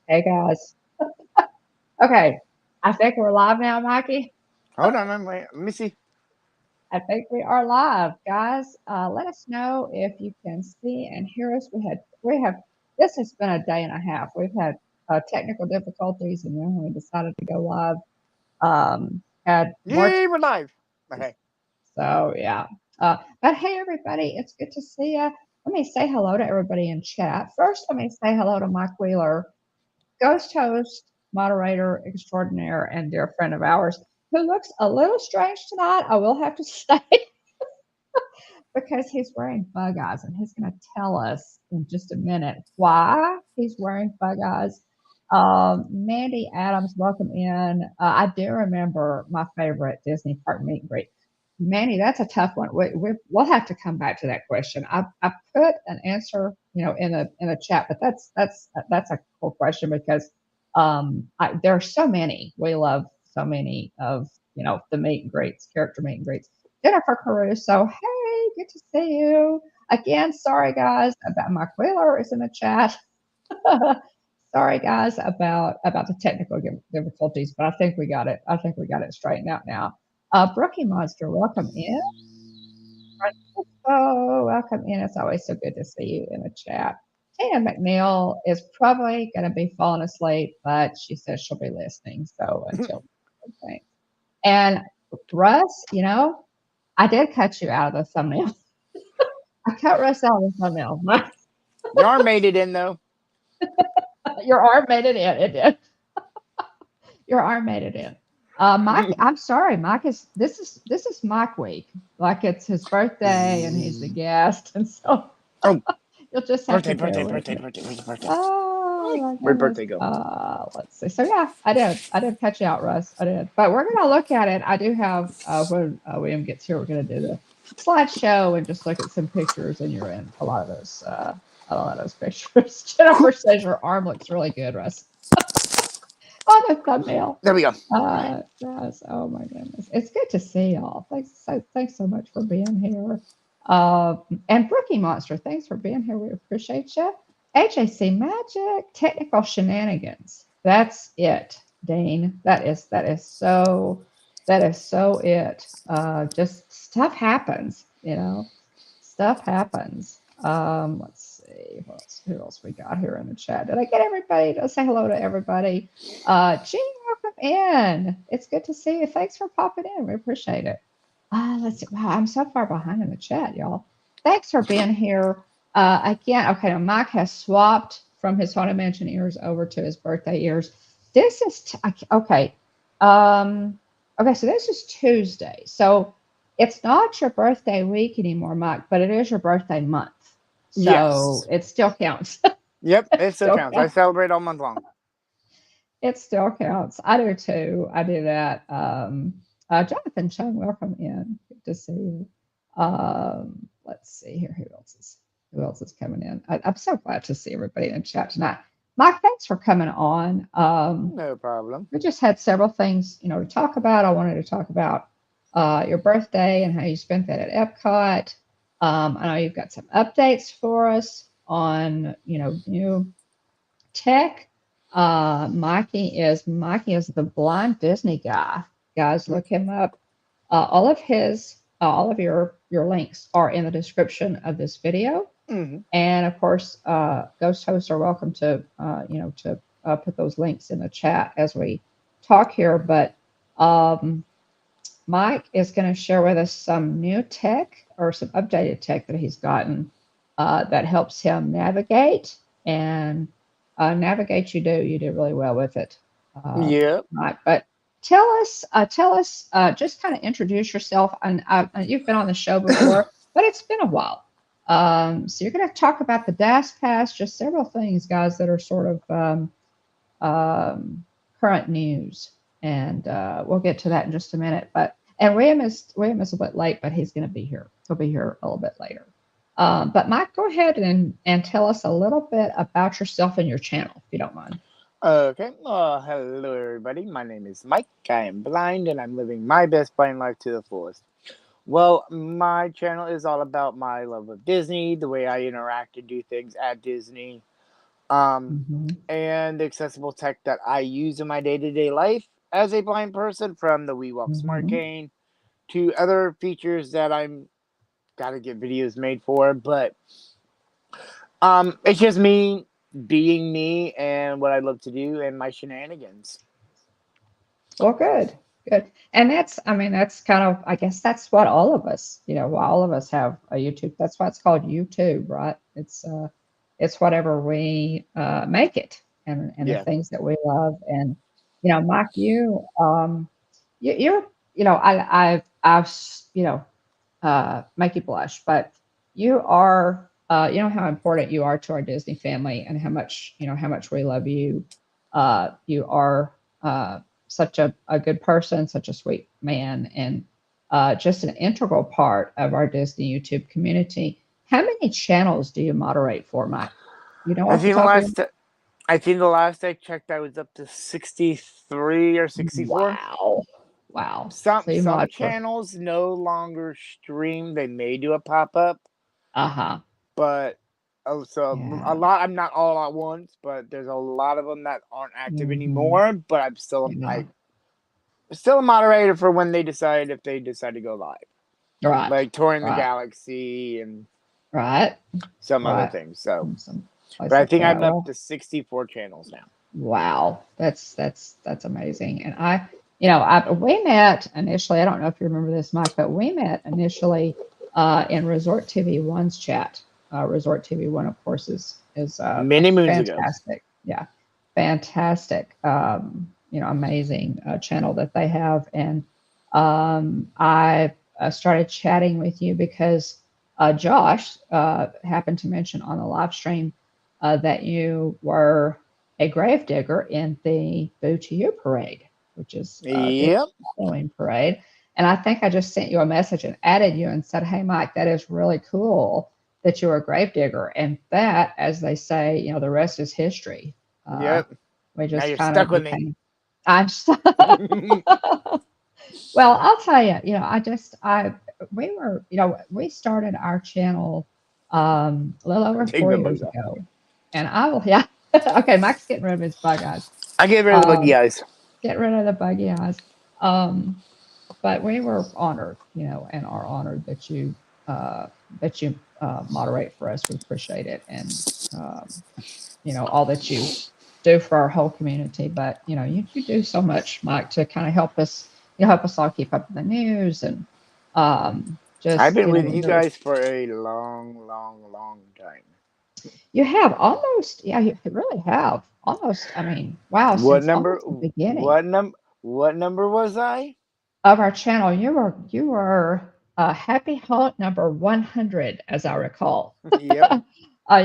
Hey guys. Okay, I think we're live now, Mikey. Hold on, wait. Let me see. I think we are live, guys. Let us know if you can see and hear us. We have. This has been a day and a half. We've had technical difficulties, and then we decided to go live. Had more Yay, we're live. challenges. Okay. So yeah. But hey, everybody, it's good to see you. Let me say hello to everybody in chat. First, let me say hello to Mike Wheeler, ghost host, moderator extraordinaire, and dear friend of ours, who looks a little strange tonight, I will have to say, because he's wearing bug eyes, and he's going to tell us in just a minute why he's wearing bug eyes. Mandy Adams, welcome in. I do remember my favorite Disney park meet and greet. Mandy, that's a tough one. We'll have to come back to that question. I put an answer, in the chat, but that's a cool question because there are so many. We love so many of the meet and greets, character meet and greets. Jennifer Caruso, hey, good to see you again. Sorry guys about my Wheeler is in the chat. Sorry guys about the technical difficulties, but I think we got it. I think we got it straightened out now. Brookie Monster, welcome in. Francisco, welcome in. It's always so good to see you in the chat. Tina McNeil is probably going to be falling asleep, but she says she'll be listening. So until okay. And Russ, I did cut you out of the thumbnail. I cut Russ out of the thumbnail. Yarn made it in though. Your arm made it in. It did. Your arm made it in. Mike, I'm sorry, Mike is this is Mike week. Like it's his birthday and he's the guest, and so Oh, you'll just have to birthday, bear birthday, with birthday, me. birthday. Where's the birthday? Oh my Where'd goodness. birthday go? Let's see. So yeah, I did cut you out, Russ. I did. But we're gonna look at it. I do have when William gets here, we're gonna do the slideshow and just look at some pictures, and you're in a lot of those pictures. Jennifer says your arm looks really good, Russ. On the thumbnail. There we go. Yes. Oh my goodness. It's good to see y'all. Thanks so much for being here. And Brookie Monster, thanks for being here. We appreciate you. AJC Magic, technical shenanigans. That's it, Dean. That is so it. Just stuff happens, Stuff happens. Let's see who else we got here in the chat. Did I get everybody? Did I say hello to everybody? Jean, welcome in. It's good to see you. Thanks for popping in. We appreciate it. Let's see. Wow, I'm so far behind in the chat, y'all. Thanks for being here. Again, okay, now Mike has swapped from his Haunted Mansion ears over to his birthday ears. This is okay. Okay, so this is Tuesday. So it's not your birthday week anymore, Mike, but it is your birthday month. So Yes. it still counts. Yep, It it still still counts. I counts. celebrate all month long. It still counts. I do too. I do that. Jonathan Chung, welcome in. Good to see you. Let's see here. Who else is coming in? I'm so glad to see everybody in the chat tonight. Mike, thanks for coming on. No problem. We just had several things, to talk about. I wanted to talk about your birthday and how you spent that at Epcot. I know you've got some updates for us on, new tech. Mikey is the blind Disney guy. Guys, look him up. All of your links are in the description of this video. Mm-hmm. And of course, ghost hosts are welcome to put those links in the chat as we talk here. But Mike is going to share with us some new tech or some updated tech that he's gotten that helps him navigate and navigate. You do really well with it, Yep. Mike. But tell us, just kind of introduce yourself. And you've been on the show before, but it's been a while. So you're going to talk about the DAS Pass, just several things, guys, that are sort of current news, and we'll get to that in just a minute. And William is a bit late, but he's going to be here. He'll be here a little bit later. But Mike, go ahead and tell us a little bit about yourself and your channel, if you don't mind. Okay. Hello, everybody. My name is Mike. I am blind, and I'm living my best blind life to the fullest. Well, my channel is all about my love of Disney, the way I interact and do things at Disney. Mhm. and the accessible tech that I use in my day-to-day life as a blind person, from the WeWalk Smart Mhm. Cane to other features that I'm gotta get videos made for. But it's just me being me and what I love to do and my shenanigans. Well, good, good. And that's, I mean, that's kind of, I guess that's what all of us, all of us have a YouTube. That's why it's called YouTube, right? It's whatever we make it, and the Yeah. things that we love. And Mike, you're, make you blush, but you are, how important you are to our Disney family, and how much we love you. You are such a good person, such a sweet man, and just an integral part of our Disney YouTube community. How many channels do you moderate for, Mike? You know, I off the think the top of your last I think the last I checked, I was up to 63 or 64. Wow. Wow. Some So you some mod for, channels no longer stream. They may do a pop up, uh-huh. but so a Yeah. lot. I'm not all at once, but there's a lot of them that aren't active Hmm. anymore. But I'm still Yeah. I still a moderator for when they decide, if they decide to go live, Right. like touring the Right. galaxy and Right. some other Right. things. So, Some but place I like think that. I'm up Well, to 64 channels now. wow. That's amazing. And we met initially, I don't know if you remember this, Mike, but we met initially in Resort TV One's chat. Resort TV One, of course, is a Many moons ago. fantastic, yeah, fantastic, amazing channel that they have. And I started chatting with you because Josh happened to mention on the live stream that you were a gravedigger in the Boo to You parade, which is the Yep. Halloween parade. And I think I just sent you a message and added you and said, "Hey, Mike, that is really cool that you're a gravedigger." And that, as they say, the rest is history. Uh, Yep. we Now just you're kind stuck of with me. became. I'm so, well, I'll tell you, we started our channel a little over Take 4 years those off. ago, and yeah, okay, Mike's getting rid of his bug eyes. I get rid of the buggy Um, eyes. get rid of the buggy eyes. Um, but we were honored, and are honored uh, that you moderate for us. We appreciate it, and all that you do for our whole community. But you do so much, Mike, to kind of help us, help us all keep up with the news, and I've just been with you really, guys for a long, long, long time. you have almost, yeah, you really have almost. I mean, wow, What since number? almost the beginning What number? What number was I? of our channel, you were happy halt number 100, as I recall. Yep.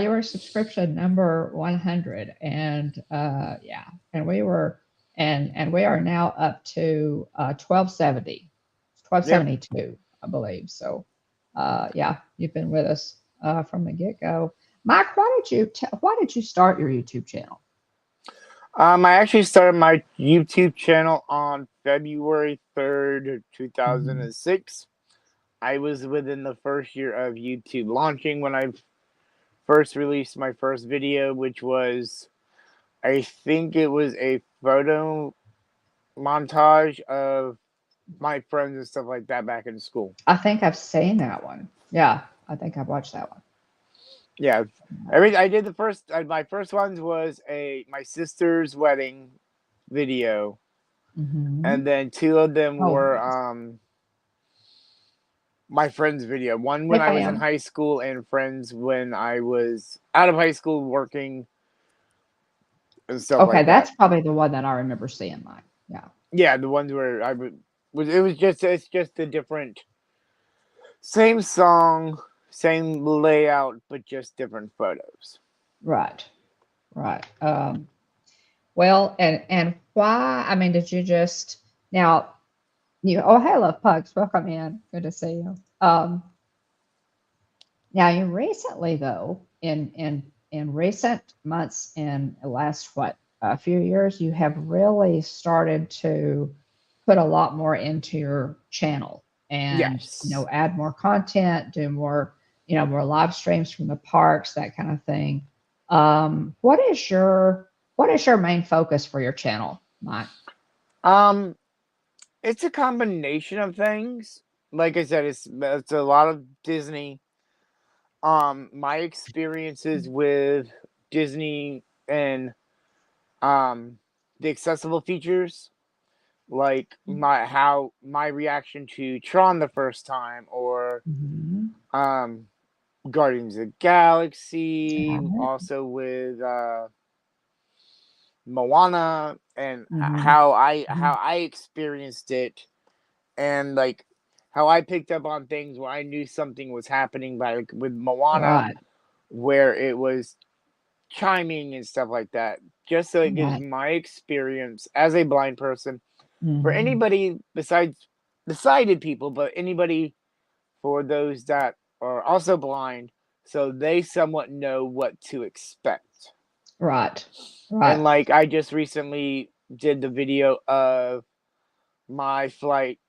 You were subscription number 100, and yeah, and we are now up to 1270, Yep. 1272, I believe. So, yeah, you've been with us from the get go. Mike, why did you start your YouTube channel? I actually started my YouTube channel on February 3rd, Mhm. 2006. I was within the first year of YouTube launching when I first released my first video, which was, I think it was a photo montage of my friends and stuff like that back in school. I think I've seen that one. Yeah, I think I've watched that one. Yeah, every I did the first. My first ones was a my sister's wedding video, Hmm. and then two of them Oh, were nice. my friend's video. One Hey, when I was in Pam. high school, and friends when I was out of high school working and stuff Okay, like that. that's probably the one that I remember seeing, Mike. Yeah. Yeah, the ones where I would was it was just it's just a different same song, same layout, but just different photos. Right. Right. Well, and why? I mean, did you just now oh, hey, love pugs, welcome in. Good to see you. Now you recently though, in recent months, in the last a few years, you have really started to put a lot more into your channel, and Yes. add more content, do more more live streams from the parks, that kind of thing. What is your main focus for your channel, Mike? Um, it's a combination of things. Like I said, it's a lot of Disney. My experiences with Disney and um the accessible features, like my reaction to Tron the first time, or Mhm. um Guardians of the Galaxy, Got it. also with Moana, and Mhm. how I experienced it, and like how I picked up on things where I knew something was happening, by like with Moana, Right. where it was chiming and stuff like that, just so it gives Right. my experience as a blind person, for Mhm. anybody besides the sighted people, but anybody, for those that are also blind, so they somewhat know what to expect. Right. And Right. like I just recently did the video of my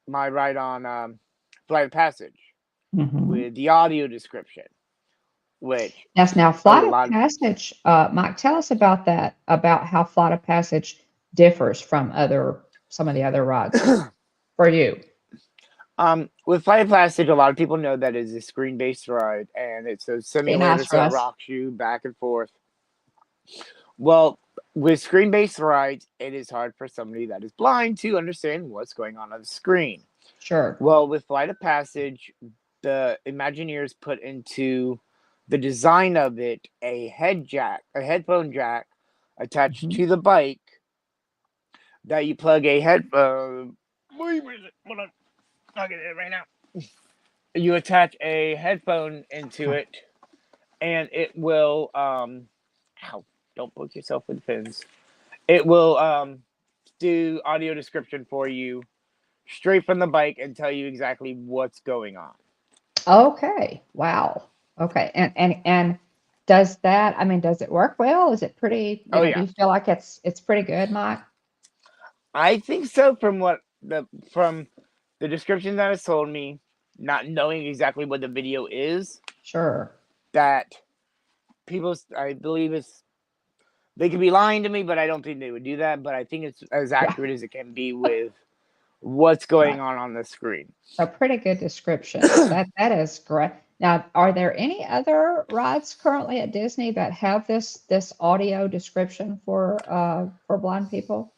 ride on Flight of Passage Mhm. with the audio description, which Yes, now a Flight of lot. Passage, Mike, tell us about that, about how Flight of Passage differs from some of the other rides for you. With Flight of Passage, a lot of people know that it's a screen-based ride, and it's a Be simulator, nice for so it us. rocks you back and forth. Well, with screen-based rides, it is hard for somebody that is blind to understand what's going on the screen. Sure. Well, with Flight of Passage, the Imagineers put into the design of it a headphone jack attached Mhm. to the bike, that you plug a headphone. Where is it? Hold on, I'll get it right now. You attach a headphone into Huh. it, and it will ow, don't poke yourself with pins. It will do audio description for you straight from the bike and tell you exactly what's going on. Okay. Wow. Okay. And does that, I mean, does it work well? Is it pretty, Oh do yeah, you feel like it's pretty good, Mike? I think so. From the description that it's told me, not knowing exactly what the video is, Sure. that people, I believe it's, they could be lying to me, but I don't think they would do that. But I think it's as Yeah. accurate as it can be with what's Right. going on the screen. So pretty good description. That is great. Now, are there any other rides currently at Disney that have this audio description for blind people?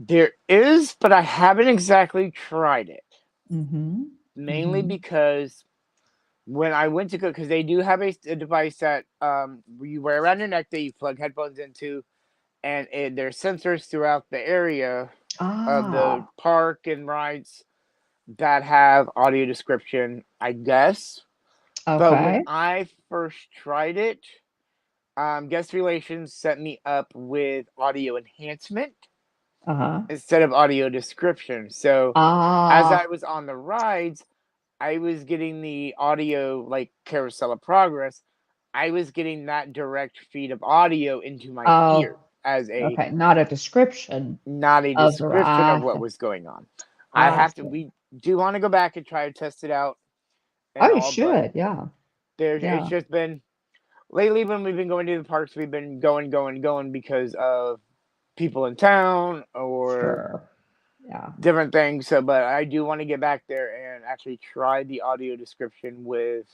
There is, but I haven't exactly tried it. Mm-hmm. Mainly Mm-hmm. because when I went to go, because they do have a device that you wear around your neck that you plug headphones into, and there's sensors throughout the area of the Ah, park and rides that have audio description, I guess. But when okay. I first tried it, guest relations set me up with audio enhancement Uh-huh. instead of audio description. So as I Ah, was on the rides, I was getting the audio, like Carousel of Progress. I was getting that direct feed of audio into my ear oh, as a, okay. Not a description not a of the description of ride. what was going on. I see. We do want to go back and try to test it out Oh, and you all, but should. Yeah. it's Yeah. just been lately when we've been going to the parks, we've been going because of people in town or Sure. Yeah. different things. So, but I do want to get back there and actually try the audio description with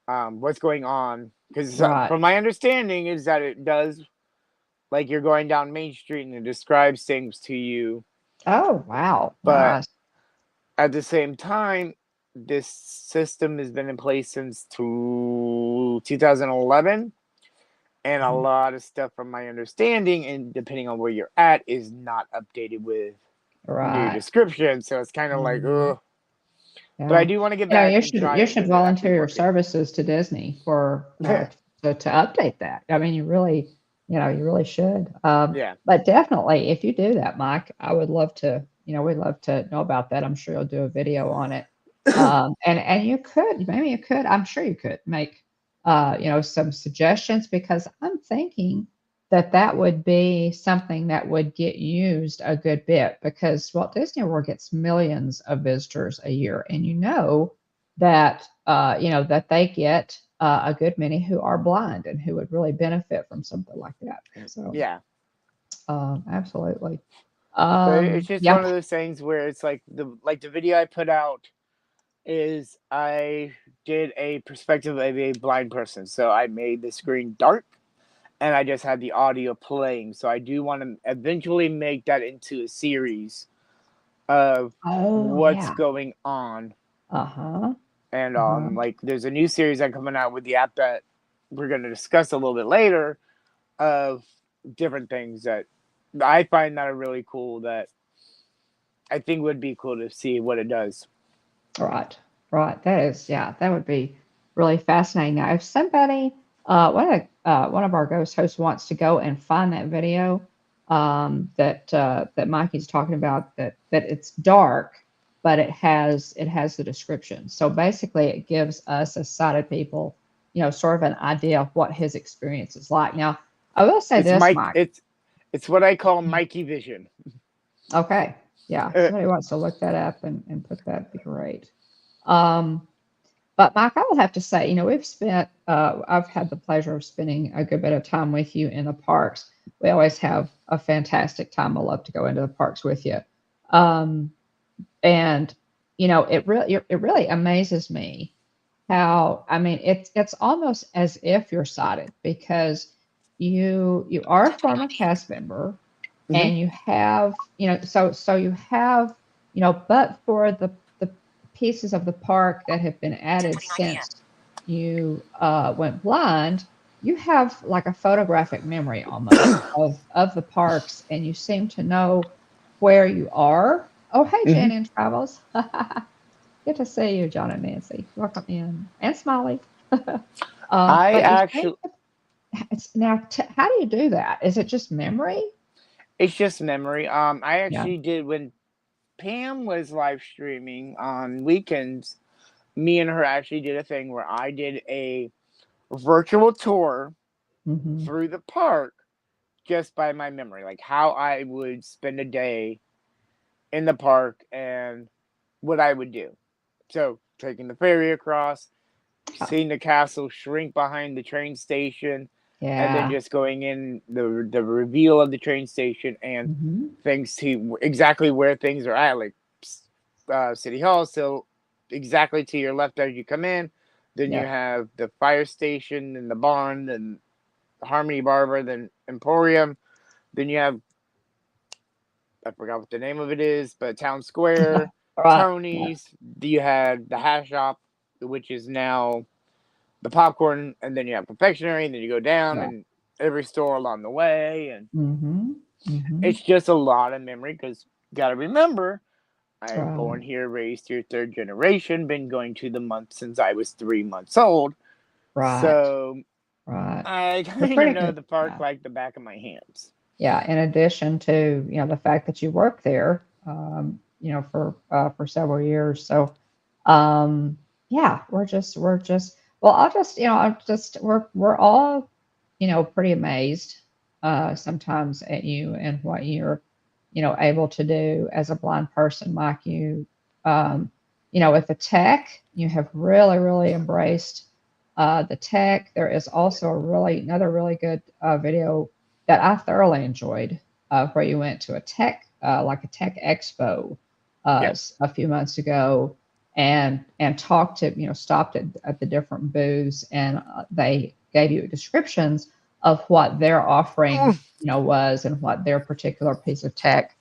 what's going on, because Right. from my understanding is that it does, like you're going down Main Street and it describes things to you, Oh, wow. but Nice. at the same time, this system has been in place since 2011, and a Mhm. lot of stuff, from my understanding, and depending on where you're at, is not updated with new Right. description. So it's kind of like, Mhm. ugh. But I Yeah. do want to get You know, back you and should try you it should with it actually volunteer your working. services to Disney for to update that. I mean, you really should. Yeah. But definitely, if you do that, Mike, I would love to. We'd love to know about that. I'm sure you'll do a video on it. And you could, maybe you could. I'm sure you could make some suggestions, because I'm thinking that would be something that would get used a good bit, because Walt Disney World gets millions of visitors a year, and that that they get a good many who are blind and who would really benefit from something like that. So, Yeah. absolutely. But it's just Yeah. one of those things where it's like the video I put out is I did a perspective of a blind person. So I made the screen dark and I just had the audio playing. So I do want to eventually make that into a series of Oh, what's yeah. going on. Uh-huh. And Uh-huh. like there's a new series that coming out with the app that we're going to discuss a little bit later of different things that I find that are really cool that I think would be cool to see what it does. Right. Right. That is, yeah, that would be really fascinating. Now, if somebody, one of our ghost hosts wants to go and find that video, that Mikey's talking about, that it's dark, but it has the description. So basically, it gives us as sighted people, sort of an idea of what his experience is like. Now, I will say It's this, Mike. Mike. It's what I call Mikey Vision. Okay. Yeah. Somebody wants to look that up and put that, would be great. Um, But Mike, I will have to say, I've had the pleasure of spending a good bit of time with you in the parks. We always have a fantastic time. I love to go into the parks with you. Um, and it really amazes me how, I mean, it's almost as if you're sighted because you are a former cast member Mm-hmm. and you have, so you have, but for the pieces of the park that have been added since you went blind, you have like a photographic memory almost of the parks, and you seem to know where you are. Oh, hey, Mm-hmm. Jen and Travels. Good to see you, John and Nancy. Welcome in, and Smiley. I But you seem actually, to, now, how do you do that? Is it just memory? it's just memory. I Yeah. actually did when Pam was live streaming on weekends. Me and her actually did a thing where I did a virtual tour Hmm. through the park just by my memory, like how I would spend a day in the park and what I would do. So taking the ferry across, seeing the castle shrink behind the train station, and then Yeah. just going in the reveal of the train station and Hmm. things to exactly where things are at, like City Hall. So exactly to your left as you come in, then you Yeah. have the fire station and the barn, then Harmony Barber, then Emporium. Then you have, I forgot what the name of it is, but Town Square, Right. Yeah. Tony's. You had the hash shop, which is now the popcorn, and then you have confectionery, and then you go down Yeah. and every store along the way, and Hmm. Hmm. it's just a lot of memory because you got to remember I'm Right. born here, raised here, third generation, been going to the month since I was 3 months old, Right. so Right. I You're kind of pretty know good. the park Yeah. like the back of my hands. Yeah. In addition to, the fact that you work there, for several years. So, yeah, well, I'll just, I'll just, we're all, pretty amazed, sometimes at you and what you're, able to do as a blind person like you. With the tech, you have really, really embraced the tech. There is also another really good video that I thoroughly enjoyed, where you went to like a tech expo, Yeah. a few months ago, and talked to, stopped at the different booths, and they gave you descriptions of what their offering, was, and what their particular piece of tech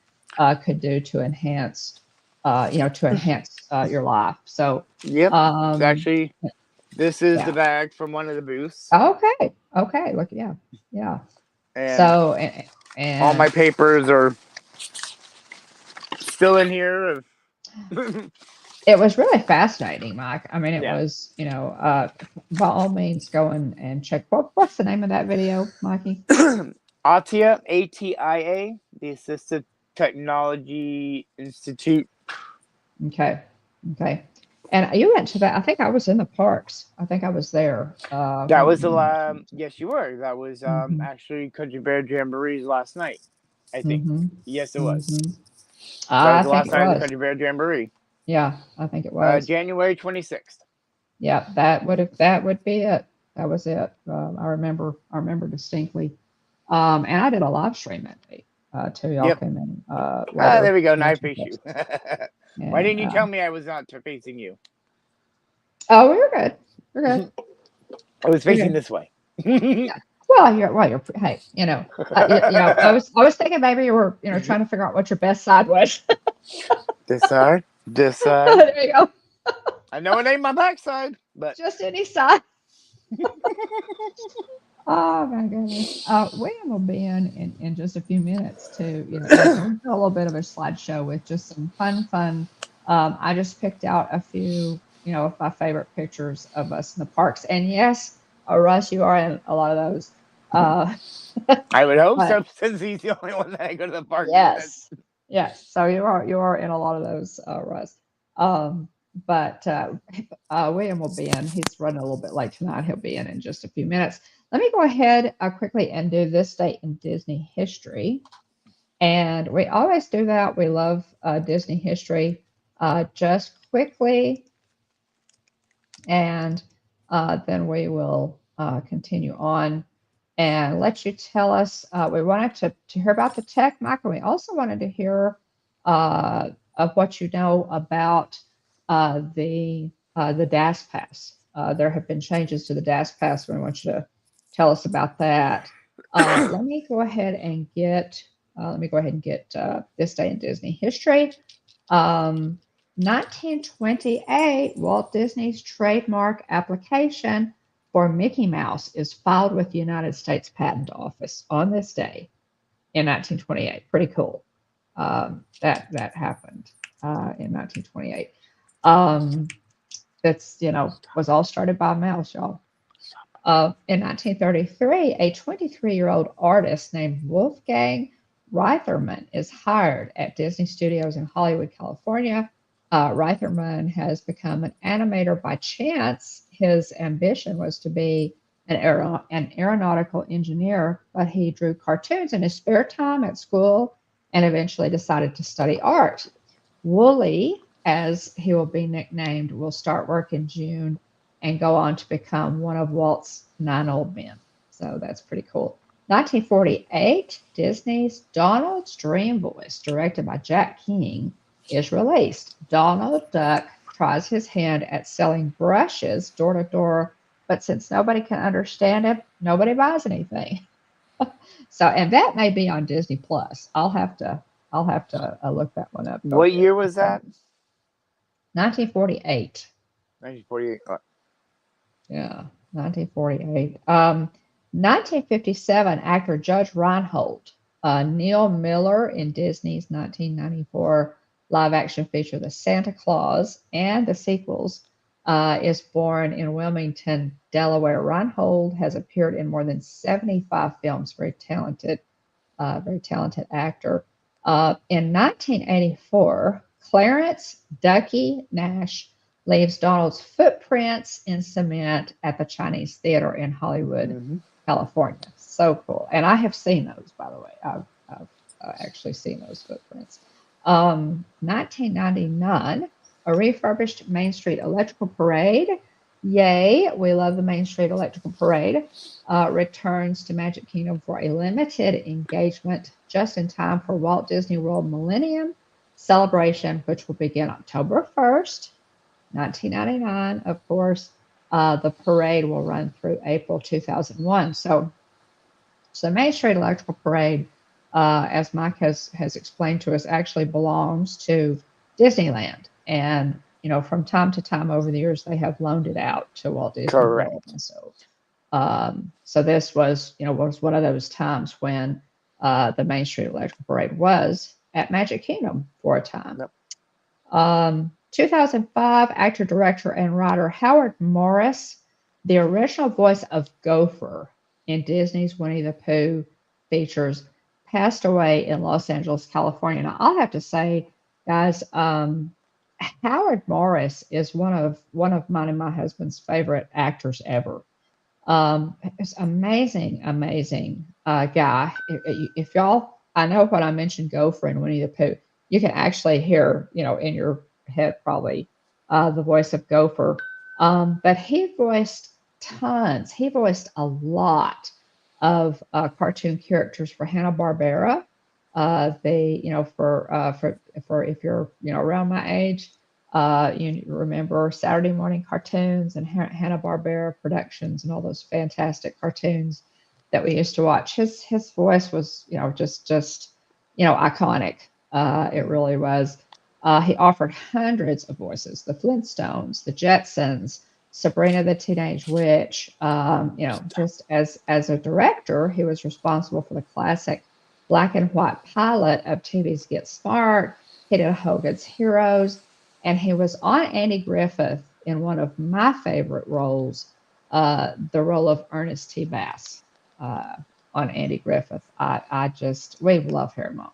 could do to enhance your life. So, Yep. It's um, actually, this is the yeah. bag from one of the booths, Okay. Okay. Look, yeah. Yeah. and So, all my and papers are still in here. it was really fascinating, Mike. I mean, it Yeah. was, by all means, go and check. What's the name of that video, Mikey? ATIA, ATIA, the Assistive Technology Institute. Okay. Okay. And you went to that. I think I was in the parks. I think I was there That when was a you lot. mentioned. Yes, you were. That was Mm-hmm. actually Country Bear Jamborees last night, I think. Mm-hmm. Yes, it was. Mm-hmm. That was I the think last it night of the was. Country Bear Jamboree. Yeah, I think it was. January 26th. Yeah, that would be it. That was it. I remember distinctly. And I did a live stream that day too. Y'all Yep. came in Ah, later there we go. to Now I watch some face you. clips. Why And didn't you tell me I was not facing you? oh, we were good. We're good. I was We're facing good. this way. Yeah. Well, you're. Hey, I was thinking maybe you were, trying to figure out what your best side was. This side, this side. There you go. I know it ain't my backside, but Just any side. Oh my goodness. William will be in just a few minutes too, and we'll do a little bit of a slideshow with just some fun. I just picked out a few, of my favorite pictures of us in the parks. And yes, Russ, you are in a lot of those. Uh, I would hope but so since he's the only one that I go to the park with. yes, yes. So you are in a lot of those, Russ. Um, but William will be in. He's running a little bit late tonight. He'll be in just a few minutes. Let me go ahead quickly and do this date in Disney history. And we always do that. We love Disney history. Just quickly, and then we will continue on and let you tell us. We wanted to hear about the tech, Mike, and we also wanted to hear of what you know about the DAS Pass. There have been changes to the DAS Pass. We want you to tell us about that. Let me go ahead and get. This day in Disney history. Um, 1928, Walt Disney's trademark application for Mickey Mouse is filed with the United States Patent Office on this day in 1928. Pretty cool. That happened in 1928. That's was all started by a mouse, y'all. In 1933, a 23-year-old artist named Wolfgang Reitherman is hired at Disney Studios in Hollywood, California. Reitherman has become an animator by chance. His ambition was to be an aeronautical engineer, but he drew cartoons in his spare time at school and eventually decided to study art. Wooly, as he will be nicknamed, will start work in June and go on to become one of Walt's 9 old men. So that's pretty cool. 1948, Disney's Donald's Dream Voice, directed by Jack King, is released. Donald Duck tries his hand at selling brushes door to door, but since nobody can understand him, nobody buys anything. So, and that may be on Disney Plus. I'll have to look that one up. Go What get it. year was that? 1948. 1948. Yeah, 1948. 1957, actor Judge Reinhold, Neil Miller in Disney's 1994 live action feature The Santa Claus and the sequels, is born in Wilmington, Delaware. Reinhold has appeared in more than 75 films. Very talented actor. In 1984, Clarence Ducky Nash leaves Donald's footprints in cement at the Chinese Theater in Hollywood, Mm-hmm. California. So cool. And I have seen those, by the way. I've actually seen those footprints. 1999, a refurbished Main Street Electrical Parade. Yay, we love the Main Street Electrical Parade. Returns to Magic Kingdom for a limited engagement just in time for Walt Disney World Millennium celebration, which will begin October 1st, 1999. Of course, the parade will run through April 2001. So Main Street Electrical Parade, as Mike has explained to us, actually belongs to Disneyland. And, from time to time over the years, they have loaned it out to Walt Disney World. Correct. And so this was one of those times when the Main Street Electrical Parade was at Magic Kingdom for a time. Yep. 2005, actor, director, and writer Howard Morris, the original voice of Gopher in Disney's Winnie the Pooh features, passed away in Los Angeles, California. Now, I'll have to say, guys, Howard Morris is one of mine and my husband's favorite actors ever. It's amazing guy. If y'all, I know when I mentioned Gopher and Winnie the Pooh, you can actually hear, in your head probably, the voice of Gopher. But he voiced tons. He voiced a lot of cartoon characters for Hanna-Barbera. They, for if you're around my age, you remember Saturday morning cartoons and Hanna-Barbera productions and all those fantastic cartoons that we used to watch. His voice was just iconic. It really was. He offered hundreds of voices: the Flintstones, the Jetsons, Sabrina the Teenage Witch. Just as a director, he was responsible for the classic black and white pilot of TV's Get Smart. He did Hogan's Heroes, and he was on Andy Griffith in one of my favorite roles, the role of Ernest T. Bass. On Andy Griffith, I just we love Harold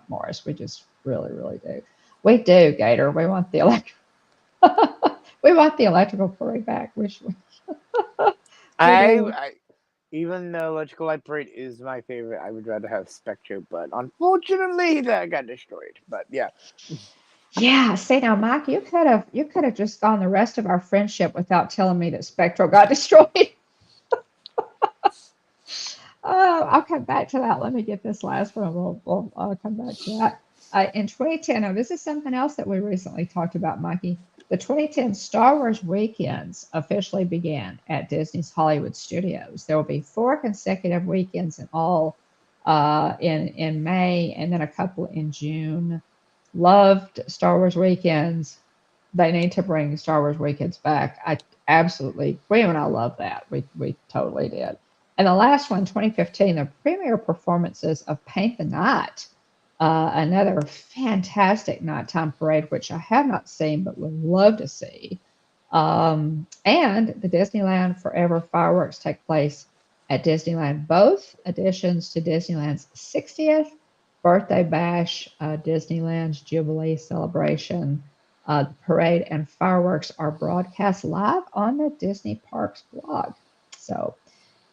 Morris. We just really do. We do, Gator. We want the we want the electrical parade back. We do. I even though Electrical Light Parade is my favorite, I would rather have Spectro, but unfortunately that got destroyed. But yeah. Yeah. See now, Mike, you could have just gone the rest of our friendship without telling me that Spectral got destroyed. I'll come back to that. Let me get this last one. I'll come back to that. In 2010, now this is something else that we recently talked about, Mikey. The 2010 Star Wars weekends officially began at Disney's Hollywood Studios. There will be 4 consecutive weekends in all, in May, and then a couple in June. Loved Star Wars weekends. They need to bring Star Wars weekends back. I absolutely, William and I love that. We totally did. And the last one, 2015, the premiere performances of Paint the Night, another fantastic nighttime parade, which I have not seen but would love to see. And the Disneyland Forever fireworks take place at Disneyland. Both additions to Disneyland's 60th birthday bash, Disneyland's Jubilee celebration. The parade and fireworks are broadcast live on the Disney Parks blog. So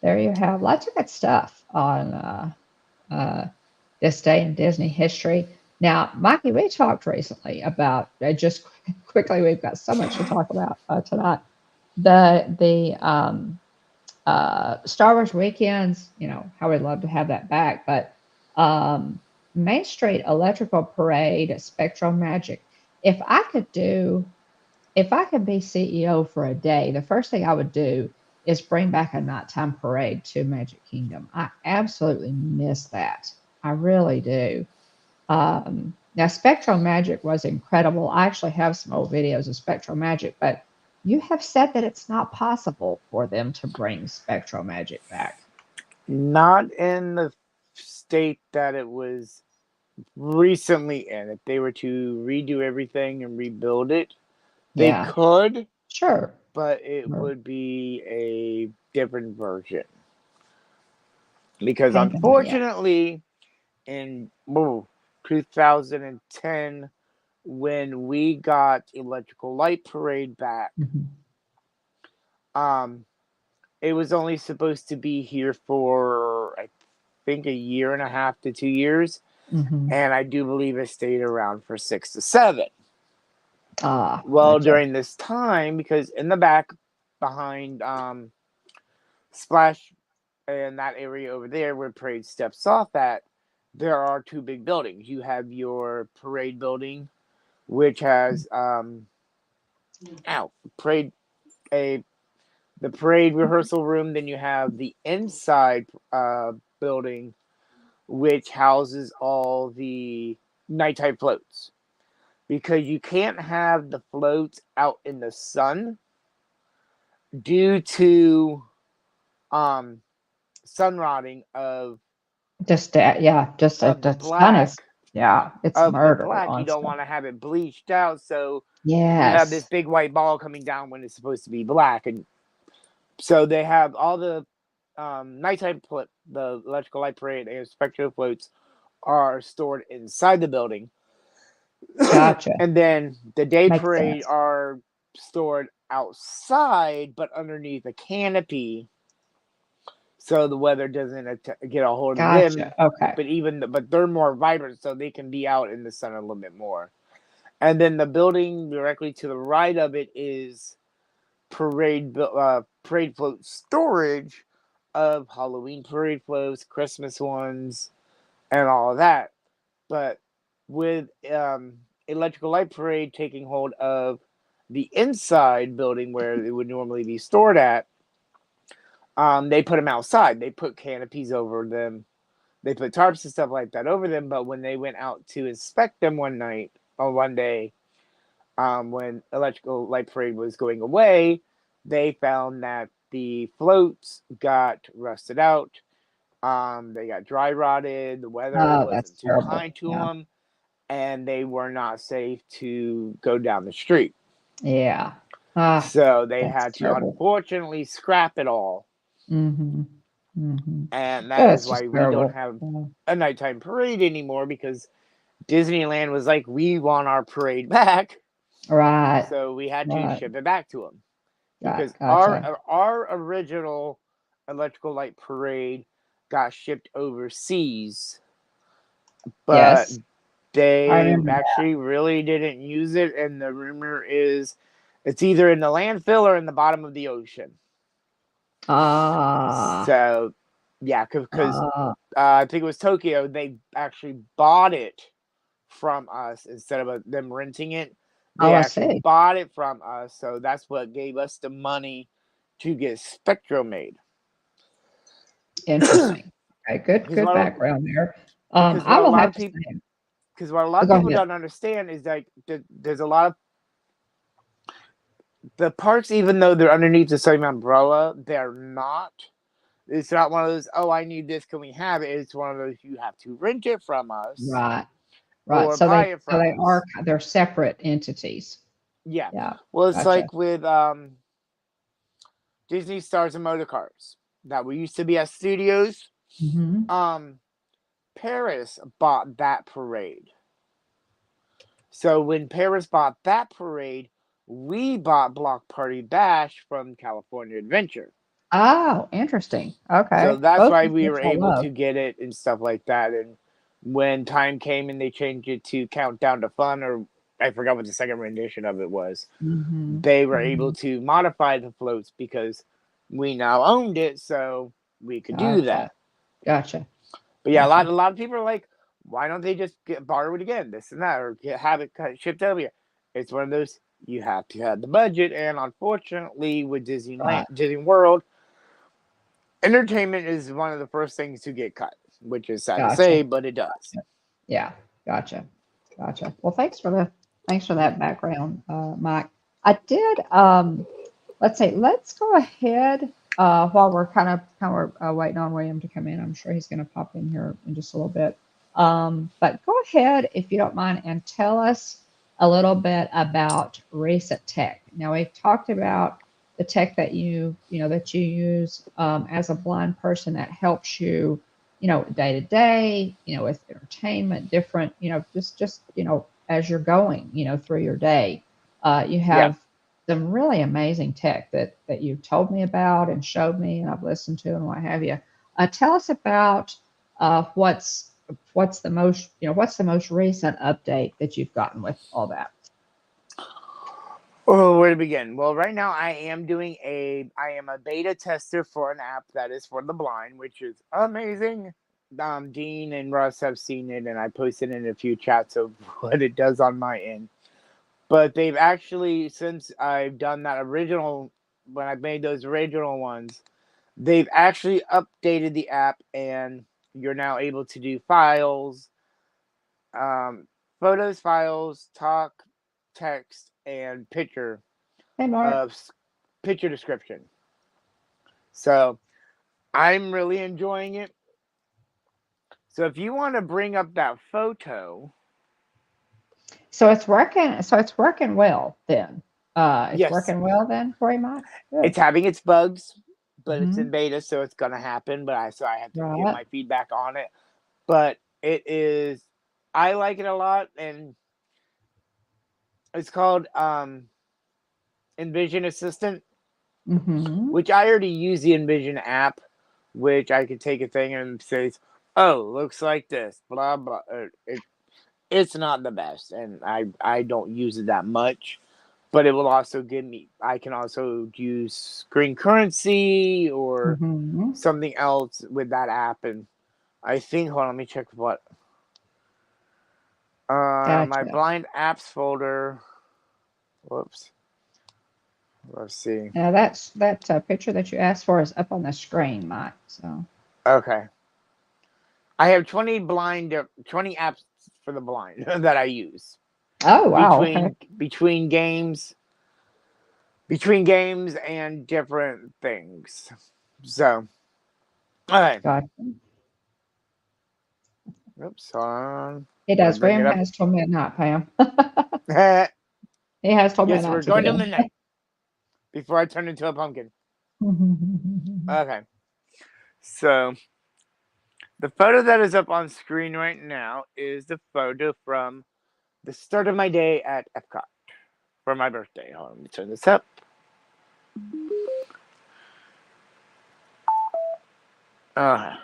there you have lots of good stuff on uh, this day in Disney history. Now, Mikey, we talked recently about just quickly. We've got so much to talk about tonight. The Star Wars weekends. How we'd love to have that back, but um, Main Street Electrical Parade, Spectral Magic. If I could do if I could be CEO for a day, the first thing I would do is bring back a nighttime parade to Magic Kingdom. I absolutely miss that. I really do. Now, Spectral Magic was incredible. I actually have some old videos of Spectral Magic, but you have said that it's not possible for them to bring Spectral Magic back. Not in the state that it was recently in. If they were to redo everything and rebuild it, they Yeah, could, sure. but it Sure. would be a different version. Because Pain in the unfortunately, in 2010, when we got Electrical Light Parade back, Mhm. um, it was only supposed to be here for, I think, a year and a half to 2 years. Mhm. And I do believe it stayed around for 6 to 7. Ah, Well, gotcha. during this time, because in the back behind Splash and that area over there where parade steps off at, there are 2 big buildings. You have your parade building, which has ow, parade a the parade rehearsal room. Then you have the inside building, which houses all the nighttime floats. Because you can't have the floats out in the sun due to um sun rotting Just yeah, just of the the sun is black yeah, it's murder, you don't honestly. want to have it bleached out, so you have this Yes. big white ball coming down when it's supposed to be black. And so they have all the the electrical light parade and spectral floats are stored inside the building. Gotcha. And then the day Makes parade sense. are stored outside but underneath a canopy, so the weather doesn't get a hold of them. Gotcha. Okay. But but they're more vibrant, so they can be out in the sun a little bit more. And then the building directly to the right of it is parade float storage of Halloween parade floats, Christmas ones, and all of that. But with Electrical Light Parade taking hold of the inside building where it would normally be stored at, they put them outside. They put canopies over them. They put tarps and stuff like that over them. But when they went out to inspect them one day, when Electrical Light Parade was going away, they found that the floats got rusted out. They got dry rotted. The weather Oh, that's wasn't too terrible. kind to Yeah. them, and they were not safe to go down the street. Yeah. Ah, So they that's had to terrible. unfortunately scrap it all. Mm-hmm. Mm-hmm. And that is That's why just we don't terrible. have Yeah. a nighttime parade anymore, because Disneyland was like, we want our parade back. Right. So we had to Right. ship it back to them, because Gotcha. our original Electrical Light Parade got shipped overseas, but Yes. I they remember that. actually really didn't use it, and the rumor is it's either in the landfill or in the bottom of the ocean. Ah. So yeah, because Ah. I think it was Tokyo, they actually bought it from us instead of them renting it. Oh, They I actually see. bought it from us, so that's what gave us the money to get Spectro made. Interesting. Okay, Because good what background there. because I what a will lot have of to people say, because what a lot oh, of go people ahead. don't understand is like there's a lot of the parks, even though they're underneath the same umbrella, they're not. It's not one of those, oh, I need this, can we have it? It's one of those, you have to rent it from us Right. Right. or So buy it from they are us. they're separate entities. Yeah. Yeah. Well, it's Gotcha. like with Disney Stars and Motor Cars that we used to be at studios. Hmm. Um, Paris bought that parade. So when Paris bought that parade, we bought Block Party Bash from California Adventure. Oh, interesting. So Okay. that's Both why of we which were I able love. to get it and stuff like that. And when time came and they changed it to Countdown to Fun, or I forgot what the second rendition of it was, Hmm. they were able Hmm. to modify the floats because we now owned it, so we could do Gotcha. that. Gotcha. But yeah, Gotcha. a lot of people are like, why don't they just borrow it again, this and that, or have it shipped over here? It's one of those, you have to have the budget, and unfortunately, with Right. Disney World, entertainment is one of the first things to get cut, which is sad to Gotcha. say, but it does. Gotcha. Yeah. Gotcha. Gotcha. Well, thanks for that background, Mike. I did. Let's go ahead while we're kind of waiting on William to come in. I'm sure he's going to pop in here in just a little bit. But go ahead, if you don't mind, and tell us a little bit about recent tech. Now, we've talked about the tech that that you use as a blind person that helps you, day to day, with entertainment, different, just as you're going, through your day. You Yeah. have some really amazing tech that you've told me about and showed me, and I've listened to and what have you. Tell us about what's the most recent update that you've gotten with all that. Oh, where to begin? Well, right now I am a beta tester for an app that is for the blind, which is amazing. Dean and Russ have seen it, and I posted in a few chats of what it does on my end. But they've actually, since I've done that original, when I've made those original ones, they've actually updated the app, and you're now able to do files, um, photos, files, talk, text, and Hey, Mark. of picture description. So I'm really enjoying it. So if you want to bring up that photo, So it's working. So it's working well then. It's yes, working well then for you, Mike. Good. it's having its bugs, but it's in Hmm. beta, so it's gonna happen. But I have to give Right. my feedback on it. But it is, I like it a lot, and it's called Envision Assistant, Hmm. which I already use the Envision app, which I could take a thing and say, oh, looks like this, blah blah. it's not the best, and I don't use it that much. But it will also give me. I can also use green currency or Mm-hmm. something else with that app, and I think. Hold on, let me check what. My Gotcha. blind apps folder. Whoops. Let's see. Now that picture that you asked for is up on the screen, Mike. So. Okay. I have 20 apps for the blind that I use Oh wow. Okay. between games and different things. So, all right. Gotcha. Oops. Hold on. It Let me does. bring Graham it up. has till midnight, Pam. He has till Yes, we're midnight to going get to in. midnight before I turn into a pumpkin. Okay. So, the photo that is up on screen right now is the photo from the start of my day at Epcot for my birthday. Hold on, let me turn this up. Uh,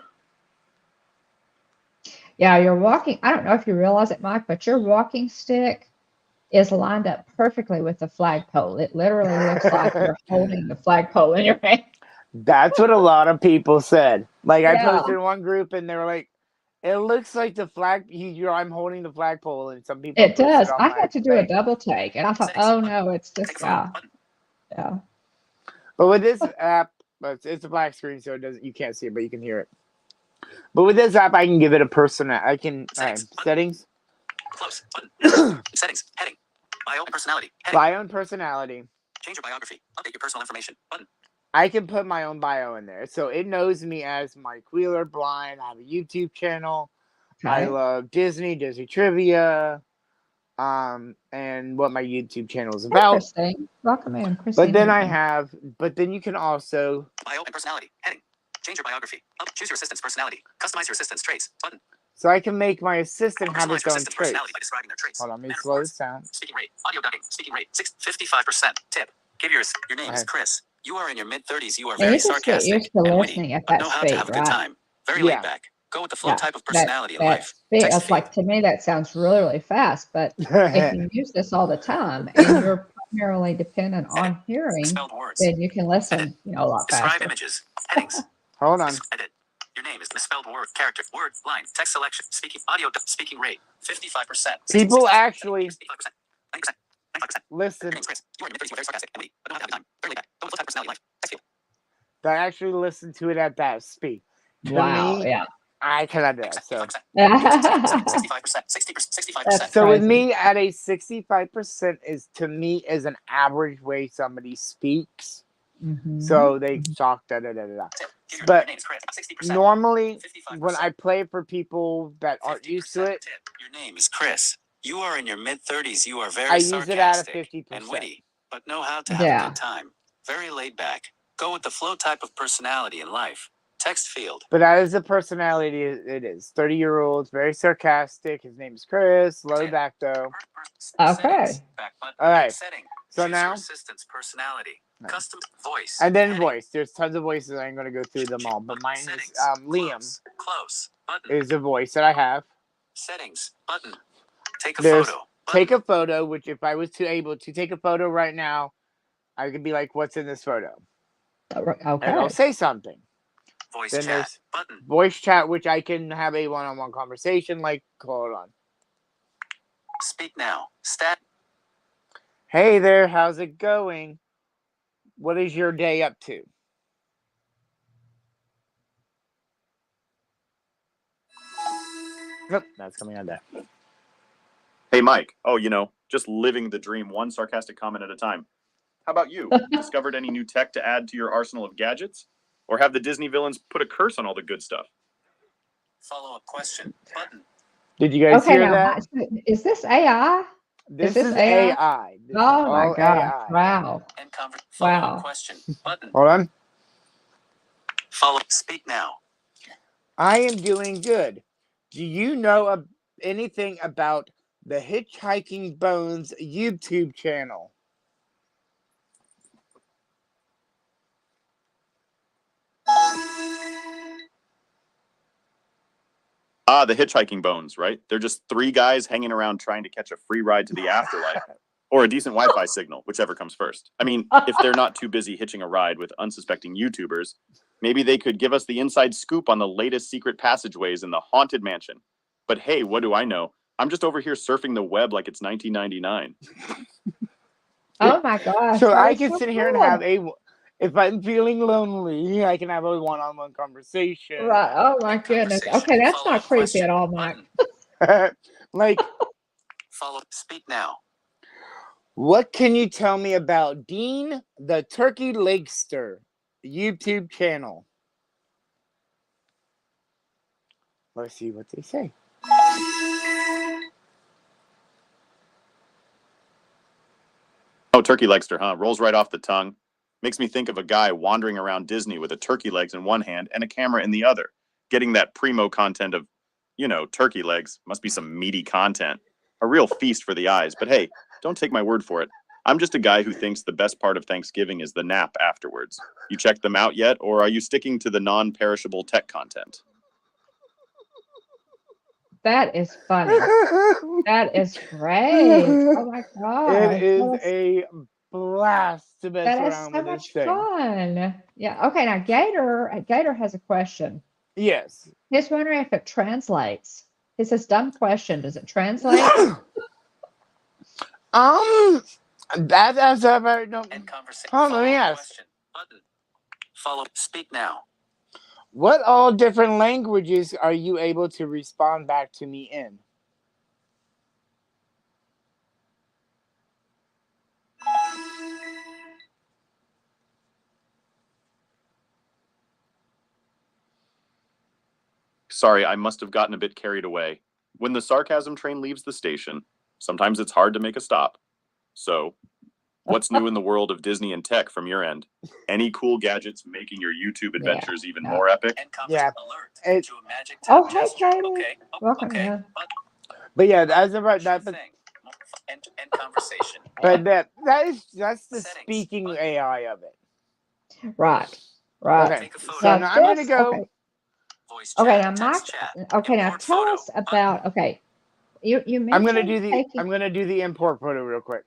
Yeah, your walking. I don't know if you realize it, Mike, but your walking stick is lined up perfectly with the flagpole. It literally looks like you're holding the flagpole in your hand. That's what a lot of people said. Like I Yeah, posted in one group and they were like, "It looks like the flag. I'm holding the flagpole." And some people it posted does. on I my had to do a thing. double take, and I thought, oh no, it's just yeah, yeah. But with this app, it's a black screen, so it doesn't. You can't see it, but you can hear it. But with this app, I can give it a persona. I can settings. Close button. Settings heading. Bio and personality. Heading. Bio and personality. Change your biography. Update your personal information. Button. I can put my own bio in there, so it knows me as Mike Wheeler Blind. I have a YouTube channel. I Okay, love Disney trivia, and what my YouTube channel is about. Christine, welcome in, But Christine then Newton. you can also Bio and personality. Heading. Change your biography. Choose your assistant's personality. Customize your assistant's traits. Button. so I can make my assistant have Personalize its your own assistant's traits. personality by describing their traits. Hold on, let me Manner of slow words. this down. Speaking rate. Audio ducking. Speaking rate. 55%. Tip. Give your name is Okay. Chris. You are in your mid-30s. You are And very you just get sarcastic used to and witty, listening at but that know how to speed, have a good right? time. Very laid Yeah. back. Go with the flow Yeah, type of that personality in that life. speed. Text It's field. like to me that sounds really, really fast, but if you use this all the time and you're primarily dependent Edit. on hearing, Misspelled words. then you can Edit. listen, a lot Describe faster. images. Headings. Hold on. Edit. Your name is misspelled word, character, word, line, text selection, speaking, audio, speaking rate, 55%. People actually 65%. 90%. 95%. listen. Your name's Chris. You are in your 30s. You are very sarcastic and witty, but don't have a good time. Very laid back. Go with full-time personality in life. Text field. That actually listen to it at that speed. To Wow, me, yeah. I cannot do that. So, 65%. 60%. 65%. That's so with crazy. me at a 65% is to me is an average way somebody speaks. Hmm. So they talk da da da da da. Your But name is Chris. 60%. normally 55%. when I play for people that aren't used to it, tip. Your name is Chris. You are in your mid-30s. You are I very use it at a sarcastic 50%. and witty, but know how to have a Yeah. good time. Very laid back. Go with the flow type of personality in life. Text field. But as a personality, it is 30-year-old, very sarcastic. His name is Chris. Low back though. Okay. Back button. All right. Setting. So Choose now your assistant's personality. Custom voice. and then Heading. voice. There's tons of voices. I ain't gonna go through them all, but mine Settings. is Liam Close. Button. is a voice that I have. Settings. Button. Take a There's photo. take a photo, which if I was able to take a photo right now, I could be like, "What's in this photo?" And it'll Okay. say something. Voice Then chat. there's Button. voice chat, which I can have a one-on-one conversation. Like, hold on. Speak now. Stat. Hey there, how's it going? What is your day up to? Nope, that's coming out there. Hey, Mike. Oh, just living the dream, one sarcastic comment at a time. How about you? Discovered any new tech to add to your arsenal of gadgets? Or have the Disney villains put a curse on all the good stuff? Follow-up question. Button. Did you guys Okay, hear now, that? is this AI? This this is AI? AI. This is Oh my all gosh. AI. Wow. End follow-up Wow. question. Button. Hold on. Follow. Speak now. I am doing good. Do you know anything about the Hitchhiking Bones YouTube channel? Ah, the hitchhiking bones, right? They're just 3 guys hanging around trying to catch a free ride to the afterlife. Or a decent Wi-Fi signal, whichever comes first. I mean, if they're not too busy hitching a ride with unsuspecting YouTubers, maybe they could give us the inside scoop on the latest secret passageways in the Haunted Mansion. But hey, what do I know? I'm just over here surfing the web like it's 1999. Oh my gosh. So that I is can so sit here and cool. have if I'm feeling lonely, I can have a one-on-one conversation. Right. Oh my goodness. Okay, that's Follow not creepy question at all, Mike. button. Like, Follow. Speak now. what can you tell me about Dean the Turkey Legster YouTube channel? Let's see what they say. Oh, turkey legster, huh? Rolls right off the tongue. Makes me think of a guy wandering around Disney with a turkey legs in one hand and a camera in the other, getting that primo content of, turkey legs. Must be some meaty content. A real feast for the eyes. But hey, don't take my word for it. I'm just a guy who thinks the best part of Thanksgiving is the nap afterwards. You checked them out yet, or are you sticking to the non-perishable tech content? That is funny. That is great. Oh my gosh. It is a blast to mess That is around so with this much thing. fun. Yeah. Okay. Now Gator has a question. Yes. He's wondering if it translates. He says, "Dumb question. Does it translate?" That's a very no. End conversation. Hold on, let me Follow ask. question button. Follow. Speak now. What all different languages are you able to respond back to me in? Sorry, I must have gotten a bit carried away. When the sarcasm train leaves the station, sometimes it's hard to make a stop. So, what's new in the world of Disney and tech from your end? Any cool gadgets making your YouTube adventures even more epic? End Yeah. alert. To a magic Oh, tap hey, gesture. Katie. Okay. Welcome okay. in. But yeah, that's about Sure that. But, thing. End conversation. but that's the Settings. speaking AI of it. Right. Right. Okay. Take a photo. So Now now I'm gonna this. go. Okay. Voice Okay. chat. Now Text Mike. chat. Okay. Now Import tell photo. us about. Okay. You I'm gonna mentioned do the. taking. I'm gonna do the import photo real quick.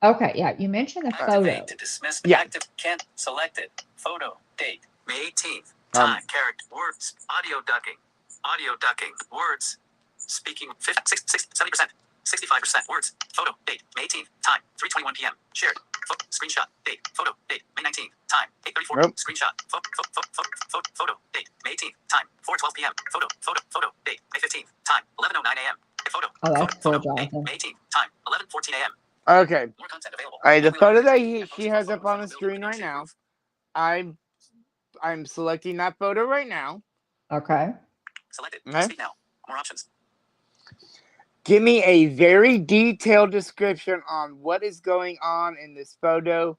Okay. Yeah. You mentioned the photo. Activate to dismiss. Yeah. Active. Can't. Selected. Photo. Date. May 18th. Time. Character. Words. Audio ducking. Audio ducking. Words. Speaking. 70%. 65% words. Photo. Date. May 18th. Time. 3:21 p.m. Shared. Screenshot. Date. Photo. Date. May 19th. Time. 8:34. Nope. Screenshot. Photo. Date. May 18th. Time. 4:12 p.m. Photo. Date. May 15th. Time. 11:09 a.m. Photo. Oh, that's cool, Photo. Date. Jonathan. May 18th. Time. 11:14 a.m. Okay. More content available. All right. The photo that Post she has up photo on the from screen building right now. roof. I'm selecting that photo right now. Okay. Selected. Okay. Speak now. More options. Give me a very detailed description on what is going on in this photo.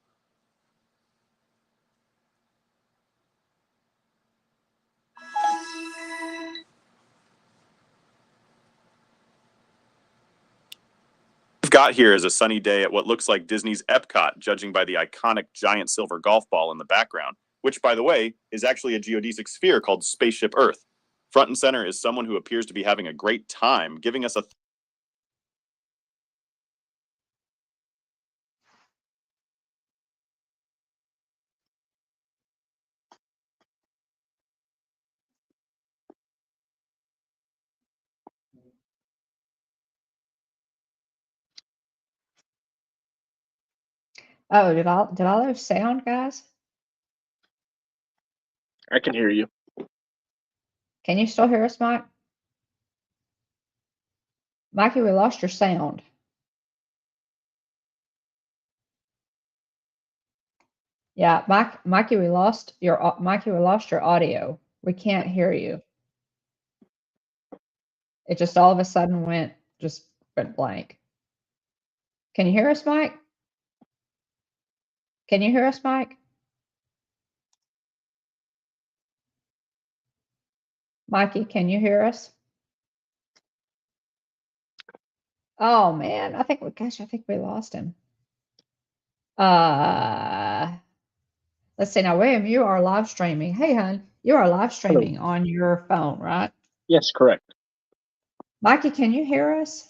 We've got here is a sunny day at what looks like Disney's Epcot, judging by the iconic giant silver golf ball in the background, which, by the way, is actually a geodesic sphere called Spaceship Earth. Front and center is someone who appears to be having a great time, giving us a Oh, did I lose sound, guys? I can hear you. Can you still hear us, Mike? Mikey, we lost your sound. Yeah, Mikey, we lost your audio. We can't hear you. It just all of a sudden went blank. Can you hear us, Mike? Can you hear us, Mike? Mikey, can you hear us? Oh man, I think we lost him. Let's see now, William, you are live streaming. Hey, hon, you are live streaming on your phone, right? Yes, correct. Mikey, can you hear us?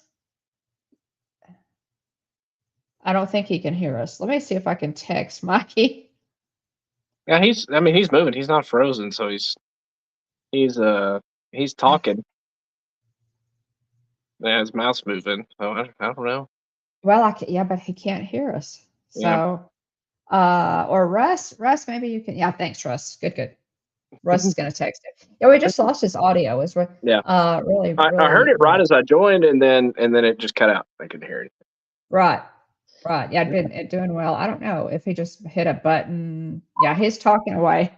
I don't think he can hear us. Let me see if I can text Mikey. Yeah, he's moving. He's not frozen, so he's talking. Yeah, his mouth's moving. So I don't know. Well, yeah, but he can't hear us. Yeah. So, or Russ, maybe you can. Yeah, thanks, Russ. Good. Russ is going to text it. Yeah, we just lost his audio. It's Yeah. really. I heard it right as I joined, and then it just cut out. I couldn't hear it. Right. Yeah, it doing well. I don't know if he just hit a button. Yeah, he's talking away.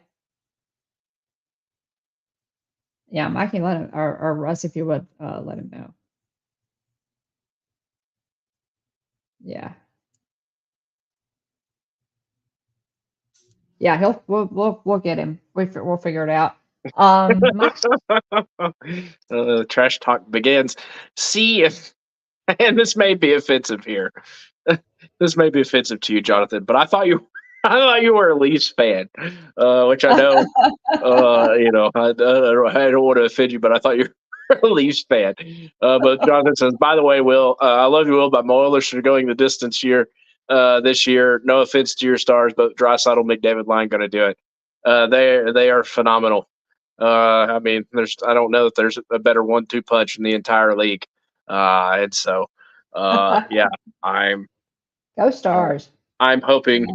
Yeah, Mikey, let him, or Russ, if you would, let him know. Yeah. Yeah, we'll get him. We'll figure it out. Mike's, Trash talk begins. See if, and this may be offensive here. This may be offensive to you, Jonathan, but I thought you were a Leafs fan, which I know. I don't want to offend you, but I thought you were a Leafs fan. But Jonathan says, by the way, Will, I love you, Will, but my Oilers are going the distance here this year. No offense to your Stars, but Draisaitl, McDavid line going to do it. They are phenomenal. I mean, I don't know if there's a better 1-2 punch in the entire league. And so, yeah, I'm go Stars. I'm hoping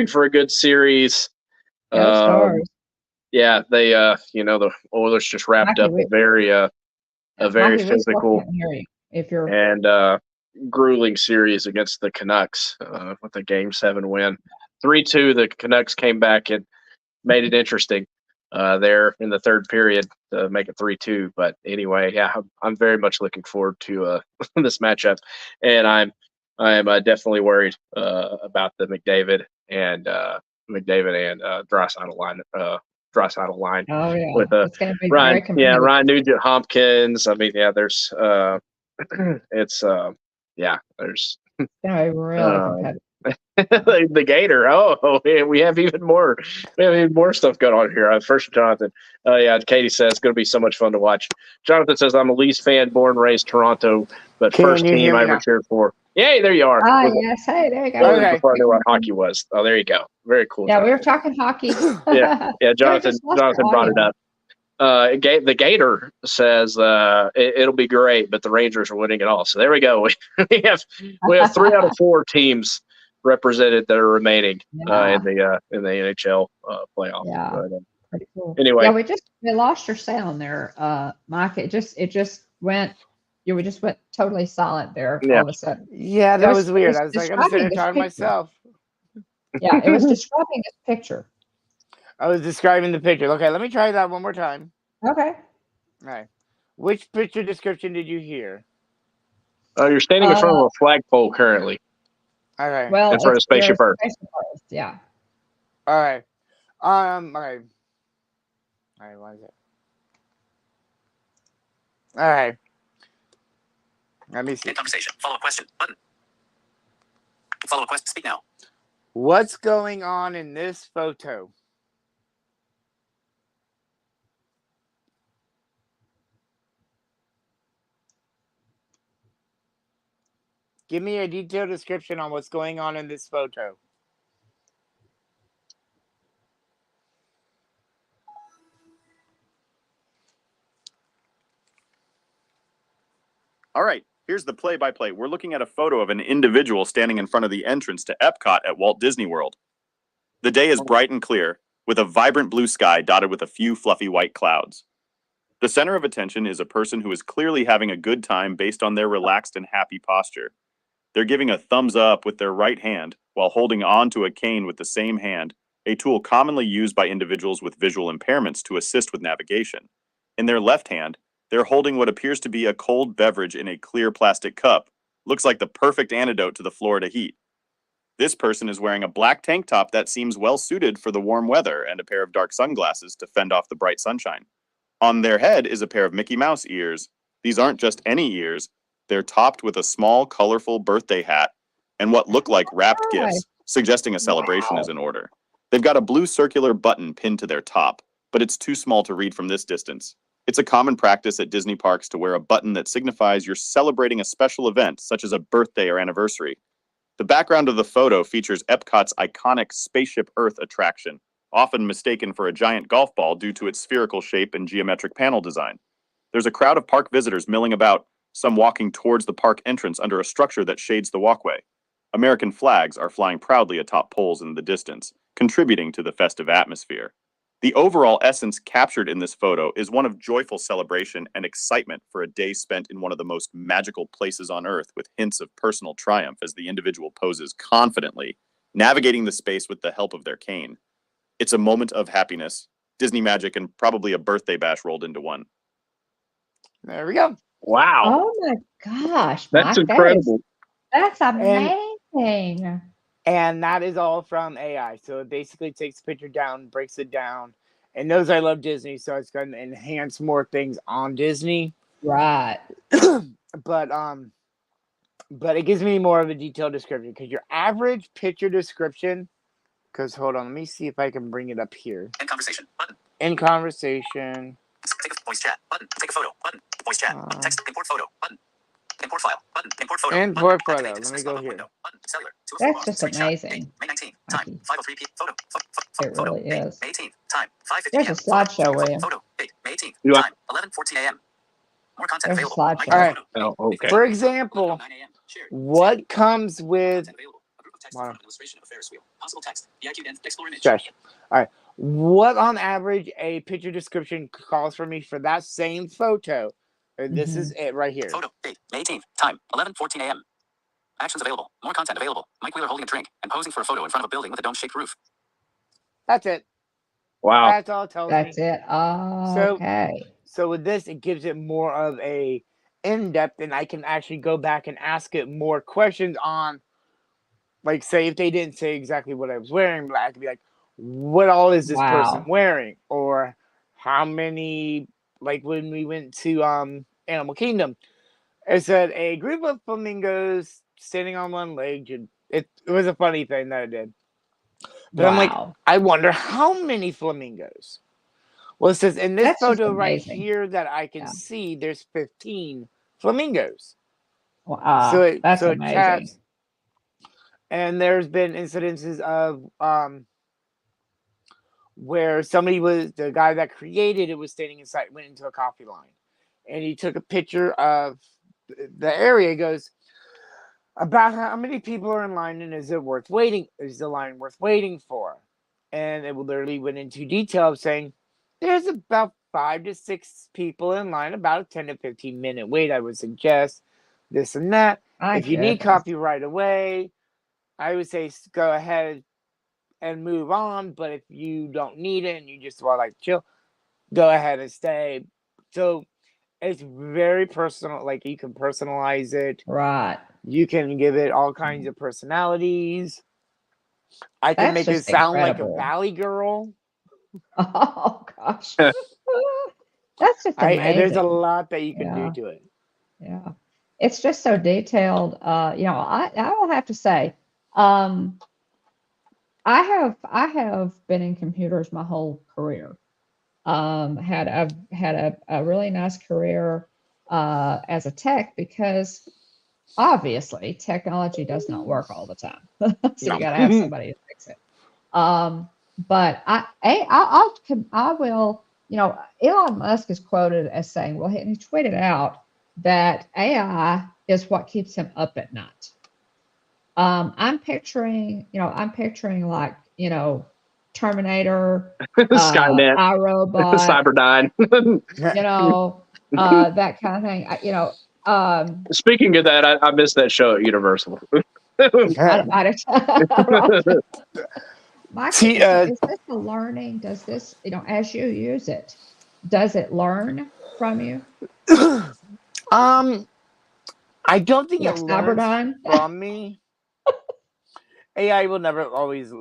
for a good series. Go Stars. Yeah, they the Oilers just wrapped up a very physical if you're and grueling series against the Canucks with a Game 7 win. 3-2, the Canucks came back and made it interesting there in the third period to make it 3-2. But anyway, yeah, I'm very much looking forward to this matchup, and I'm definitely worried about the McDavid and Draisaitl line. Draisaitl line. Oh yeah, with it's going to be Ryan, very competitive. Ryan Nugent Hopkins. I mean, yeah, there's it's there's it's going to be really competitive. the Gator. Oh, we have even more stuff going on here. First, Jonathan. Yeah, Katie says it's going to be so much fun to watch. Jonathan says I'm a Leafs fan, born and raised Toronto, but first team I ever cheered for. Yay, there you are. Yes, hey, there you go. Okay. Before I knew what hockey was. Oh, there you go. Very cool. Yeah, Jonathan. we were talking hockey. yeah. Jonathan brought it up. The Gator says it'll be great, but the Rangers are winning it all. So there we go. We have 3 out of 4 teams represented that are remaining in the NHL playoff. Yeah, but, pretty cool. Anyway, yeah, we lost your sound there, Mike. It just went. We just went totally silent there all of a sudden. Yeah, that was weird. I was like, I'm sitting there talking to myself. Yeah, it was describing this picture. I was describing the picture. Okay, let me try that one more time. Okay. All right. Which picture description did you hear? You're standing in front of a flagpole currently. All right. Well, in front of Spaceship Earth. Yeah. All right. All right. All right. What is it? All right. Let me see. End conversation. Follow question. Button. Follow question. Speak now. What's going on in this photo? Give me a detailed description on what's going on in this photo. All right, here's the play-by-play. We're looking at a photo of an individual standing in front of the entrance to Epcot at Walt Disney World. The day is bright and clear, with a vibrant blue sky dotted with a few fluffy white clouds. The center of attention is a person who is clearly having a good time based on their relaxed and happy posture. They're giving a thumbs up with their right hand while holding on to a cane with the same hand, a tool commonly used by individuals with visual impairments to assist with navigation. In their left hand, they're holding what appears to be a cold beverage in a clear plastic cup. Looks like the perfect antidote to the Florida heat. This person is wearing a black tank top that seems well suited for the warm weather and a pair of dark sunglasses to fend off the bright sunshine. On their head is a pair of Mickey Mouse ears. These aren't just any ears. They're topped with a small, colorful birthday hat and what look like wrapped gifts, suggesting a celebration is in order. They've got a blue circular button pinned to their top, but it's too small to read from this distance. It's a common practice at Disney parks to wear a button that signifies you're celebrating a special event, such as a birthday or anniversary. The background of the photo features Epcot's iconic Spaceship Earth attraction, often mistaken for a giant golf ball due to its spherical shape and geometric panel design. There's a crowd of park visitors milling about, some walking towards the park entrance under a structure that shades the walkway. American flags are flying proudly atop poles in the distance, contributing to the festive atmosphere. The overall essence captured in this photo is one of joyful celebration and excitement for a day spent in one of the most magical places on Earth, with hints of personal triumph as the individual poses confidently, navigating the space with the help of their cane. It's a moment of happiness, Disney magic, and probably a birthday bash rolled into one. There we go. Wow. Oh my gosh, That's Mike, incredible. that's amazing. And that is all from AI. So it basically takes the picture down, breaks it down, and knows I love Disney, so it's going to enhance more things on Disney. Right. But it gives me more of a detailed description, because your average picture description, because hold on, let me see if I can bring it up here. End conversation button. In conversation. Take a voice chat button. Take a photo button. Voice chat. Text. Import photo button. Import file button. Import photo. Import photo. Activate Let me dismiss go pop-up here. window button. Cellular. That's just amazing. Date, May 19th. Time. 5:03 p. Photo. It Photo. really Date, is. May 18th. Time. 5:50 There's p.m. a slideshow, William. Photo. Date. May 18th. You want- Time. 11:14 a.m. More content There's a available. slideshow. All right. Oh, okay. For example, 9 a.m. Shared. what comes with... Content available. A group of text Wow. from an illustration of a Ferris wheel. Possible text. VIQ and explore image. Josh. All right. What on average a picture description calls for me for that same photo? And this is it right here. Photo. Date. May 18th. Time. 11:14 a.m. Actions available. More content available. Mike Wheeler holding a drink and posing for a photo in front of a building with a dome-shaped roof. That's it. Wow. That's all it tells me. That's it. Okay. So with this, it gives it more of a in-depth, and I can actually go back and ask it more questions on, like, say if they didn't say exactly what I was wearing, but I could be like, what all is this person wearing? Or how many, like when we went to Animal Kingdom, it said a group of flamingos standing on one leg. And it was a funny thing that it did. But I'm like, I wonder how many flamingos. Well, it says in this That's just photo right amazing. here that I can see, there's 15 flamingos. That's amazing. Chats, and there's been incidences of where somebody the guy that created it was standing inside, went into a coffee line, and he took a picture of the area. He goes, about how many people are in line, and is it worth waiting? Is the line worth waiting for? And it literally went into detail of saying there's about 5 to 6 people in line, about a 10 to 15 minute wait, I would suggest, this and that. If you need coffee right away, I would say go ahead and move on. But if you don't need it and you just want to like chill, go ahead and stay. So it's very personal. Like you can personalize it. Right. You can give it all kinds of personalities. I can make it sound like a valley girl. Oh gosh. That's just amazing. There's a lot that you can do to it. Yeah. It's just so detailed. I will have to say, I have been in computers my whole career. I've had a really nice career as a tech, because obviously technology does not work all the time. So you got to have somebody to fix it. But I will, Elon Musk is quoted as saying, well, he tweeted out that AI is what keeps him up at night. I'm picturing like, Terminator, Skynet, iRobot, Cyberdyne, that kind of thing. Speaking of that, I missed that show at Universal. Mike, is this a learning? Does this, as you use it, does it learn from you? I don't think like it learns from me. AI will always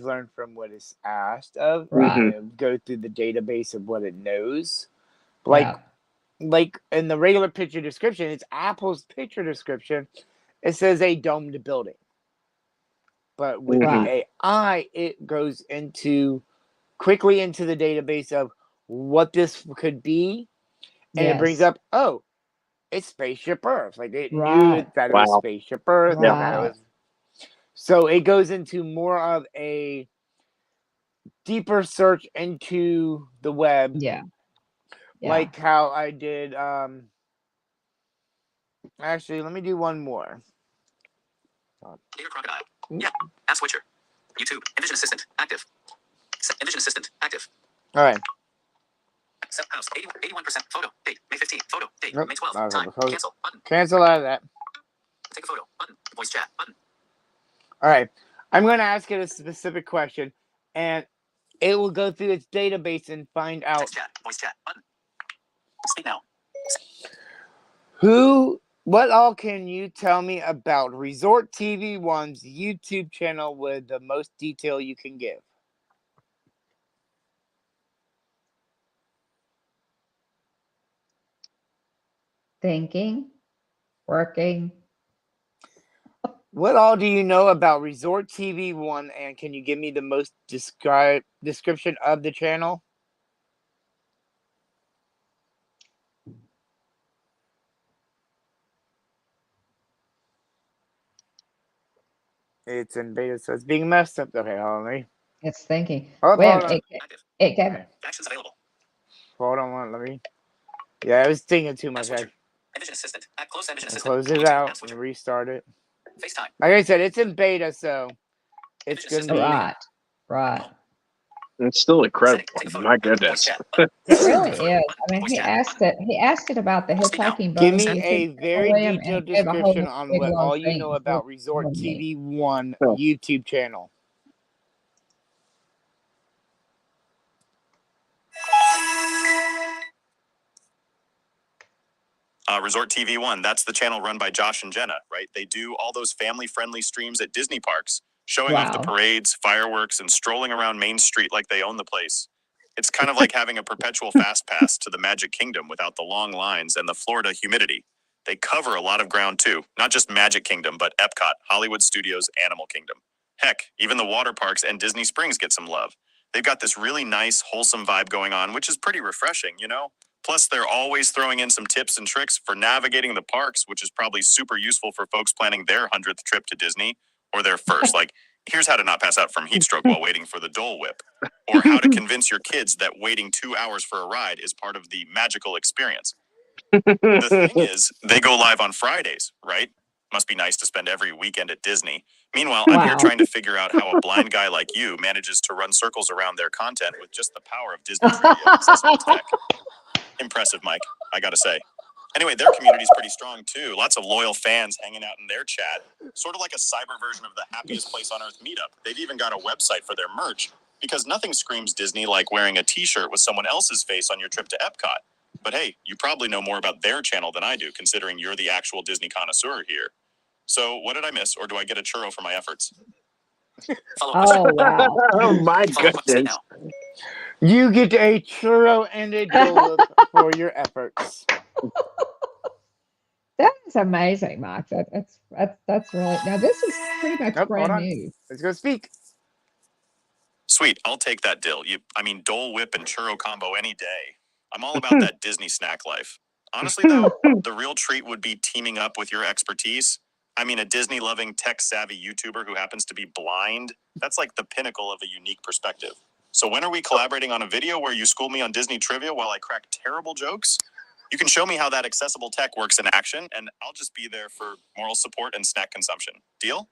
learn from what is asked of. Right. Go through the database of what it knows. Like in the regular picture description, it's Apple's picture description. It says a domed building. But with the AI, it goes quickly into the database of what this could be, and it brings Yes. up, oh, it's Spaceship Earth. Like it knew Right. that it was Wow. Spaceship Earth, Yeah. and that it Right. was. So it goes into more of a deeper search into the web, Yeah. Yeah. like how I did. Actually, let me do one more. Clear crocodile. Yeah. App switcher. YouTube. Envision assistant. Active. Envision assistant. Active. All right. Set house. 81%. Photo. Date. May 15th. Photo. Date. Nope. May 12th. I'll Time. close. Cancel. Button. Cancel out of that. Take a photo. Button. Voice chat. Button. All right. I'm going to ask it a specific question, and it will go through its database and find out Text chat. Voice chat. Button. Speak now. what all can you tell me about Resort TV One's YouTube channel with the most detail you can give? Thinking, working. What all do you know about Resort TV One, and can you give me the most description of the channel? It's in beta, so it's being messed up. Okay, hold on. It's thinking. Oh, Wait, hold on. Active. it gave Okay. Actions available. Hold on, let me. Yeah, I was thinking too much. Switcher. Envision assistant. Close Envision assistant. Close it Voice chat. out App and switcher. restart it. FaceTime. Like I said, it's in beta, so it's Envision gonna be. right. Right. It's still incredible. Setting. Take photo. My Voice goodness. chat. Button. It really Photo. is. Button. I mean, Voice he chat. asked Button. it. He asked it about the Speak now. Hitchhiking Give Buddies me YouTube a channel, very William, and detailed he gave a whole description bunch of on big what long all you know things. about Resort With me. TV One Oh. YouTube channel. Resort TV One, that's the channel run by Josh and Jenna, right? They do all those family-friendly streams at Disney parks, showing off the Wow. parades, fireworks, and strolling around Main Street like they own the place. It's kind of like having a perpetual fast pass to the Magic Kingdom without the long lines and the Florida humidity. They cover a lot of ground too, not just Magic Kingdom, but Epcot, Hollywood Studios, Animal Kingdom. Heck, even the water parks and Disney Springs get some love. They've got this really nice, wholesome vibe going on, which is pretty refreshing, you know? Plus, they're always throwing in some tips and tricks for navigating the parks, which is probably super useful for folks planning their 100th trip to Disney, or their first. Like, here's how to not pass out from heat stroke while waiting for the Dole Whip, or how to convince your kids that waiting 2 hours for a ride is part of the magical experience. The thing is, they go live on Fridays, right? Must be nice to spend every weekend at Disney. Meanwhile, I'm here Wow. trying to figure out how a blind guy like you manages to run circles around their content with just the power of Disney's video accessible tech. Impressive, Mike, I gotta say. Anyway, their community's pretty strong too. Lots of loyal fans hanging out in their chat. Sort of like a cyber version of the Happiest Place on Earth meetup. They've even got a website for their merch, because nothing screams Disney like wearing a t-shirt with someone else's face on your trip to Epcot. But hey, you probably know more about their channel than I do, considering you're the actual Disney connoisseur here. So what did I miss, or do I get a churro for my efforts? Follow question. Oh wow. Oh my Follow question. Speak goodness. now. You get a churro and a Dole Whip for your efforts. That is amazing, Mike. That's really now. This is pretty much Nope, hold brand on. new. Let's go speak. Sweet, I'll take that dill. Dole Whip and churro combo any day. I'm all about that Disney snack life. Honestly, though, the real treat would be teaming up with your expertise. I mean, a Disney-loving, tech-savvy YouTuber who happens to be blind. That's like the pinnacle of a unique perspective. So when are we collaborating on a video where you school me on Disney trivia while I crack terrible jokes? You can show me how that accessible tech works in action, and I'll just be there for moral support and snack consumption. Deal?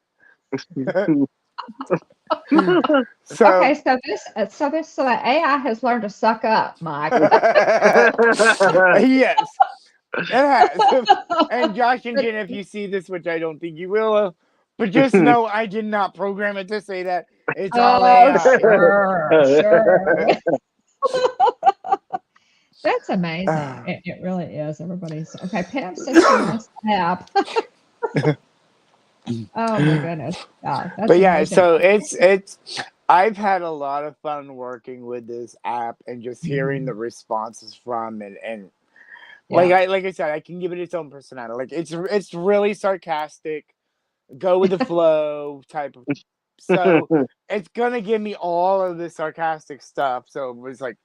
So, Okay, so the AI has learned to suck up, Mike. yes, it has. And Josh and Jen, if you see this, which I don't think you will, but just know I did not program it to say that. It's all Oh, AI. sure. That's amazing. It really is. Everybody's okay. Pam says she wants the app. Oh my goodness. Yeah, that's But yeah, amazing. so it's I've had a lot of fun working with this app and just hearing the responses from it, and like I said, I can give it its own personality. Like it's really sarcastic, go with the flow type of. So it's gonna give me all of the sarcastic stuff. So it was like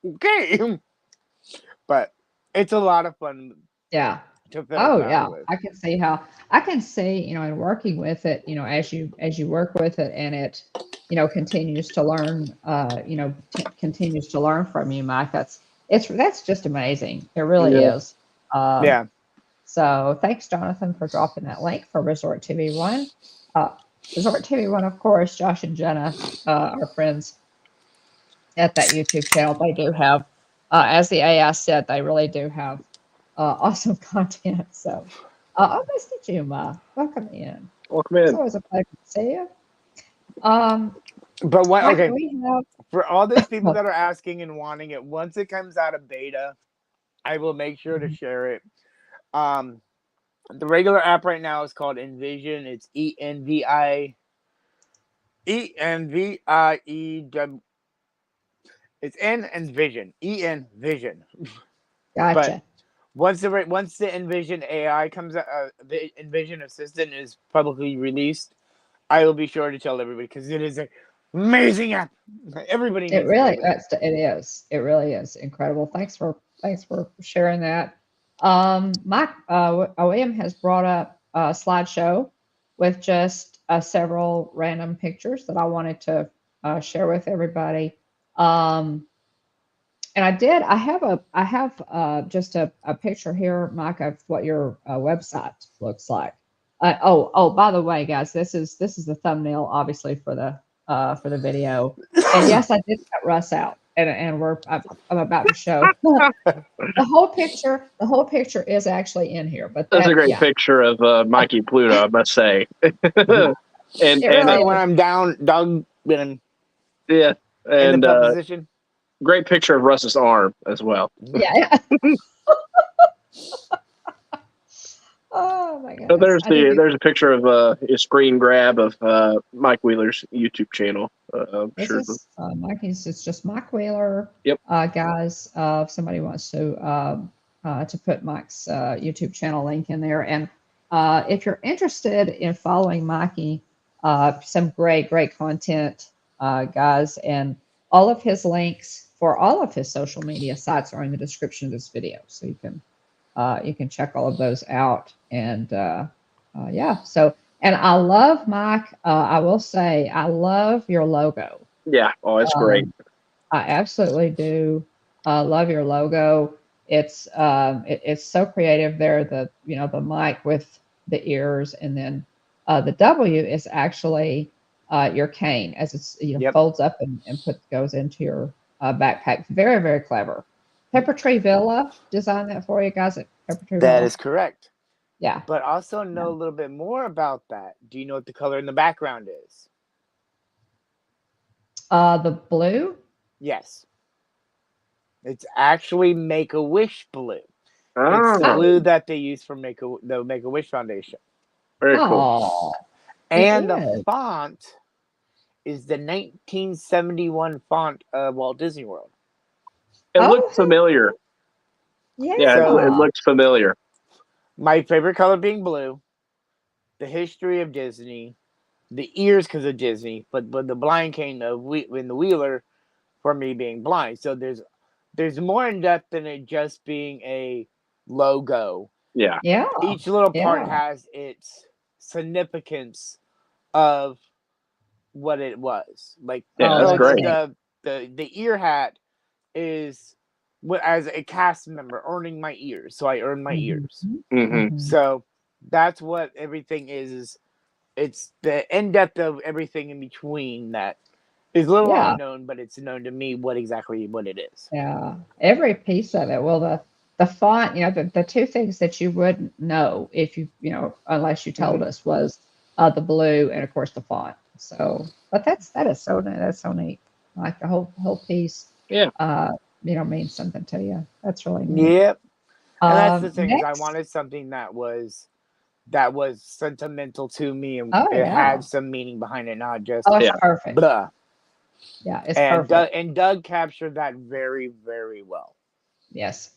okay. But it's a lot of fun Yeah. to fiddle Oh around yeah. with. I can see, in working with it, as you work with it and it, continues to learn, continues to learn from you, Mike. That's just amazing. It really Yeah. is. Um, Yeah. so thanks, Jonathan, for dropping that link for Resort TV One. Resort TV One, of course, Josh and Jenna, our friends at that YouTube channel, they do have, as the AI said, they really do have awesome content. So, Mr. Juma, welcome in. Welcome It's in. always a pleasure to see you. Um, But what? Mike, Okay, we have. for all those people that are asking and wanting it, once it comes out of beta, I will make sure to share it. The regular app right now is called Envision. It's ENVIEW. It's Envision. Envision. But Gotcha. once the Envision AI comes out, the Envision Assistant is publicly released, I will be sure to tell everybody because it is an amazing app. Everybody It needs to play really, with it. it is. It really is incredible. Thanks for sharing that. Mike William has brought up a slideshow with just several random pictures that I wanted to share with everybody. And I have just a picture here, Mike, of what your website looks like. By the way, guys, this is the thumbnail, obviously for the video. And yes, I did cut Russ out, and I'm about to show the whole picture is actually in here. But That's a that, great yeah, picture of Mikey Pluto, I must say. and it and really When is. I'm down, dog, in yeah, the and pup position. great picture of Russ's arm as well. Yeah. Oh my So goodness, there's a picture of a screen grab of Mike Wheeler's YouTube channel. I'm This sure. is Mikey's. It's just Mike Wheeler. Yep. Guys, if somebody wants to put Mike's YouTube channel link in there, and if you're interested in following Mikey, some great content, guys, and all of his links for all of his social media sites are in the description of this video, so you can check all of those out. And yeah, so. And I love, Mike, I will say, I love your logo. Yeah. Oh, it's great. I absolutely do love your logo. It's so creative there. The mic with the ears, and then the W is actually your cane as it's Yep. folds up and goes into your backpack. Very clever. Pepper Tree Villa designed that for you guys at Pepper Tree That Villa. is correct. Yeah. But also know a little bit more about that. Do you know what the color in the background is? The blue. Yes. It's actually Make-A-Wish blue. It's the Oh, blue that they use for the Make-A-Wish Foundation. very cool. Oh, And it the is. font is the 1971 font of Walt Disney World. It Oh, looked familiar. Yeah. Yeah, So- it looked familiar. My favorite color being blue. The history of Disney. The ears because of Disney. But the blind cane in the Wheeler for me being blind. So there's more in depth than it just being a logo. Yeah. Yeah. Each little part Yeah. has its significance of what it was. Like Yeah, Oh, that's great. the ear hat is as a cast member earning my ears. So I earn my ears. Mm-hmm. So that's what everything is it's the in depth of everything in between that is a little Yeah. unknown, but it's known to me what it is. Yeah. Every piece of it. Well, the font, the two things that you wouldn't know if unless you told us was the blue and of course the font. So, but that is so neat. That's so neat. Like the whole piece. Yeah. Means something to you. That's really neat. Yep. And that's the thing is I Next. wanted something that was sentimental to me and Oh, it yeah. had some meaning behind it, not just Oh, it's Yeah. perfect. blah. Yeah, it's And perfect. Doug captured that very, very well. Yes.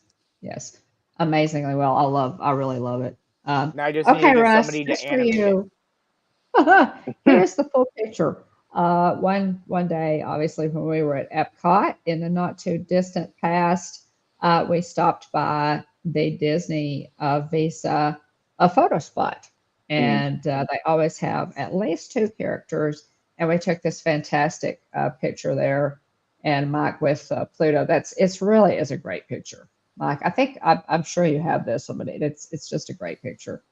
Amazingly well. I really love it. Now I just Okay, needed Russ, somebody just to for animate it. you. Here's the full picture. One day, obviously, when we were at Epcot in the not too distant past, we stopped by the Disney Visa a photo spot, and they always have at least two characters. And we took this fantastic picture there, and Mike with Pluto. It's really is a great picture, Mike. I think I'm sure you have this one, but it's just a great picture.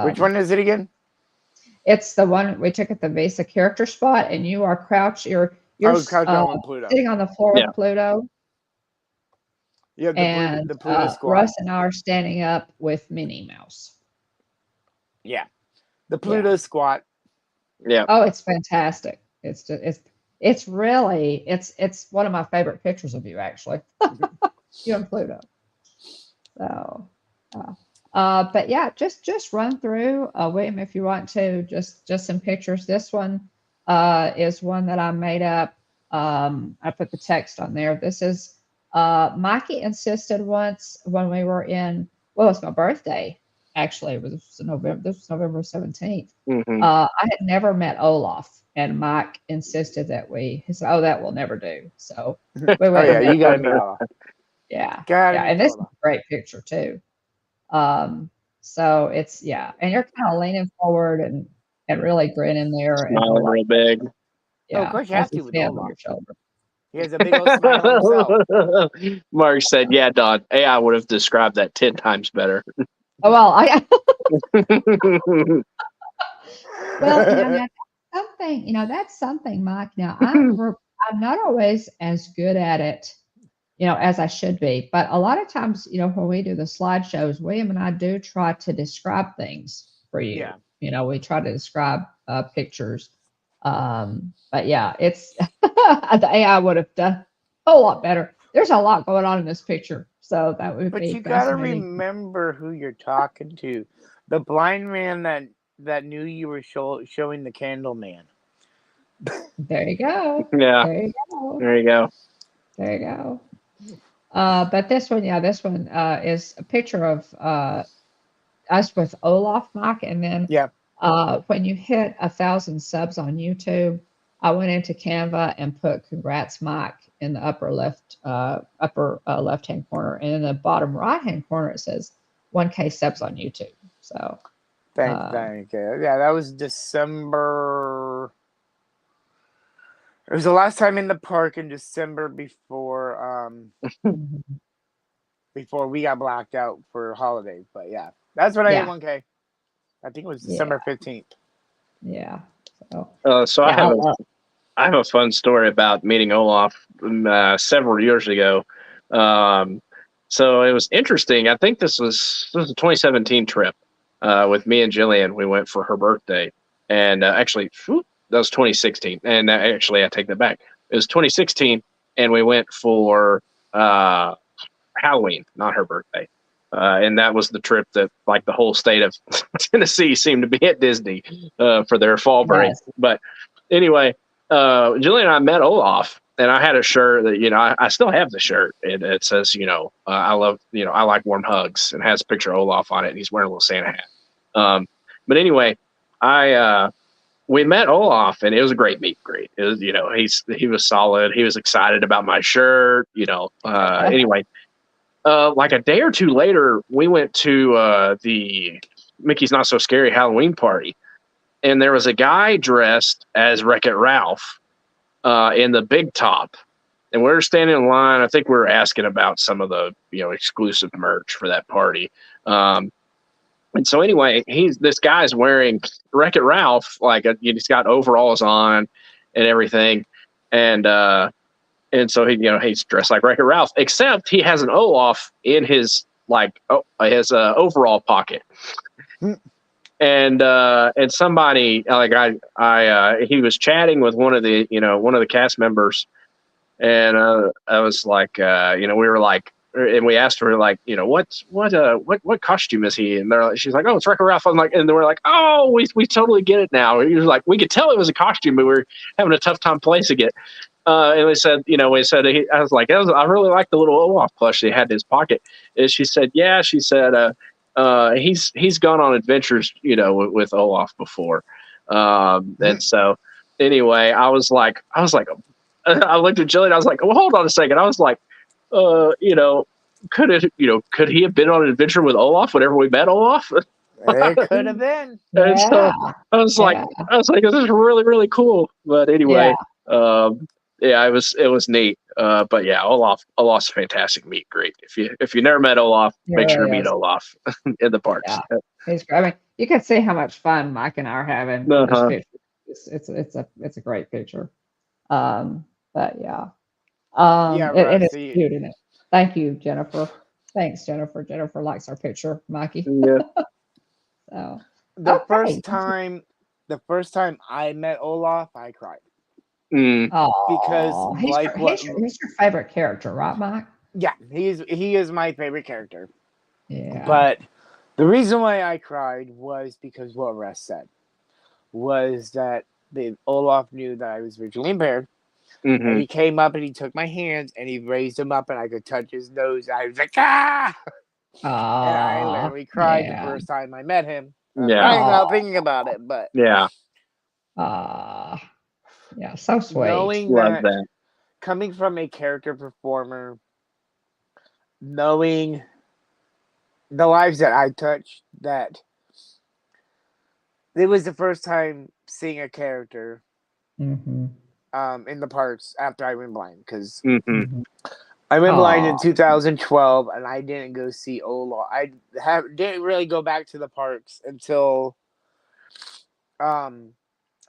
Which one is it again? It's the one we took at the Visa character spot, and you are crouched. You're Crouch on Pluto. sitting on the floor with Pluto. Yeah, and the Pluto squad. Russ and I are standing up with Minnie Mouse. Yeah, the Pluto squat. Yeah. Oh, it's fantastic. It's really it's one of my favorite pictures of you, actually. You and Pluto. So, but yeah, just run through, William, if you want to, just some pictures. This one is one that I made up. I put the text on there. This is Mikey insisted once when we were in, well, it's my birthday. Actually, it was November. This was November 17th. I had never met Olaf, and Mike insisted that he said, "Oh, that will never do." So we went. Oh yeah, you gotta meet Olaf. Yeah, and this is a great picture too. So it's and you're kind of leaning forward and really grinning there, smiling real big. Yeah, of course you have to with Olaf. On your shoulder. He has a big old smile on himself. Mark said, "Yeah, Don, AI would have described that 10 times better." Oh well, well, that's something, Mike. Now I'm not always as good at it, as I should be. But a lot of times, when we do the slideshows, William and I do try to describe things for you. Yeah. We try to describe pictures. But yeah, it's the AI would have done a whole lot better. There's a lot going on in this picture, so that would be. But you gotta remember who you're talking to. The blind man that knew you were showing the candle man. There you go. Yeah. There you go. There you go. There you go. But this one is a picture of us with Olaf, Mike, and then when you hit 1,000 subs on YouTube, I went into Canva and put "Congrats, Mike" in the upper left-hand corner, and in the bottom right-hand corner it says 1K subs on YouTube. So thank you. Yeah, that was December. It was the last time in the park in December before before we got blacked out for holidays. But yeah, that's when I hit 1K. I think it was December 15th. Yeah. So I have a fun story about meeting Olaf several years ago. So it was interesting. I think this was a 2017 trip with me and Jillian. We went for her birthday, and actually that was 2016. And actually, I take that back. It was 2016, and we went for Halloween, not her birthday. And that was the trip that like the whole state of Tennessee seemed to be at Disney for their fall break. Yes. But anyway, Jillian and I met Olaf, and I had a shirt that, I still have the shirt. It says, I love, I like warm hugs, and has a picture of Olaf on it, and he's wearing a little Santa hat. But anyway, we met Olaf, and it was a great meet and greet. It was, he was solid. He was excited about my shirt, anyway. Like a day or two later, we went to the Mickey's Not So Scary Halloween party, and there was a guy dressed as Wreck-It Ralph in the big top, and we were standing in line. I think we were asking about some of the exclusive merch for that party. And so anyway, this guy's wearing Wreck-It Ralph, he's got overalls on and everything, and so he's dressed like Wreck-It Ralph, except he has an Olaf in his overall pocket. And somebody he was chatting with one of the cast members, and I was like, we were like, and we asked her what costume is he? And she's like, oh, it's Wreck-It Ralph. I'm like, and we're like, oh, we totally get it now. He was like, we could tell it was a costume, but we were having a tough time placing it. And we said, I was like, I really like the little Olaf plush he had in his pocket. And she said, yeah, he's gone on adventures, with Olaf before. And so anyway, I was like, I looked at Jillian. I was like, well, hold on a second. I was like, could he have been on an adventure with Olaf whenever we met Olaf? It could have been. And so Yeah. I was like, this is really, really cool. But anyway, it was neat. But yeah, Olaf's a fantastic meet. Great. If you never met Olaf, make sure to meet Olaf in the parks. Yeah. He's great. I mean, you can see how much fun Mike and I are having in this picture. It's a great picture. But yeah. It is cute, isn't it? Thank you, Jennifer. Thanks, Jennifer. Jennifer likes our picture, Mikey. Yeah. So the first time I met Olaf, I cried. Because he's your favorite character, right, Mike? Yeah, he is my favorite character. Yeah. But the reason why I cried was because what Russ said was that Olaf knew that I was visually impaired. Mm-hmm. And he came up and he took my hands and he raised them up and I could touch his nose. I was like, ah! And I literally cried the first time I met him. I'm crying now thinking about it, but yeah. Yeah, so sweet. Knowing that coming from a character performer, knowing the lives that I touched, that it was the first time seeing a character in the parks after I went blind, because I went blind in 2012 and I didn't go see Olaf. I didn't really go back to the parks until I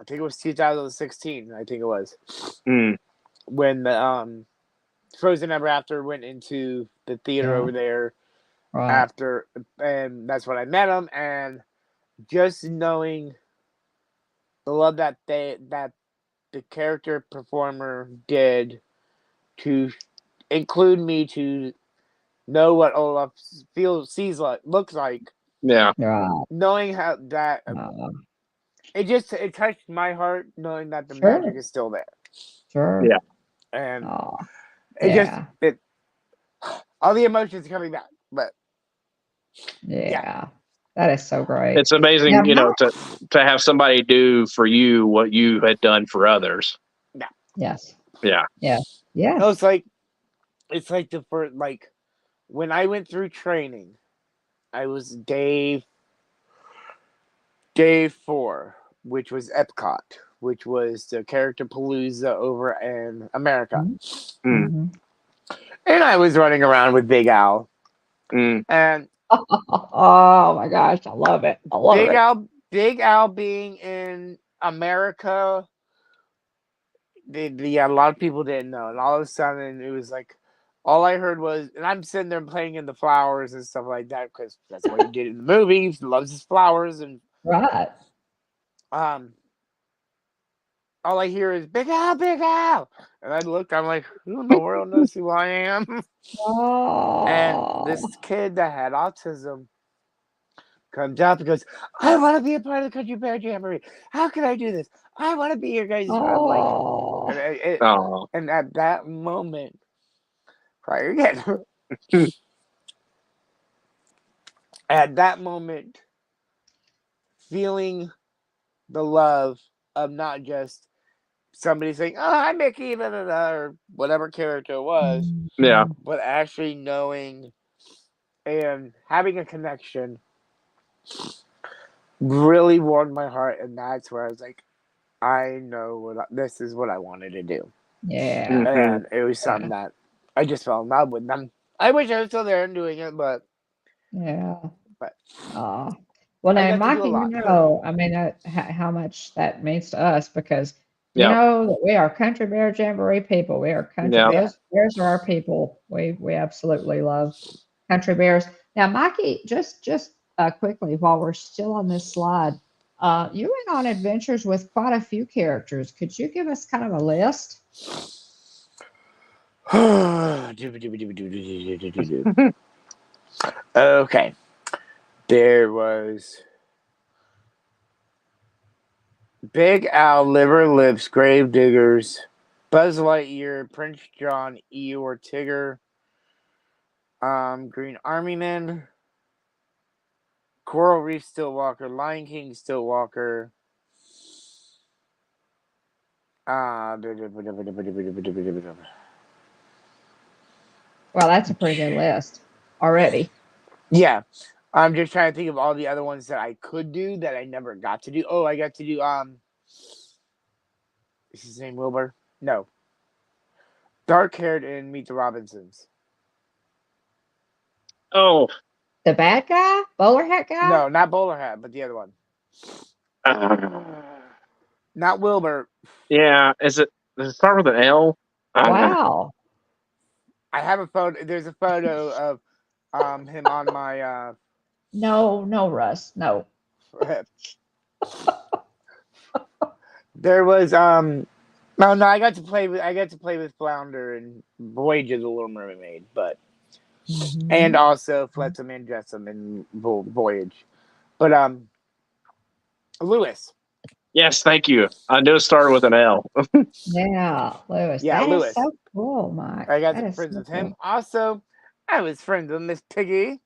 think it was 2016. I think it was when the Frozen Ever After went into the theater over there. After, and that's when I met him, and just knowing the love that the character performer did to include me to know what Olaf looks like. Yeah. Knowing how that it touched my heart, knowing that the magic is still there. Sure. Yeah. And it all the emotions coming back, but that is so great. It's amazing, to have somebody do for you what you had done for others. Yeah. Yes. Yeah. Yeah. Yeah. No, it's like the first, like when I went through training, I was day 4, which was Epcot, which was the character palooza over in America. Mm-hmm. And I was running around with Big Al. And oh my gosh, I love it. I love it. Big Al being in America, a lot of people didn't know. And all of a sudden, it was like, all I heard was, and I'm sitting there playing in the flowers and stuff like that, because that's what he did in the movie. He loves his flowers. And all I hear is, Big Al, Big Al. And I look, I'm like, who in the world knows who I am? And this kid that had autism comes out and goes, I want to be a part of the Country Bear Jamboree. How can I do this? I want to be your guys' friend. And at that moment, cry again. At that moment, feeling the love of not just somebody saying, oh, hi, Mickey, blah, blah, blah, or whatever character it was. Yeah. But actually knowing and having a connection really warmed my heart. And that's where I was like, I know this is what I wanted to do. Yeah. And it was something that I just fell in love with them. I wish I was still there and doing it, but. Yeah. But. Well, now, Mikey, I mean, how much that means to us, because you know that we are Country Bear Jamboree people. We are country bears. Bears are our people. We absolutely love country bears. Now, Mikey, just quickly, while we're still on this slide, you went on adventures with quite a few characters. Could you give us kind of a list? Okay. There was Big Al, Liver Lips, Gravediggers, Buzz Lightyear, Prince John, Eeyore, Tigger, Green Army Men, Coral Reef Stillwalker, Lion King Stillwalker, Well, that's a pretty good list already. Yeah. I'm just trying to think of all the other ones that I could do that I never got to do. Oh, I got to do is his name Wilbur? No. Dark haired in Meet the Robinsons. Oh, The bad guy? Bowler hat guy? No, not Bowler Hat, but the other one. Not Wilbur. yeah. Does it start with an L? Wow. I have a photo. There's a photo of him on my No, Russ. No. There was no, I got to play with Flounder and Voyage of the Little Mermaid, but and also Flotsam and Jetsam and Voyage. But Lewis. Yes, thank you. I knew it started with an L. Yeah, Lewis. Yeah, That Lewis. is so cool, Mike. I got That some is friends so with him. cool. Also, I was friends with Miss Piggy.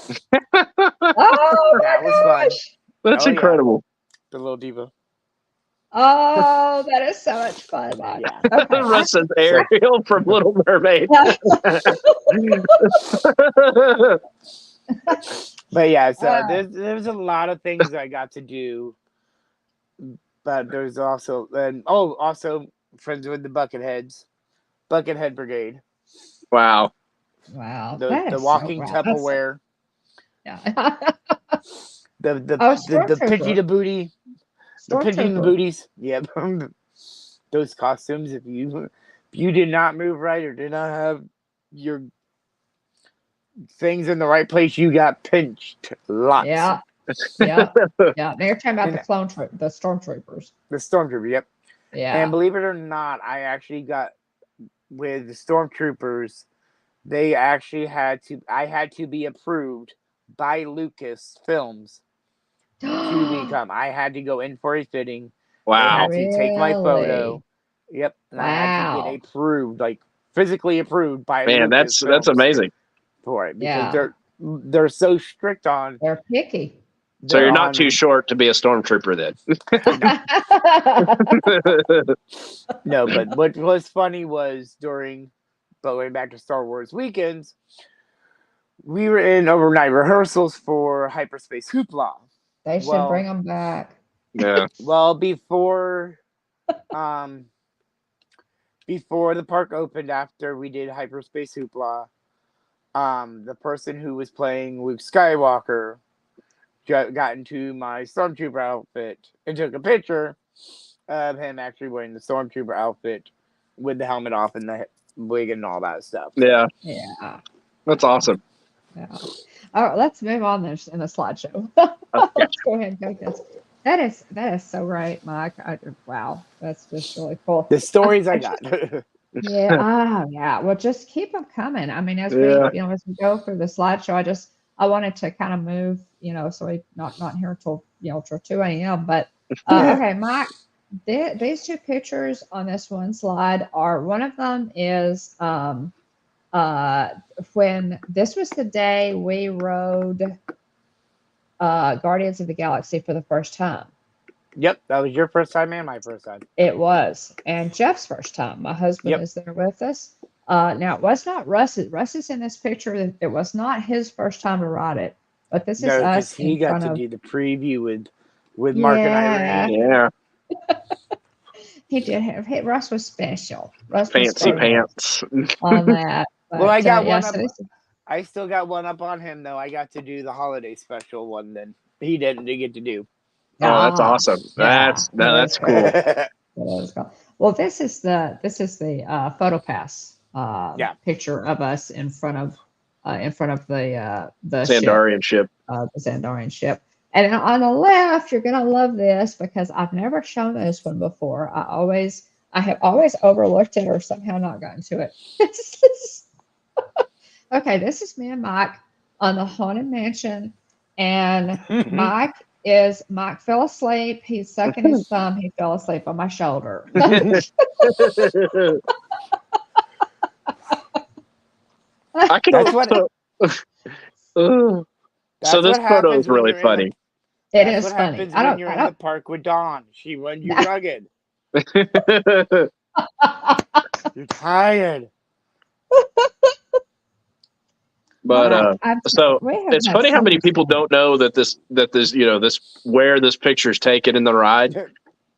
Oh That my was fun. gosh. That's Oh, yeah. incredible. The little diva. Oh, that is so much fun, Mike. Yeah. Okay. Russ says Ariel from Little Mermaid. But yeah, so there's a lot of things I got to do. But there's also also friends with the Bucketheads. Buckethead Brigade. Wow. Wow. The That is walking so rad. That's so- Tupperware. yeah. The pitchy the booty. The pitching the Stormtrooper. booties. Yep. Those costumes, if you did not move right or did not have your things in the right place, you got pinched. Lots. Yeah. Yeah. Yeah. They're talking about And- the stormtroopers. The Stormtrooper, yep. Yeah. And believe it or not, I actually got with the Stormtroopers, they actually I had to be approved by Lucas Films to become. I had to go in for a fitting. Wow. They had to take my photo. Really? Yep. And I had to get approved, like physically approved by Man, Lucas that's Films amazing. for it. Yeah. Because they're so strict on. They're picky. So you're not too short to be a stormtrooper then. No, but what was funny was going back to Star Wars weekends, we were in overnight rehearsals for Hyperspace Hoopla. They should bring them back. Yeah. Well, before the park opened, after we did Hyperspace Hoopla, the person who was playing Luke Skywalker got into my Stormtrooper outfit and took a picture of him actually wearing the Stormtrooper outfit with the helmet off and the wig and all that stuff. Yeah. Yeah. That's awesome. Yeah. All right, let's move on this in the slideshow. Okay. Let's go ahead and go this. That is so great, Mike. Wow, that's just really cool. The stories I got. Yeah. Yeah. Well, just keep them coming. I mean, as we as we go through the slideshow, I wanted to kind of move, so we not here till till 2 a.m. But okay, Mike, these two pictures on this one slide are, one of them is when this was the day we rode Guardians of the Galaxy for the first time. Yep, that was your first time and my first time. It was, and Jeff's first time. My husband was there with us. Now, it was not Russ's. Russ is in this picture. It was not his first time to ride it, but this is us. He got to do the preview with Mark and Irene. Yeah. He did. Russ was special. Russ Fancy was pants. on that. But, Well, I got one so up. I still got one up on him though. I got to do the holiday special one. Then he didn't get to do. Oh, that's awesome. Yeah, That's cool. That is cool. Well, this is the PhotoPass picture of us in front of the Sandarian ship. The Sandarian ship. And on the left, you're gonna love this because I've never shown this one before. I have always overlooked it or somehow not gotten to it. Okay, this is me and Mike on the Haunted Mansion, and Mike fell asleep. He's sucking his thumb. He fell asleep on my shoulder. I can also. So this photo is really funny. It is funny. When you're in the park with Dawn, she runs you rugged. You're tired. But so we have it's had funny how so many much people fun. don't know that this where this picture's taken in the ride.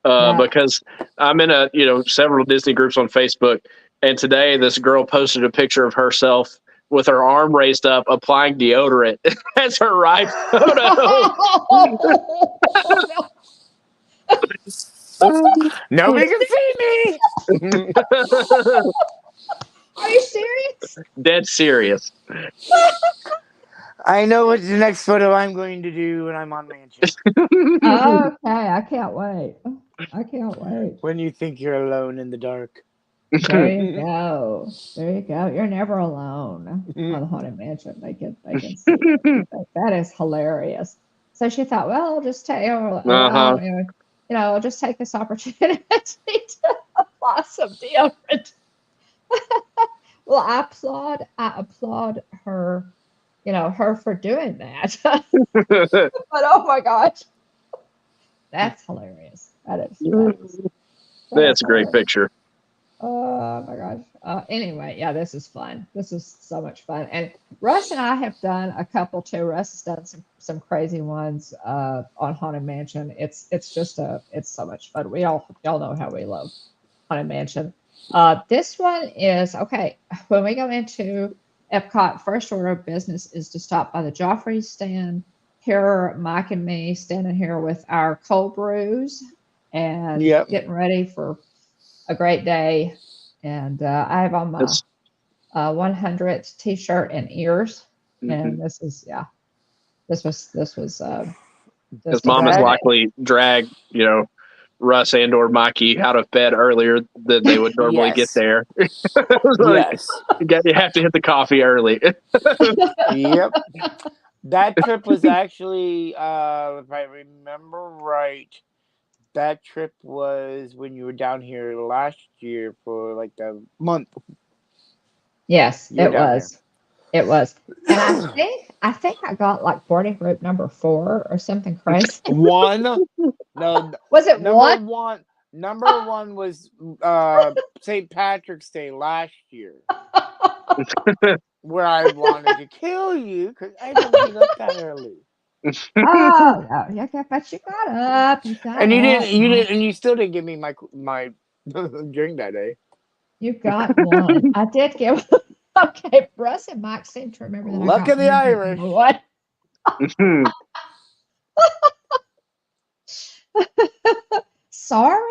Yeah. Because I'm in several Disney groups on Facebook, and today this girl posted a picture of herself with her arm raised up applying deodorant as her ride photo. Nobody can see me. Are you serious? Dead serious. I know what the next photo I'm going to do when I'm on Mansion. Okay, I can't wait. I can't wait. When you think you're alone in the dark. There you go. There you go. You're never alone on the Haunted Mansion. They can see it. That is hilarious. So she thought, well, I'll just take I'll just take this opportunity to apply some deodorant. Well, I applaud her, her for doing that. But oh my gosh, that's hilarious. That's a great picture. Oh my gosh. Anyway, yeah, this is fun. This is so much fun. And Russ and I have done a couple too. Russ has done some crazy ones on Haunted Mansion. It's so much fun. Y'all know how we love Haunted Mansion. This one is okay. When we go into Epcot, first order of business is to stop by the Joffrey stand. Here are Mike and me standing here with our cold brews and getting ready for a great day. And I have on my 100th t-shirt and ears. And this was because Mom has likely dragged Russ and or Mikey out of bed earlier than they would normally get there. Yes. You have to hit the coffee early. Yep. That trip was actually, if I remember right, that trip was when you were down here last year for like a month. Yes, it was. It was. And I think I got like boarding group number 4 or something crazy. One. No. Was it number one? Number 1 was St. Patrick's Day last year. Where I wanted to kill you because I didn't get up that early. Oh, no, but you got up. And you still didn't give me my drink that day. You got one. I did give. Okay, Russ and Mike seem to remember that. Luck of the Irish. What? Sorry,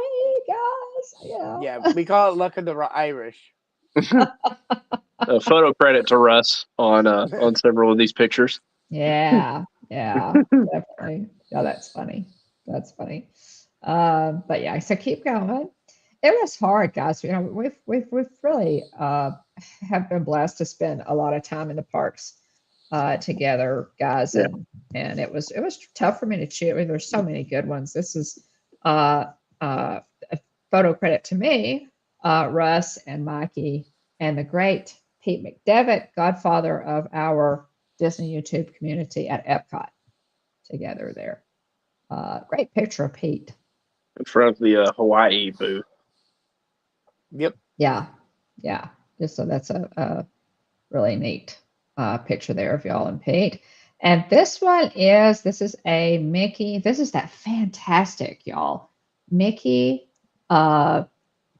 guys. Yeah, we call it Luck of the Irish. A photo credit to Russ on several of these pictures. Yeah, definitely. Yeah, that's funny. That's funny. But yeah, so keep going. It was hard, guys. We've really have been blessed to spend a lot of time in the parks together, guys, and it was tough for me to choose. I mean, there's so many good ones. This is a photo credit to me, Russ and Mikey, and the great Pete McDevitt, godfather of our Disney YouTube community at Epcot, together there. Great picture of Pete in front of the Hawaii booth. Yep. Yeah. Just so that's a really neat picture there of y'all and Pete. And this is a Mickey. This is that fantastic, y'all, Mickey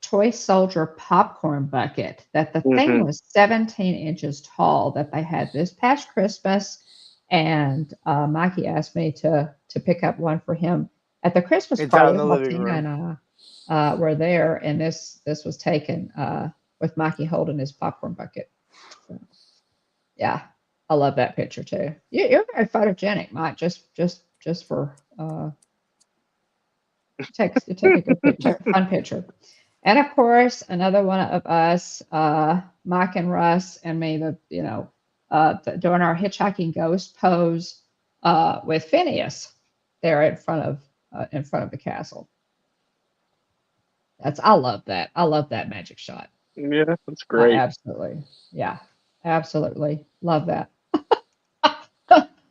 toy soldier popcorn bucket that the thing was 17 inches tall that they had this past Christmas. And Mikey asked me to pick up one for him at the Christmas party. And I were there, and this was taken with Mikey holding his popcorn bucket. So, yeah, I love that picture too. You're very photogenic, Mike. Just for take a good picture, fun picture. And of course, another one of us, Mike and Russ and me, doing our hitchhiking ghost pose with Phineas there in front of the castle. I love that. I love that magic shot. Yeah, that's great. Absolutely. Yeah, absolutely. Love that.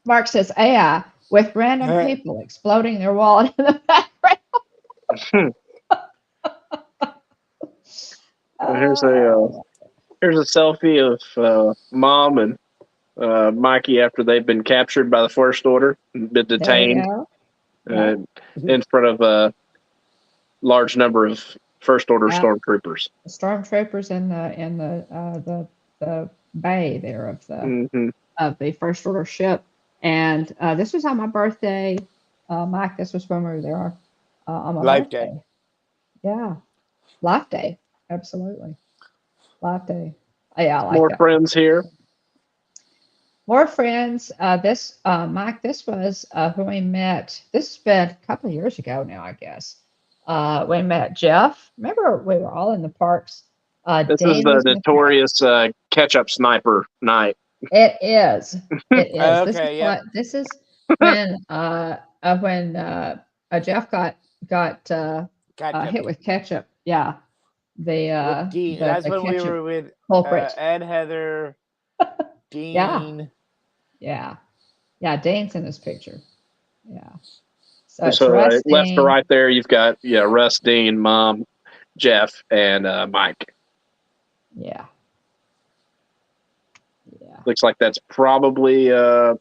Mark says AI with random people exploding their wallet in the background. Here's a selfie of Mom and Mikey after they've been captured by the First Order and been there detained you go. in front of a large number of First Order Yeah. stormtroopers. The stormtroopers in the bay there of the First Order ship. And this was on my birthday. Mike, this was when we were there on my Life birthday. Day. Yeah. Life Day. Absolutely. Life Day. Yeah, I like More that. friends here. More friends. Mike, this was when we met. This has been a couple of years ago now, I guess. We met Jeff. Remember, we were all in the parks. This Dean is the was in the park. notorious catch-up sniper night. It is. It is. Okay, yep. This is when Jeff got Ketchup. hit with ketchup. Yeah. With Dean. The That's when we ketchup were with culprit. Ed, Heather, Dean. Yeah. Yeah. Dean's in this picture. Yeah. So it's So Russ, left Dean. to right there, you've got Russ, Dean, Mom, Jeff, and Mike. Yeah. Yeah. Looks like that's probably And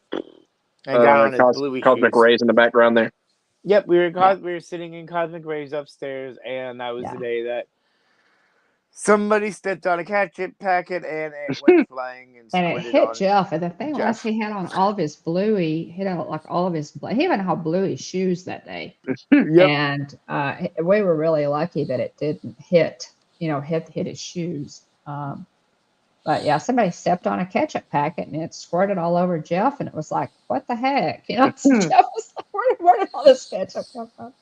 down on his bluey Cosmic shoes. Rays in the background there. Yep, we were sitting in Cosmic Rays upstairs, and that was the day that somebody stepped on a ketchup packet and it went flying and And it squirted hit on Jeff. And the thing was, Jeff. he had on all of his bluey. He had like all of his. He even had bluey shoes that day. Yep. And we were really lucky that it didn't hit his shoes. But yeah, somebody stepped on a ketchup packet and it squirted all over Jeff, and it was like, what the heck? So Jeff was like, where did all this ketchup come from?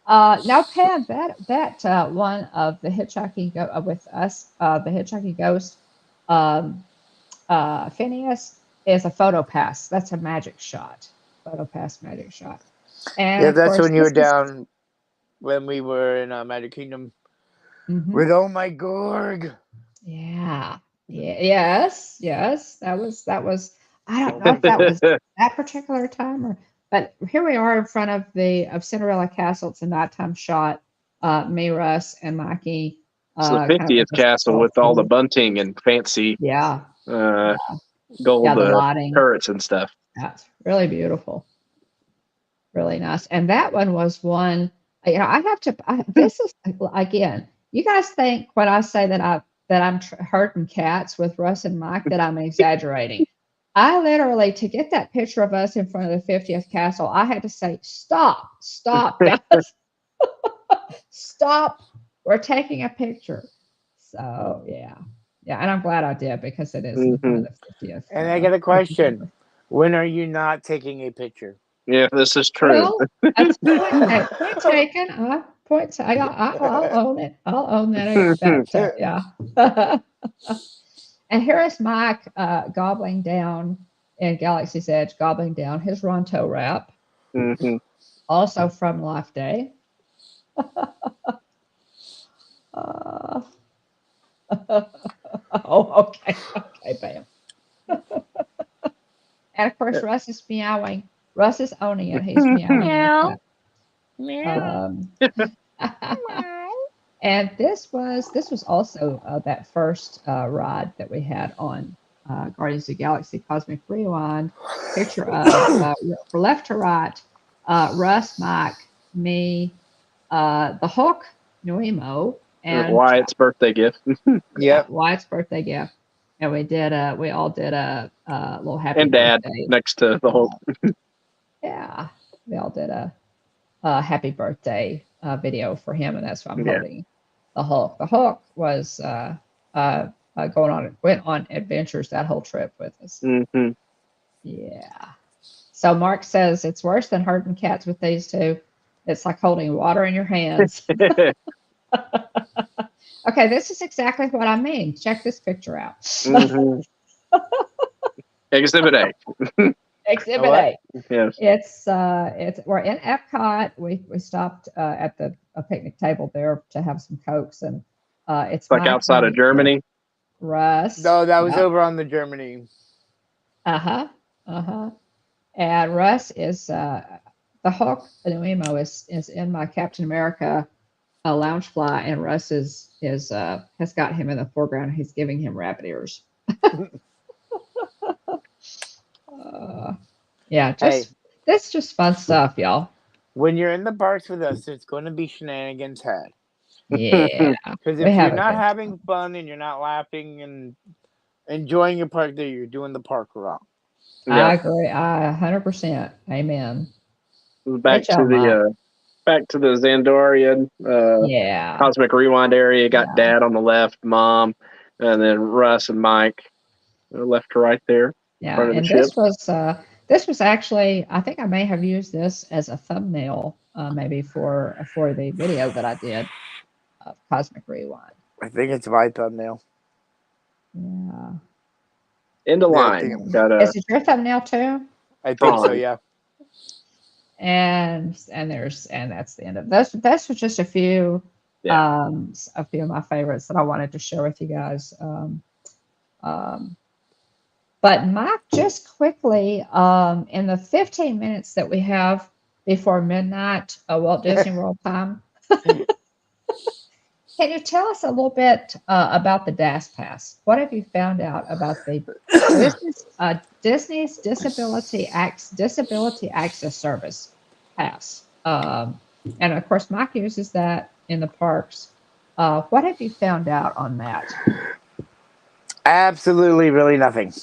Now, Pam, that one of the hitchhiking with us, the hitchhiking ghost, Phineas, is a photo pass. That's a magic shot. Photo pass, magic shot. And Yeah, of that's course, when you were down when we were in Magic Kingdom with Oh My Gorg. Yeah. Yes. That was. I don't know if that was that particular time but here we are in front of Cinderella Castle. It's a nighttime shot. Me, Russ, and Mikey. It's the 50th castle with all the bunting and fancy gold the lighting, turrets and stuff. That's really beautiful. Really nice. And that one was one. I have to. This is again. You guys think when I say that I'm herding cats with Russ and Mike that I'm exaggerating. I literally, to get that picture of us in front of the 50th castle, I had to say, stop, guys. Stop. We're taking a picture. So, yeah. And I'm glad I did because it is in front of the 50th. And I got a question. When are you not taking a picture? Yeah, this is true. Well, that's point taken. I'll own it. I'll own that. Yeah. And here is Mike gobbling down in Galaxy's Edge, gobbling down his Ronto wrap. Also from Life Day. Okay, bam. And of course, Russ is meowing. Russ is owning it. He's meowing. And this was also that first ride that we had on Guardians of the Galaxy Cosmic Rewind. Picture of from left to right, Russ, Mike, me, the Hulk, Noemo, and Wyatt's birthday gift. Wyatt's birthday gift. And we all did a little happy and birthday. Dad next to the Hulk. We all did a happy birthday video for him, and that's why I'm holding the Hulk. The Hulk was went on adventures that whole trip with us. Yeah. So Mark says it's worse than herding cats with these two. It's like holding water in your hands. Okay, this is exactly what I mean. Check this picture out. Exhibit A. Exhibit A. Yes. It's we're in Epcot. We stopped at a picnic table there to have some Cokes, and it's like outside of Germany. Russ. No, that was over on the Germany. And Russ is the Hulk Noemo is in my Captain America a loungefly, and Russ has got him in the foreground. He's giving him rabbit ears. Yeah, Hey, that's just fun stuff, y'all. when you're in the parks with us, there's going to be shenanigans had. Yeah, Because we if have you're a not good having fun and you're not laughing and enjoying your park there, you're doing the park wrong. I Yep. agree. 100%. Amen. Back Good to job, Mike. the Zandorian Yeah, Cosmic Rewind area. Got yeah, Dad on the left, Mom, and then Russ and Mike left to right there in yeah. front of the And ship. this was actually, I think I may have used this as a thumbnail, maybe for the video that I did of Cosmic Rewind. I think it's my thumbnail. Yeah. End of Yeah, line. Got Is it your thumbnail too? I think so, Prawn. yeah. And that's the end of this. That's just a few Yeah. a few of my favorites that I wanted to share with you guys. Um, but Mike, just quickly, in the 15 minutes that we have before midnight, Walt Disney World time, can you tell us a little bit about the DAS Pass? What have you found out about the Disney's Disability Access Service Pass? And of course, Mike uses that in the parks. What have you found out on that? Absolutely, really nothing.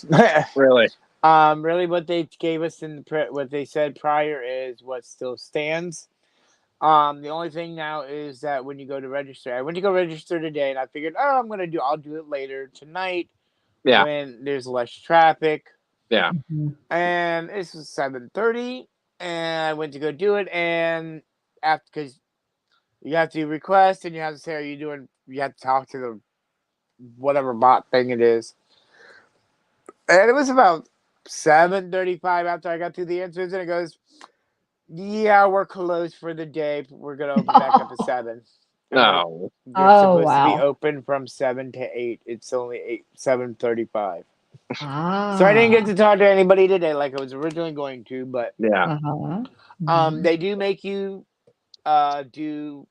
Really. Really, what they gave us what they said prior is what still stands. The only thing now is that when you go to register, I went to go register today, and I figured, oh, I'll do it later tonight Yeah. when there's less traffic. Yeah. Mhm. And this was 7:30, and I went to go do it, and after because you have to request, and you have to say, are you doing? You have to talk to the whatever bot thing it is, and it was about 7:35 after I got through the answers, and it goes, yeah, we're closed for the day. We're gonna open back up at 7. I'm like, No. you're Oh, supposed to be wow. open from 7 to 8. It's only 7:35. So I didn't Ah, get to talk to anybody today like I was originally going to, but Yeah. uh-huh. Mhm. they do make you do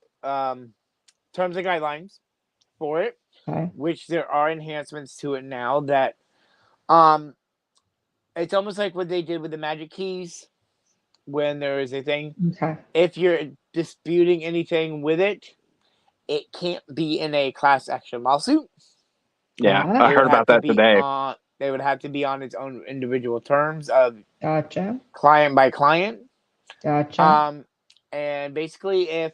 terms and guidelines for it, Okay. which there are enhancements to it now that um it's almost like what they did with the magic keys when there is a thing. Okay. If you're disputing anything with it, it can't be in a class action lawsuit. Yeah. Okay. I heard about that today. They would have to be on its own individual terms of Gotcha. client by client. Gotcha. And basically, if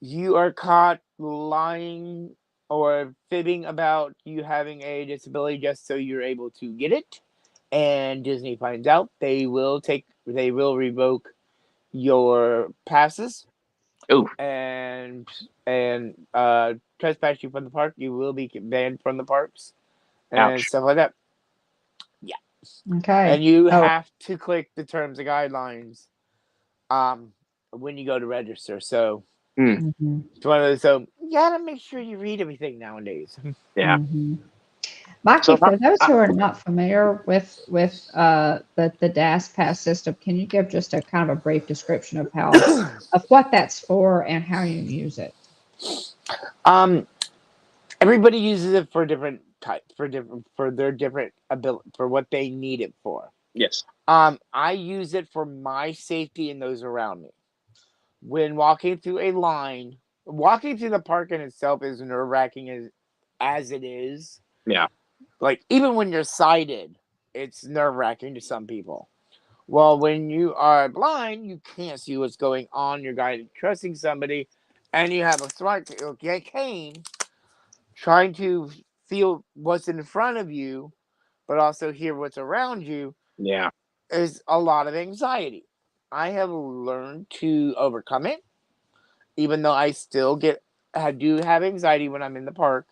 you are caught lying or fibbing about you having a disability just so you're able to get it, and Disney finds out, they will revoke your passes Ooh. and trespass you from the park. You will be banned from the parks and Ouch. stuff like that. Okay. And you Oh, have to click the terms and guidelines when you go to register. So mhm, it's one of those. So you gotta make sure you read everything nowadays. Yeah. mhm. Mikey, So for those who are not familiar with the DAS Pass system, can you give just a kind of a brief description of what that's for and how you use it? Everybody uses it for different type for their different ability for what they need it for. yes. I use it for my safety and those around me. When walking through a line, walking through the park in itself is nerve wracking as it is. Yeah. Like even when you're sighted, it's nerve wracking to some people. Well, when you are blind, you can't see what's going on. You're guided trusting somebody, and you have a smart cane trying to feel what's in front of you, but also hear what's around you Yeah. is a lot of anxiety. I have learned to overcome it, even though I do have anxiety when I'm in the park.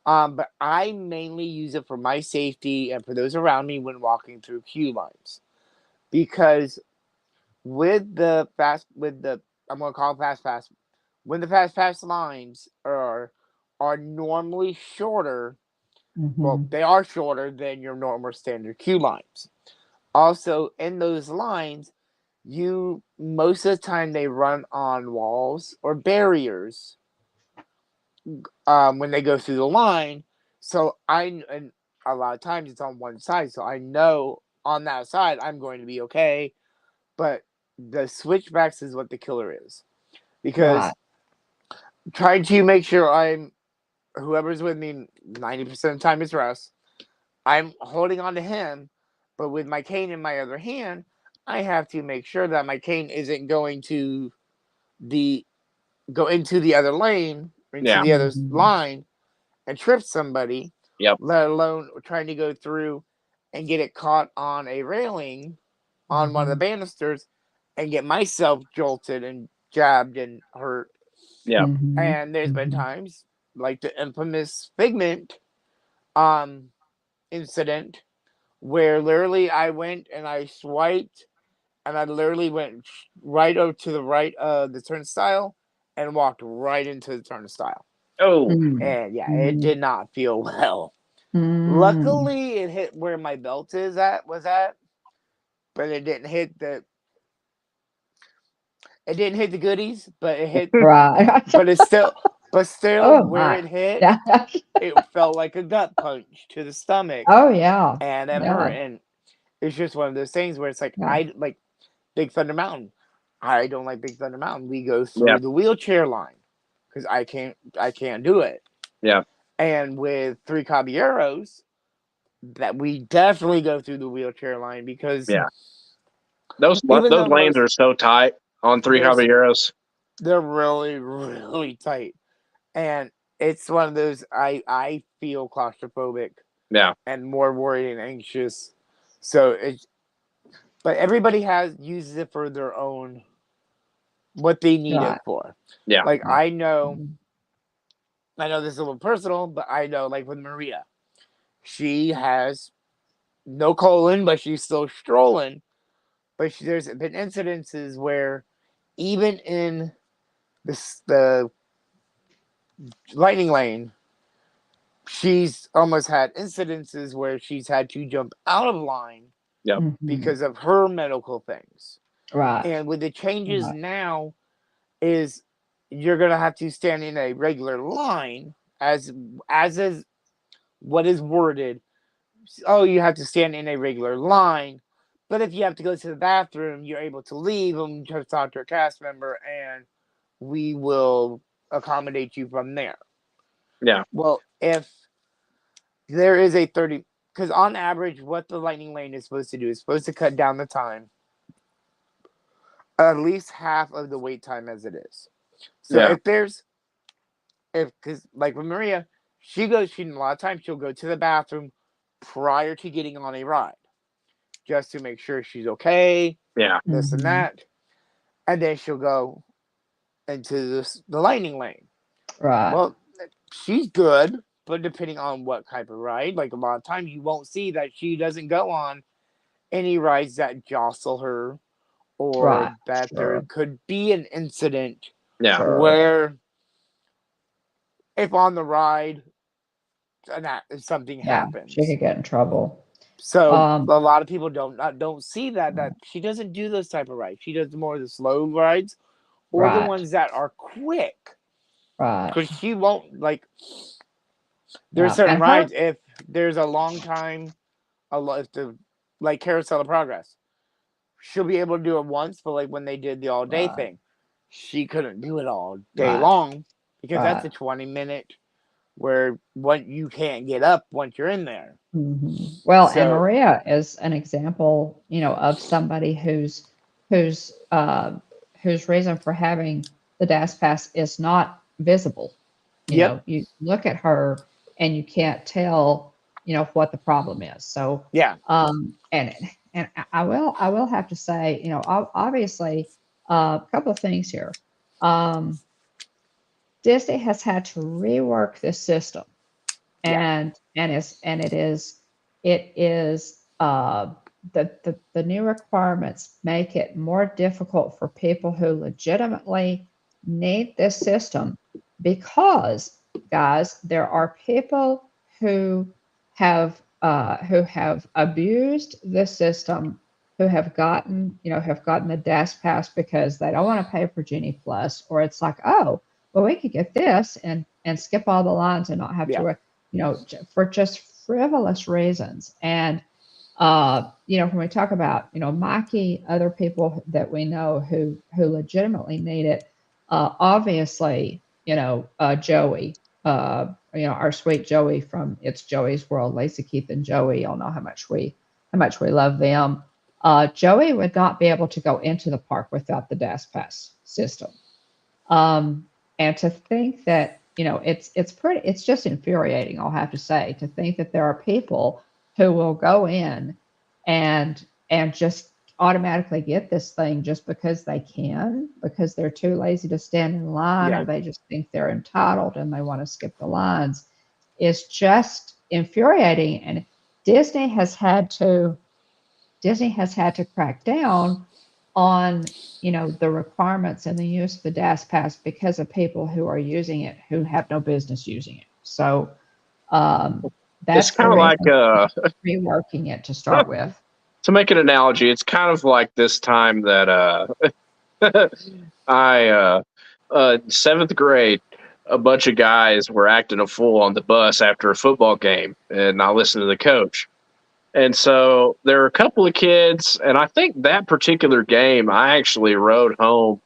But I mainly use it for my safety and for those around me when walking through queue lines, because I'm gonna call it fast pass. When the fast pass lines are normally shorter, well, Mhm. they are shorter than your normal standard queue lines. Also, in those lines, most of the time they run on walls or barriers when they go through the line. So and a lot of times it's on one side, so I know on that side I'm going to be okay. But the switchbacks is what the killer is, because Right. trying to make sure whoever's with me 90% of the time is Russ. I'm holding on to him, but with my cane in my other hand, I have to make sure that my cane isn't going to go into the other lane, into the other line, and trip somebody. Yep. Let alone trying to go through and get it caught on a railing on one of the banisters and get myself jolted and jabbed and hurt. Yeah. And there's been times like the infamous Figment incident where literally I went and I swiped and I literally went right over to the right of the turnstile and walked right into the turnstile. Oh, And yeah, it did not feel well. Luckily, it hit where my belt was at, but it didn't hit the goodies, but it hit Right. but still Oh where my. it hit, Yeah. it felt like a gut punch to the stomach. Oh yeah. And it hurt. And it's just one of those things where it's like, Yeah. I like Big Thunder Mountain. I don't like Big Thunder Mountain. We go through Yeah. the wheelchair line because I can't do it. Yeah. And with Three Caballeros, that we definitely go through the wheelchair line because Yeah. Those even though lanes are so tight on Three Caballeros. they're really, really tight. And it's one of those I feel claustrophobic. Yeah. And more worried and anxious. So but everybody uses it for their own, what they need it for. Yeah. Like I know this is a little personal, but I know like with Maria, she has no colon, but she's still strolling. But there's been incidences where even in the lightning lane, she's almost had incidences where she's had to jump out of line because of her medical things. Right. And with the changes now is you're going to have to stand in a regular line as is what is worded. Oh, you have to stand in a regular line. But if you have to go to the bathroom, you're able to leave and to talk to a cast member, and we will accommodate you from there. Yeah. Well, if there is a 30, because on average, what the lightning lane is supposed to do is supposed to cut down the time at least half of the wait time as it is. So because like with Maria, she a lot of times she'll go to the bathroom prior to getting on a ride, just to make sure she's okay. Yeah. This and that, and then she'll go into the lightning lane. Right. Well, she's good, but depending on what type of ride, like a lot of times you won't see that she doesn't go on any rides that jostle her, or that there could be an incident where if on the ride something happens, she could get in trouble. So a lot of people don't see that she doesn't do those type of rides. She does more of the slow rides or the ones that are quick. Right. Because she won't there's certain rides if there's a long time, like Carousel of Progress, she'll be able to do it once, but like when they did the all day thing, she couldn't do it all day long because that's a 20-minute where you can't get up once you're in there. Well, and Maria is an example, of somebody whose reason for having the DAS pass is not visible. You look at her and you can't tell, what the problem is. So and I will have to say, obviously, a couple of things here. Disney has had to rework this system, and it is the new requirements make it more difficult for people who legitimately need this system, because, guys, there are people who have abused the system who have gotten, the desk pass because they don't want to pay for Genie Plus, or it's like, oh, well, we could get this and skip all the lines and not have Yeah. to, for just frivolous reasons. And when we talk about, Mikey, other people that we know who legitimately need it, obviously, Joey, our sweet Joey from It's Joey's World, Lacey, Keith, and Joey, all know how much we love them. Joey would not be able to go into the park without the Dash Pass system. And to think that, it's just infuriating, I'll have to say, to think that there are people who will go in and just automatically get this thing just because they can, because they're too lazy to stand in line, Yeah. or they just think they're entitled and they want to skip the lines, is just infuriating. And Disney has had to crack down on, the requirements and the use of the Dash Pass because of people who are using it who have no business using it. So that's It's kind of like reworking it to start with. to make an analogy, it's kind of like this time that I seventh grade, a bunch of guys were acting a fool on the bus after a football game, and I listened to the coach. And so there were a couple of kids, and I think that particular game, I actually rode home.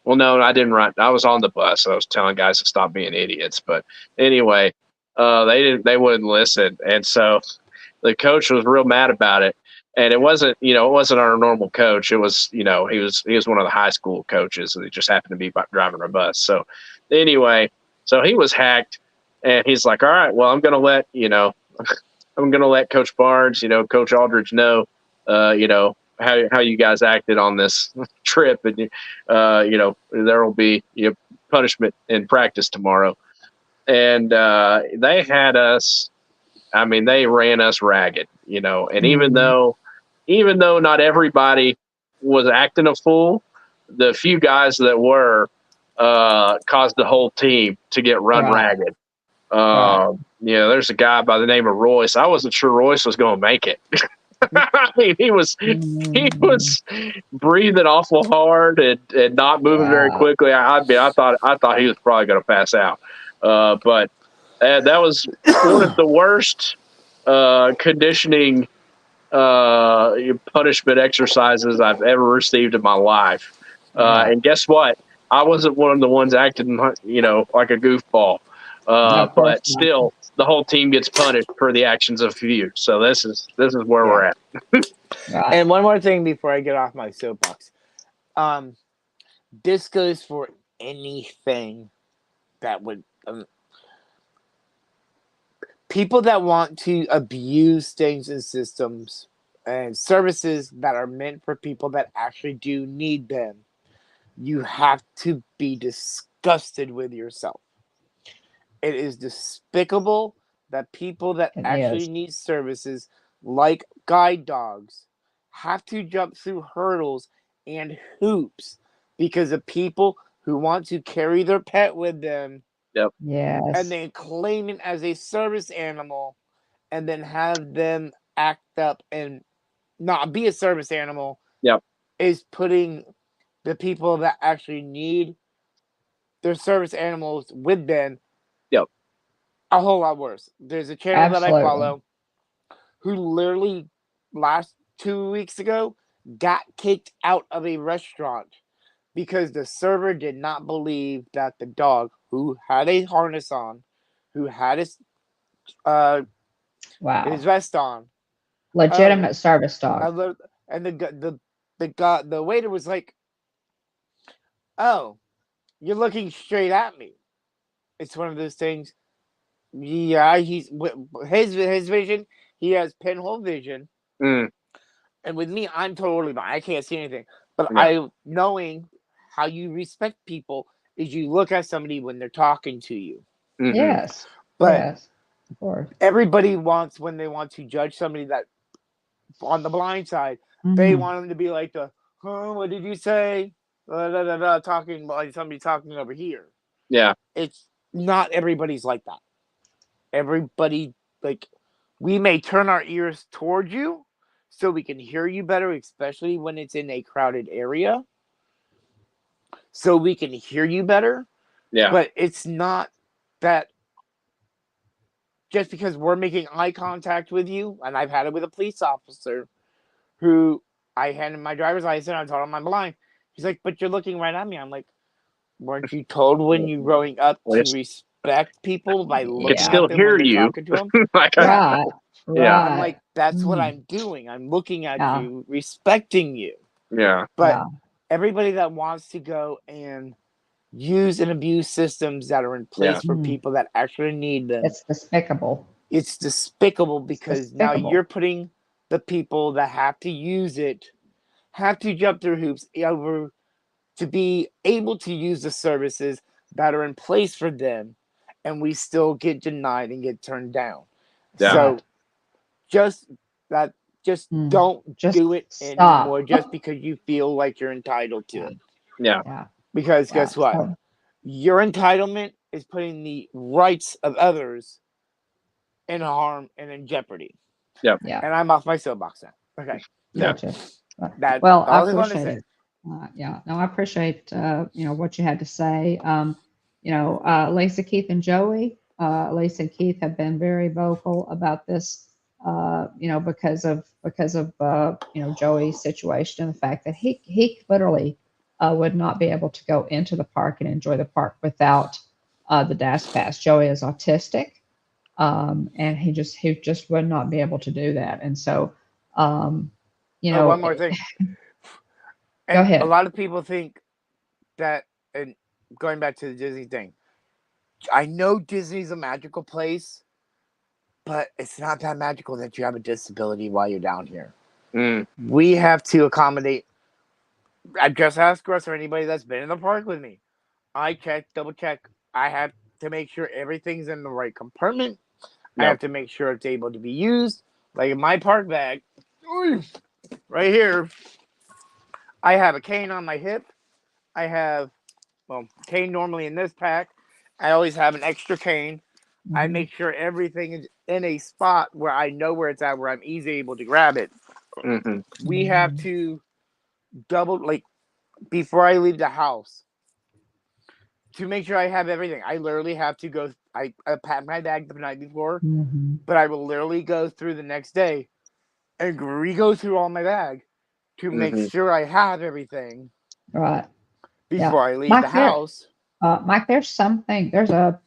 Well, no, I didn't ride. I was on the bus. I was telling guys to stop being idiots. But anyway, they wouldn't listen, and so the coach was real mad about it. And it wasn't our normal coach. It was, he was one of the high school coaches, and he just happened to be driving a bus. So anyway, so he was hacked, and he's like, all right, well, I'm going to let, I'm going to let Coach Barnes, Coach Aldridge know, how you guys acted on this trip. And, there will be punishment in practice tomorrow. And they had us, they ran us ragged, and even though not everybody was acting a fool, the few guys that were caused the whole team to get run ragged. There's a guy by the name of Royce. I wasn't sure Royce was going to make it. He was breathing awful hard and not moving very quickly. I thought he was probably going to pass out. But that was one of the worst conditioning punishment exercises I've ever received in my life. And guess what? I wasn't one of the ones acting, like a goofball. But still, the whole team gets punished for the actions of a few. So this is where we're at. And one more thing before I get off my soapbox. This goes for anything that would people that want to abuse things and systems and services that are meant for people that actually do need them. You have to be disgusted with yourself. It is despicable that people that actually need services, like guide dogs, have to jump through hurdles and hoops because of people who want to carry their pet with them. Yep. Yes. And then claim it as a service animal and then have them act up and not be a service animal. Yep. Is putting the people that actually need their service animals with them a whole lot worse. There's a channel that I follow who literally last 2 weeks ago got kicked out of a restaurant because the server did not believe that the dog, who had a harness on, who had his vest on, legitimate service dog, and the waiter was like, "Oh, you're looking straight at me." It's one of those things. Yeah, he's his vision. He has pinhole vision, and with me, I'm totally blind. I can't see anything. But knowing how you respect people is you look at somebody when they're talking to you. Mm-hmm. Yes, but yes, of course. Everybody wants, when they want to judge somebody that on the blind side, they want them to be like what did you say? Talking like somebody talking over here. Yeah, it's not everybody's like that. Everybody, we may turn our ears towards you so we can hear you better, especially when it's in a crowded area. So we can hear you better. Yeah. But it's not that just because we're making eye contact with you, and I've had it with a police officer who I handed my driver's license, I told him I'm blind. He's like, but you're looking right at me. I'm like, weren't you told when you growing up to respect people by looking still at them hear when you're you. talking to them? Like, Right. Yeah. I'm like, that's what I'm doing. I'm looking at Yeah. you, respecting you. Yeah. But Yeah. everybody that wants to go and use and abuse systems that are in place for people that actually need them, It's despicable. it's despicable because now you're putting the people that have to use it, have to jump through hoops over to be able to use the services that are in place for them, and we still get denied and get turned down. Yeah. So just don't Just do it stop. anymore just because you feel like you're entitled to it. Yeah. Yeah. Because guess what? So, Your entitlement is putting the rights of others in harm and in jeopardy. Yeah. yeah. And I'm off my soapbox now. Okay. Yeah. Gotcha. That's Well, I all I want to appreciate say. it. Yeah. No, I appreciate what you had to say. Lisa, Keith, and Joey. Lisa and Keith have been very vocal about this. Because of Joey's situation and the fact that he literally would not be able to go into the park and enjoy the park without the DAS pass. Joey is autistic, and he just would not be able to do that. And so, one more thing. Go ahead. A lot of people think that, and going back to the Disney thing, I know Disney's a magical place, but it's not that magical that you have a disability while you're down here. We have to accommodate. I just asked Russ or anybody that's been in the park with me. I double check. I have to make sure everything's in the right compartment. I have to make sure it's able to be used. Like in my park bag, right here, I have a cane on my hip. I have, cane normally in this pack. I always have an extra cane. I make sure everything is in a spot where I know where it's at, where I'm easily able to grab it. We have to before I leave the house, to make sure I have everything. I literally have to go. I pack my bag the night before, but I will literally go through the next day and re-go through all my bag to make sure I have everything. Right. Before I leave the house. Mike, there's a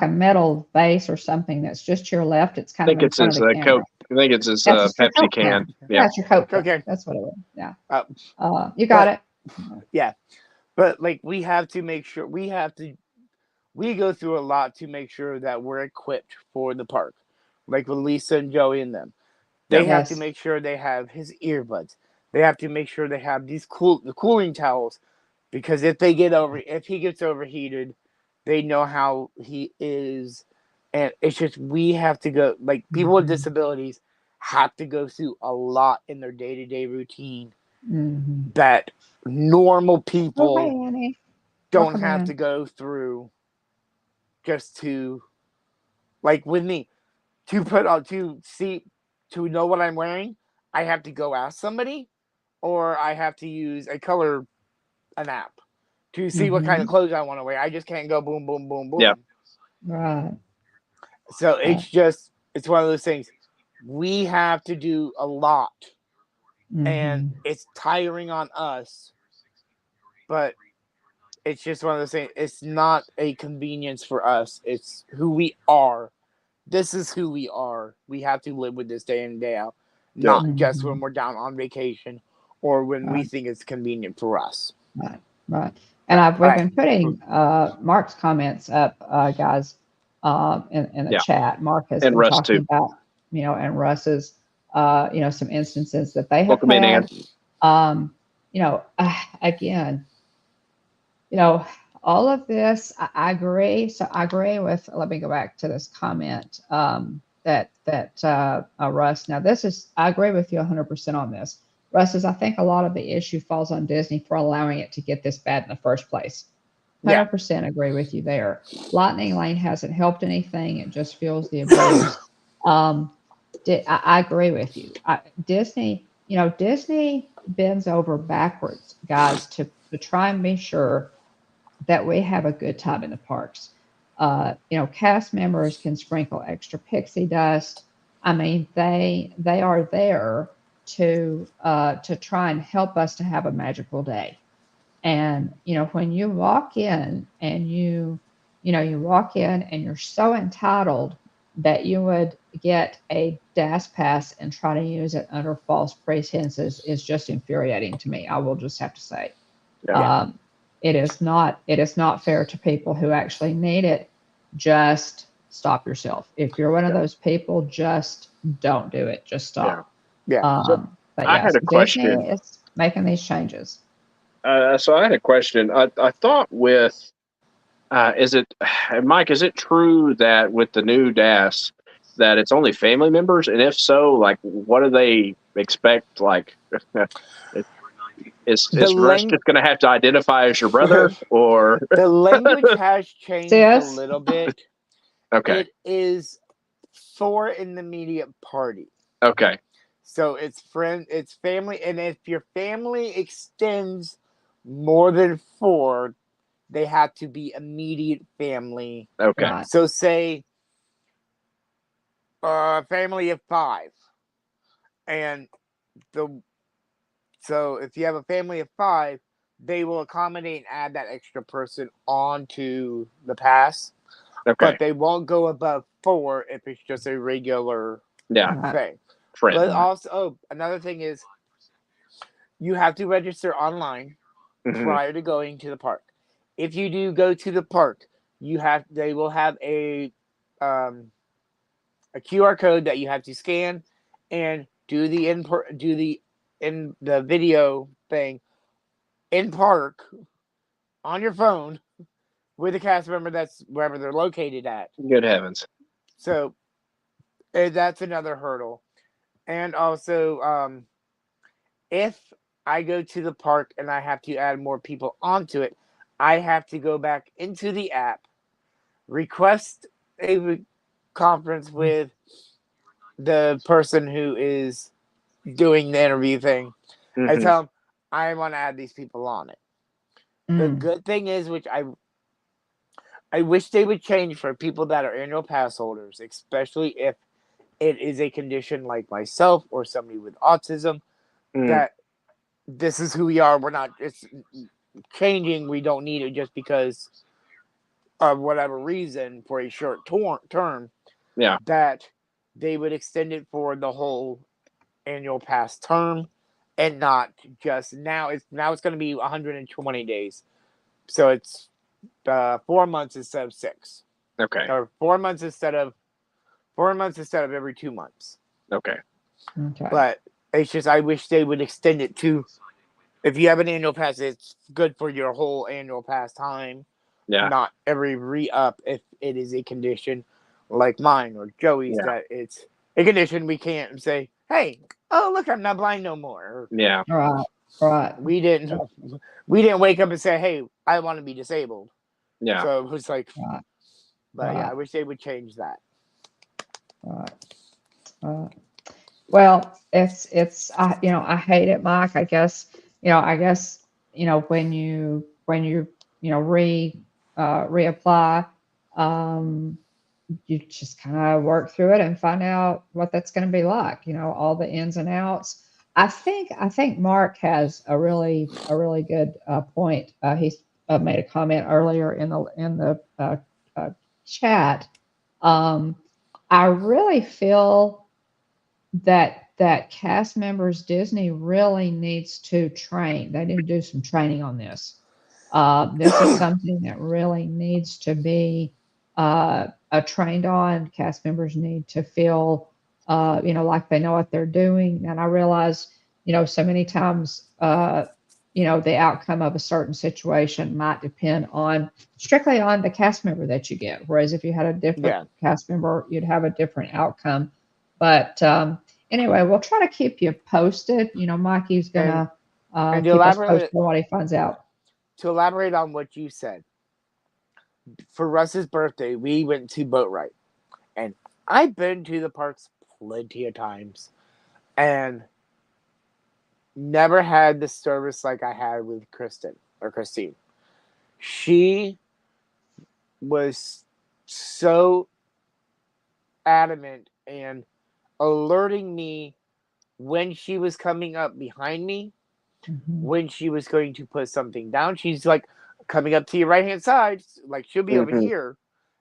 metal vase or something that's just to your left. It's kind of in front of the camera. Coke. I think it's his Pepsi can. Yeah, it's your Coke. Okay. That's what it was. Yeah. You got it. Yeah. But we have to make sure we go through a lot to make sure that we're equipped for the park. Like with Lisa and Joey and them. They have to make sure they have his earbuds. They have to make sure they have the cooling towels. Because if he gets overheated, they know how he is. And it's just, we have to go, people with disabilities have to go through a lot in their day-to-day routine that normal people don't have to go through just to, with me, to know what I'm wearing, I have to go ask somebody, or I have to use an app to see what kind of clothes I want to wear. I just can't go boom, boom, boom, boom. Yeah. Right. So it's one of those things. We have to do a lot, and it's tiring on us, but it's just one of those things. It's not a convenience for us. It's who we are. This is who we are. We have to live with this day in and day out, not just when we're down on vacation or when we think it's convenient for us. Right. And we've been putting Mark's comments up, guys, in the chat. Mark has been Russ talking too. about, and Russ's, some instances that they have Welcome in, had. Ann. Again, all of this, I agree. So I agree with. Let me go back to this comment that Russ. Now I agree with you 100% on this. Russ says, I think a lot of the issue falls on Disney for allowing it to get this bad in the first place. 100% agree with you there. Lightning Lane hasn't helped anything. It just fuels the abuse. I agree with you. Disney, Disney bends over backwards, guys, to try and be sure that we have a good time in the parks. Cast members can sprinkle extra pixie dust. I mean, they are there to try and help us to have a magical day. And when you walk in and you walk in and you're so entitled that you would get a DAS pass and try to use it under false pretenses is just infuriating to me. I will just have to say. Yeah. Um, it is not fair to people who actually need it. Just stop yourself. If you're one of those people, just don't do it. Just stop. Yeah. So But I had yes, a Disney question. is making these changes. So I had a question. I thought with is it Mike? Is it true that with the new DAS that it's only family members? And if so, like, what do they expect? Like, is The Russ lang- just going to have to identify as your brother, or the language has changed a Sis? little bit. okay, It is for an immediate party. okay, So it's friend, it's family, and if your family extends more than 4, they have to be immediate family. okay, Right. So say a family of 5, and the so if you have a family of 5, they will accommodate and add that extra person onto the pass, okay, but they won't go above 4 if it's just a regular yeah, Right. thing. friend, But Right. also, another thing is you have to register online Mhm. prior to going to the park. If you do go to the park, they will have a QR code that you have to scan and do in the video thing in park on your phone with a cast member that's wherever they're located at. Good heavens, So that's another hurdle. And also, if I go to the park and I have to add more people onto it, I have to go back into the app, request a conference with the person who is doing the interview thing, and Mhm. tell them I want to add these people on it. The Mm. good thing is, which I wish they would change for people that are annual pass holders, especially if it is a condition like myself or somebody with autism, Mm. that this is who we are. We're not it's changing. We don't need it just because of whatever reason for a short term. Yeah, That they would extend it for the whole annual pass term, and not just now. It's going to be 120 days, so it's 4 months instead of 6, okay, or 4 months instead of every 2 months. okay, Okay. But it's just I wish they would extend it to, if you have an annual pass, it's good for your whole annual pass time, yeah, not every re-up if it is a condition like mine or Joey's, yeah, that it's a condition we can't say, hey, oh look, I'm not blind no more. yeah, Right. Right. We didn't wake up and say, hey, I want to be disabled. yeah. So it was like, Right. but yeah, I Right. wish they would change that. Right. Right. Well, I hate it, Mike. I guess when you reapply, um, you just kind of work through it and find out what that's going to be like. All the ins and outs. I think Mark has a really good point. He's made a comment earlier in the chat. Um, I really feel that cast members Disney really needs to train. They need to do some training on this. This is something that really needs to be trained on. Cast members need to feel, like they know what they're doing. And I realize, so many times, the outcome of a certain situation might depend on strictly on the cast member that you get. Whereas if you had a different Yeah. cast member, you'd have a different outcome. But anyway, we'll try to keep you posted. Mikey's And gonna and keep us posted on what he finds out. to elaborate on what you said, for Russ's birthday, we went to boat ride, and I've been to the parks plenty of times, and never had the service like I had with Christine. She was so adamant and alerting me when she was coming up behind me, when she was going to put something down. She's like coming up to your right hand side, like she'll be over here.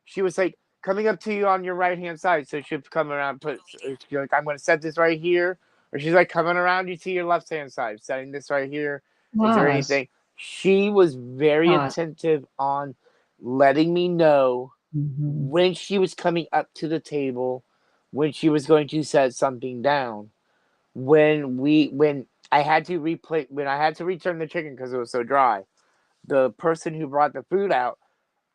She was like coming up to you on your right hand side, so she'll come around, she's like, I'm going to set this right here, or she's like coming around you to your left hand side, setting this right here. Is there Nice. anything? She was very Nice. attentive on letting me know when she was coming up to the table, when she was going to set something down. When I had to return the chicken because it was so dry, the person who brought the food out,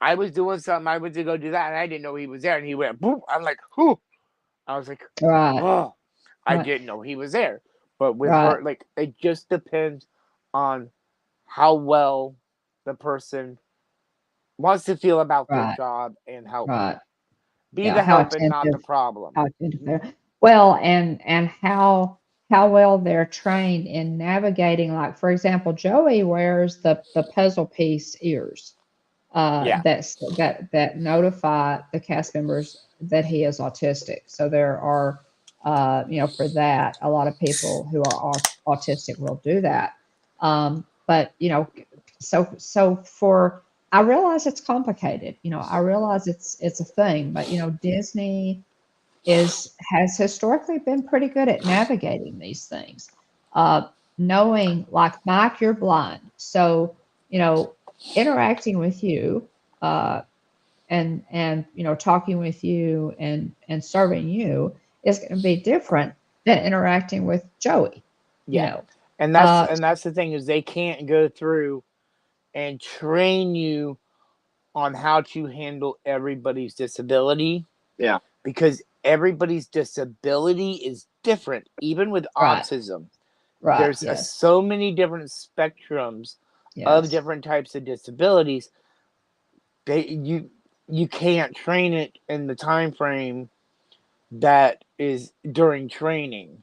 I was doing something. I went to go do that, and I didn't know he was there. And he went, boop. I'm like, who? I was like, Right. oh, I Right. didn't know he was there. But with Right. her, like, it just depends on how well the person wants to feel about their Right. job and help. Right. Be Yeah. the How help and not the attentive. problem. How attentive they're. Well, and how well they're trained in navigating. Like, for example, Joey wears the puzzle piece ears. Yeah. That notify the cast members that he is autistic. So there are, for that, a lot of people who are autistic will do that. But so for I realize it's complicated. I realize it's a thing, but Disney has historically been pretty good at navigating these things. Knowing, like, Mike, you're blind, so interacting with you, and talking with you and serving you is going to be different than interacting with Joey. Yeah. And that's the thing, is they can't go through and train you on how to handle everybody's disability. Yeah. Because everybody's disability is different, even with Right. autism. Right. There's Yes. so many different spectrums of Yes. different types of disabilities. You can't train it in the time frame that is during training.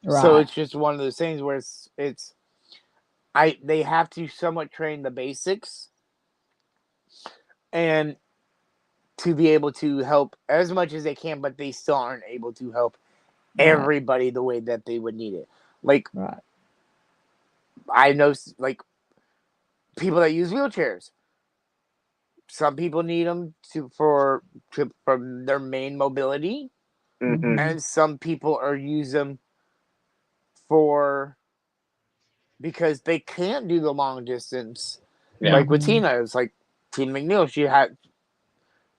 So Right. it's just one of those things where they have to somewhat train the basics and to be able to help as much as they can, but they still aren't able to help Right. everybody the way that they would need it. Like, Right. I know, like, people that use wheelchairs. Some people need them for their main mobility, Mhm. and some people use them for because they can't do the long distance. Yeah. Like with Tina, it's like Tina McNeil.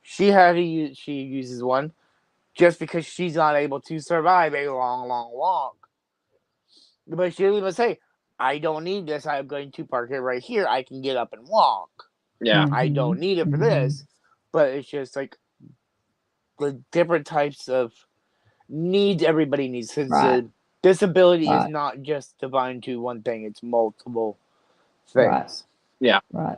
She uses one just because she's not able to survive a long, long walk. But she'll even say, I don't need this. I'm going to park it right here. I can get up and walk. Yeah. I don't need it for this. But it's just like the different types of needs everybody needs. Because Right. disability is Right. not just defined to one thing, it's multiple Right. things. Yeah. Right.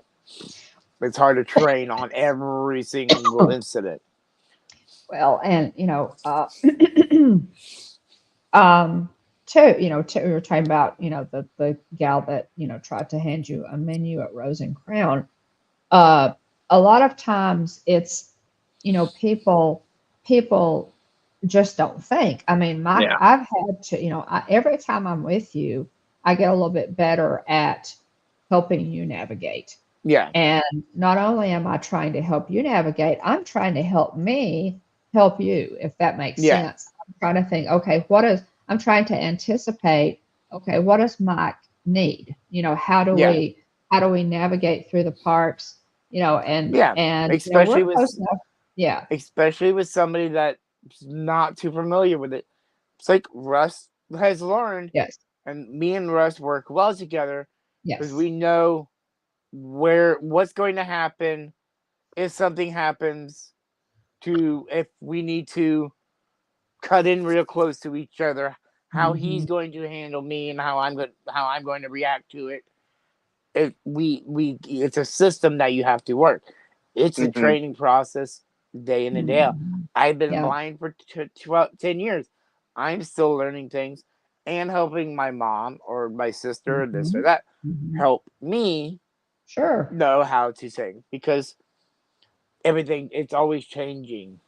It's hard to train on every single incident. Well, and we were talking about the gal that tried to hand you a menu at Rose and Crown. A lot of times it's people just don't think. I mean, Mike, Yeah. I've had to every time I'm with you, I get a little bit better at helping you navigate. Yeah. And not only am I trying to help you navigate, I'm trying to help me help you, if that makes sense. I'm trying to think, okay, I'm trying to anticipate, okay, what does Mike need? How do we navigate through the parks? And especially we're close enough. Yeah. Especially with somebody that's not too familiar with it. It's like Russ has learned. Yes. And me and Russ work well together because Yes. we know what's going to happen if something happens, if we need to cut in real close to each other, how he's going to handle me and how I'm going to react to it. It's a system that you have to work. It's a training process day in and day out. I've been blind for 10 years. I'm still learning things. and helping my mom or my sister or this or Mhm. that Mhm. help me Sure. know how to sing, because everything, it's always changing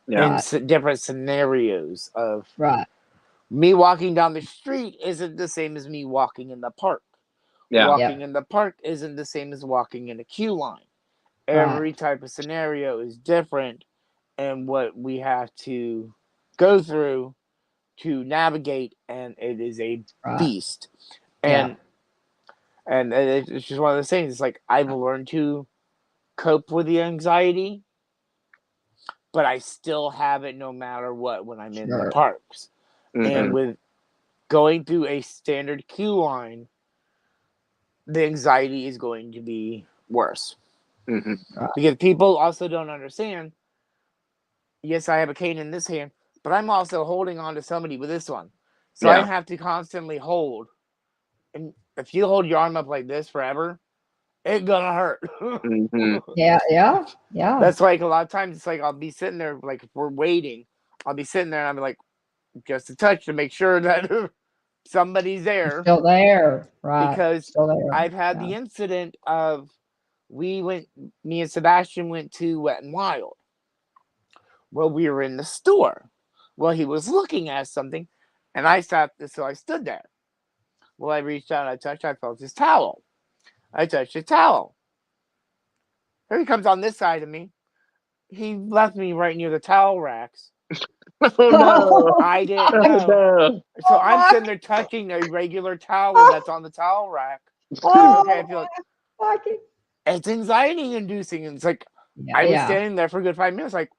Yeah. in Right. different scenarios of Right. me walking down the street isn't the same as me walking in the park. Yeah. Walking Yep. in the park isn't the same as walking in a queue line. Right. Every type of scenario is different, and what we have to go through to navigate, and it is a Right. beast. Yep. And it's just one of those things. It's like I've learned to cope with the anxiety, but I still have it no matter what when I'm in the Sure. parks. And Mhm. with going through a standard queue line, the anxiety is going to be worse. Mhm. Right. Because people also don't understand, yes, I have a cane in this hand, but I'm also holding on to somebody with this one. So I Yeah. have to constantly hold. And if you hold your arm up like this forever, it's gonna hurt. Mhm. Yeah. Yeah. Yeah. That's like a lot of times it's like I'll be sitting there, like if we're waiting, I'll be sitting there and I'll be like, just a touch to make sure that somebody's You're there. still there. Right. Because Still there. I've had Yeah. the incident of me and Sebastian went to Wet and Wild. Well, we were in the store. Well, he was looking at something, and I stood there. Well, I reached out, I touched, I felt his towel. I touched his towel. Here he comes on this side of me. He left me right near the towel racks. Oh no. I didn't Oh know. no. So Oh I'm my. sitting there touching a regular towel that's on the towel rack. Okay, I Oh feel my. Fucking. it's anxiety inducing. And it's like Yeah. I was Yeah. standing there for a good 5 minutes, like,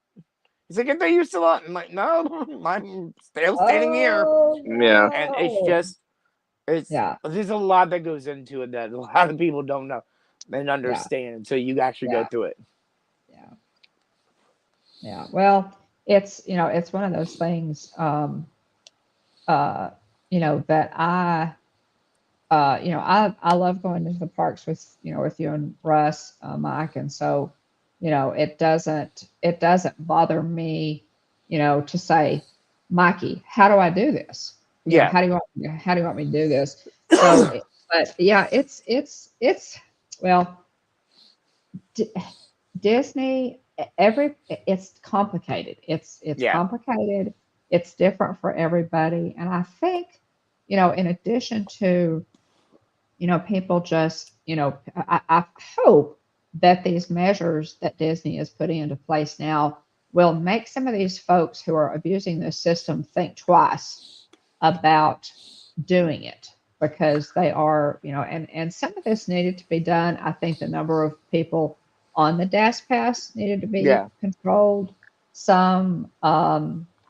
he's like, I thought you were still on. I'm like, no, I'm still standing here. Oh Yeah. And it's no. just Yeah. there's a lot that goes into it that a lot of people don't know and Yeah. understand until you actually go Yeah. through it. Yeah. Yeah. Well, it's one of those things. Uh, that I love going to the parks with you and Russ, Mike, and so, it doesn't bother me, to say, Mikey, how do I do this? Yeah. How do you want me to do this? So, but yeah, it's well, D- Disney, it's complicated. It's Yeah. complicated. It's different for everybody, and I think, in addition to, people just, I hope that these measures that Disney is putting into place now will make some of these folks who are abusing the system think twice about doing it, because they are, and some of this needed to be done. I think the number of people on the Dash Pass needed to be Yeah. controlled some.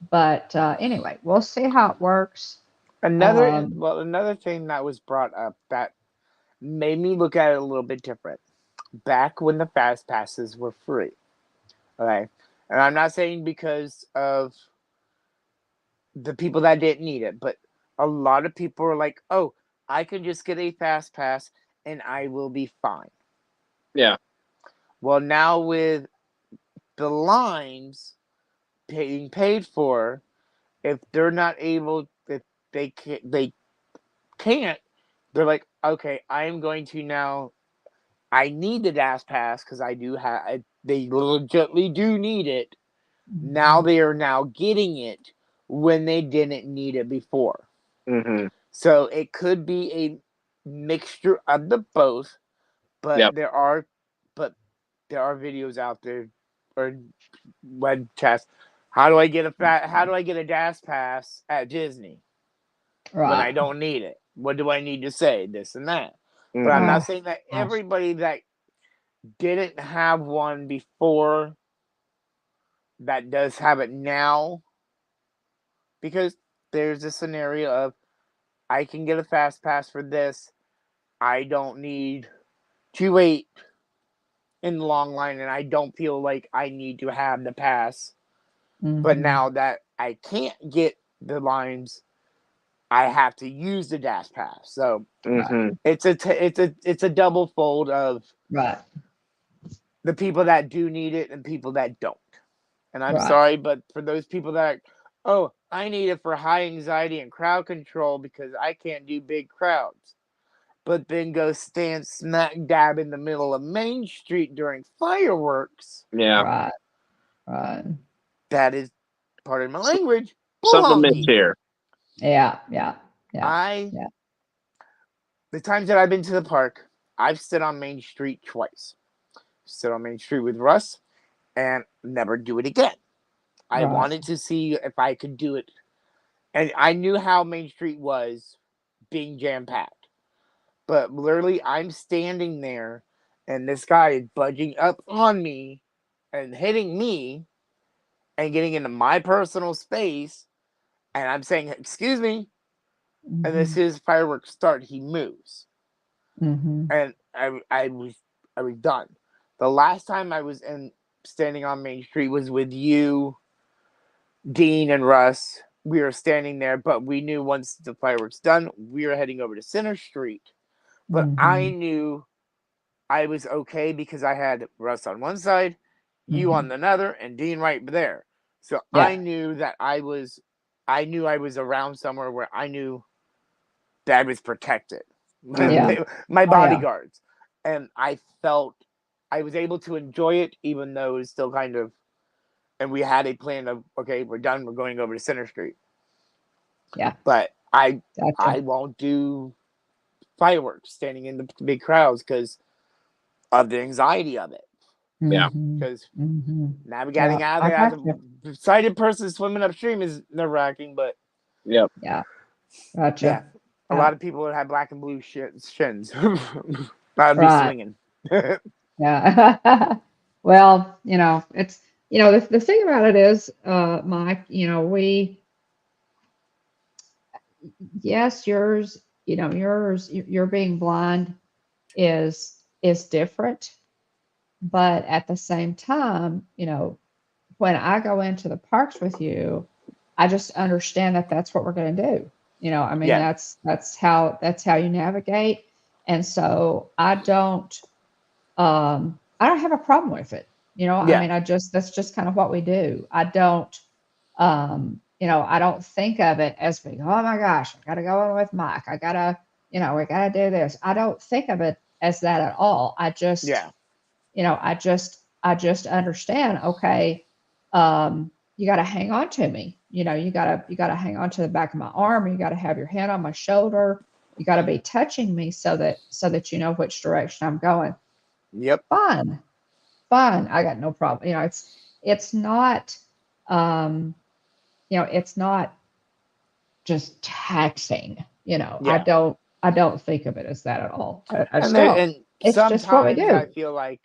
But anyway, we'll see how it works. Um, Another thing that was brought up that made me look at it a little bit different. Back when the fast passes were free. Okay. And I'm not saying because of the people that didn't need it, but a lot of people are like, oh, I can just get a fast pass and I will be fine. Yeah. Well, now with the lines being paid for, if they're not able, if they can't, they're like, okay, I am going to now. I need the Dash Pass because I do have. They legitimately do need it. Now they are now getting it when they didn't need it before. Mhm. So it could be a mixture of the both, but Yep. there are videos out there or web chats. How do I get a Dash Pass at Disney when right. I don't need it? What do I need to say? This and that. But I'm Mhm. not Oh saying that gosh. everybody that didn't have one before that does have it now, because there's a scenario of I can get a fast pass for this. I don't need to wait in the long line, and I don't feel like I need to have the pass. But Hmm. now that I can't get the lines, I have to use the Dash Pass. So Right. Mhm. it's a double fold of Right. the people that do need it and people that don't. And I'm Right. sorry, but for those people that oh, I need it for high anxiety and crowd control because I can't do big crowds. But then go stand smack dab in the middle of Main Street during fireworks. Yeah, Right. Right. That is, pardon my language, something amiss baloney. here. Yeah. Yeah. Yeah. I, Yeah. the times that I've been to the park, I've stood on Main Street twice. Stood on Main Street with Russ and never do it again. I Right. wanted to see if I could do it. And I knew how Main Street was being jam packed. But literally, I'm standing there and this guy is budging up on me and hitting me and getting into my personal space. And I'm saying, excuse me. And as soon as fireworks start, he moves. Mm-hmm. And I was done. The last time I was standing on Main Street was with you, Dean, and Russ. We were standing there, but we knew once the fireworks done, we were heading over to Center Street. But I knew I was okay because I had Russ on one side, you on another, and Dean right there. So Yeah. I knew that I knew I was around somewhere where I knew that I was protected. Yeah. My Oh, yeah. bodyguards. And I felt I was able to enjoy it, even though it was still kind of, and we had a plan of, okay, we're done, we're going over to Center Street. Yeah. But I Gotcha. won't do fireworks standing in the big crowds because of the anxiety of it. Yeah. Because Mm-hmm. navigating Yeah, out I there as got a sighted person swimming upstream is nerve wracking, but Yeah. Yeah. Gotcha. yeah, a Yeah. lot of people that have black and blue shins. I'd be Right. swinging. Yeah. Well, it's, the thing about it is, Mike, yes, you're being blind is different, but at the same time, when I go into the parks with you, I just understand that that's what we're going to do. I mean, Yeah. that's how you navigate. And so I don't have a problem with it. I Yeah. mean, that's just kind of what we do. I don't think of it as being, oh my gosh, I got to go in with Mike. I got to, we got to do this. I don't think of it as that at all. I just, Yeah. I just understand, okay, you got to hang on to me. You got to hang on to the back of my arm. You got to have your hand on my shoulder. You got to be touching me so that you know which direction I'm going. Yep. Fine. I got no problem. It's not, it's not just taxing. Yeah. I don't think of it as that at all. I just And don't. and It's just what we sometimes I do. feel like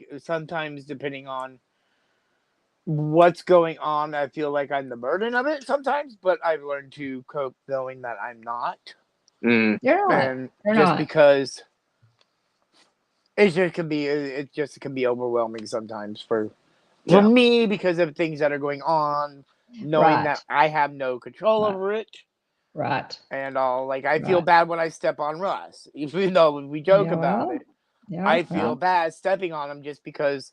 depending on what's going on, I feel like I'm the burden of it sometimes, but I've learned to cope knowing that I'm not. Mm. You're not. And You're just not. because it just can be overwhelming sometimes for Yeah. me because of things that are going on, knowing that Right. I have no control Right. over it. Right. And all, like, I feel Right. bad when I step on Russ, even though we joke Yeah. about Well. it. Yeah. I feel bad stepping on him just because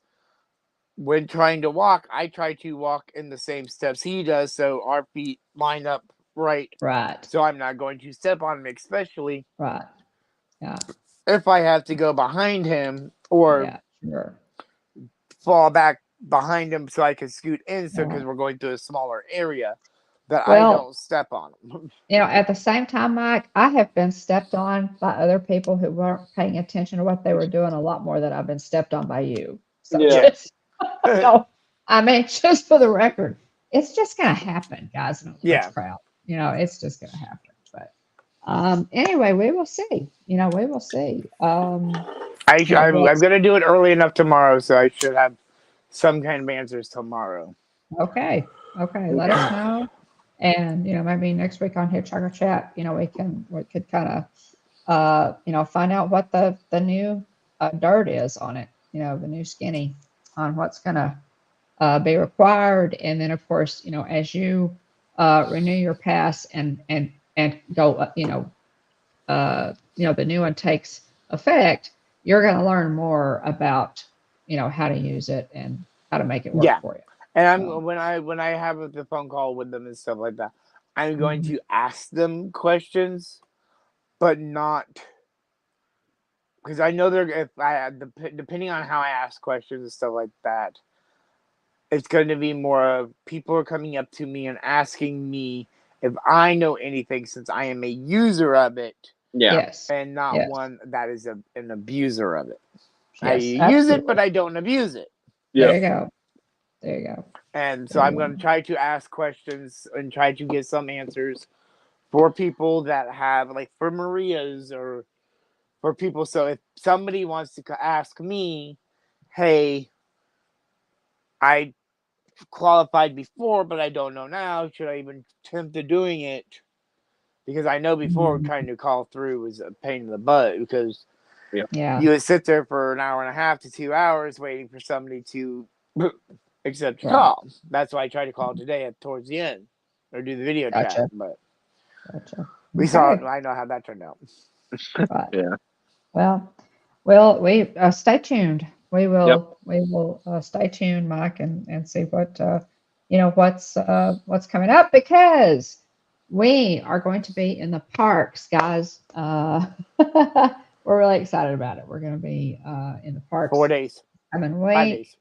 when trying to walk, I try to walk in the same steps he does, so our feet line up right. Right. So I'm not going to step on him, especially Right. Yeah. if I have to go behind him or Yeah. Sure. fall back behind him so I can scoot in. So Yeah. because we're going through a smaller area, that I Well, don't step on him. at the same time, Mike, I have been stepped on by other people who weren't paying attention to what they were doing a lot more than I've been stepped on by you. So Yeah. just, no, I mean, just for the record, it's just going to happen, guys, in a large Yeah. crowd. It's just going to happen. But anyway, we will see. We will see. I'm going to do it early enough tomorrow, so I should have some kind of answers tomorrow. Okay. Let us know. And, maybe next week on Hitchhiker Chat, we could kind of, find out what the new dirt is on it, the new skinny on what's going to be required. And then, of course, as you renew your pass and go, the new one takes effect, you're going to learn more about, how to use it and how to make it work for you. And I'm So, when I have the phone call with them and stuff like that, I'm going mhm. to ask them questions, but not because I know they're if I depending on how I ask questions and stuff like that, it's going to be more of people are coming up to me and asking me if I know anything since I am a user of it Yeah. Yes. and not Yes. one that is an abuser of it. I Yes. use it, but Absolutely. I don't abuse it. Yeah. There you go. There you go. And so There I'm you going go. to try to ask questions and try to get some answers for people that have, like, for Maria's or for people. So if somebody wants to ask me, hey, I qualified before, but I don't know now, should I even attempt to doing it? Because I know before Mhm. trying to call through was a pain in the butt because Yeah. you would sit there for an hour and a half to 2 hours waiting for somebody to accept your Right. call. That's why I tried to call today towards the end or do the video chat, Gotcha. but Gotcha. we saw. Okay. I know how that turned out. Right. Yeah. Well, we stay tuned. We Yep. will stay tuned, Mike, and see what what's coming up because we are going to be in the parks, guys. We're really excited about it. We're going to be in the 4 parks days, coming 5 week. days.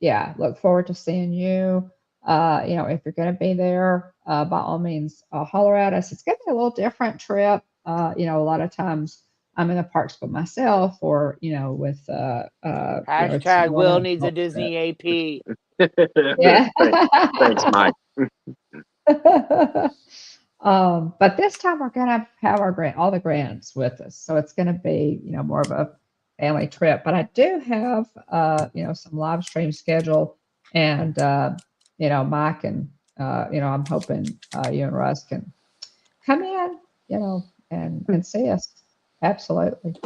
Yeah, look forward to seeing you. If you're going to be there, by all means, holler at us. It's going to be a little different trip. A lot of times I'm in the parks by myself or, with, it's Hashtag more than Will a needs a adult trip. Disney AP. Yeah. Thanks, Mike. But this time we're gonna have all the grands with us, so it's gonna be more of a family trip. But I do have some live stream scheduled, and Mike and I'm hoping you and Russ can come in, and see us. Absolutely.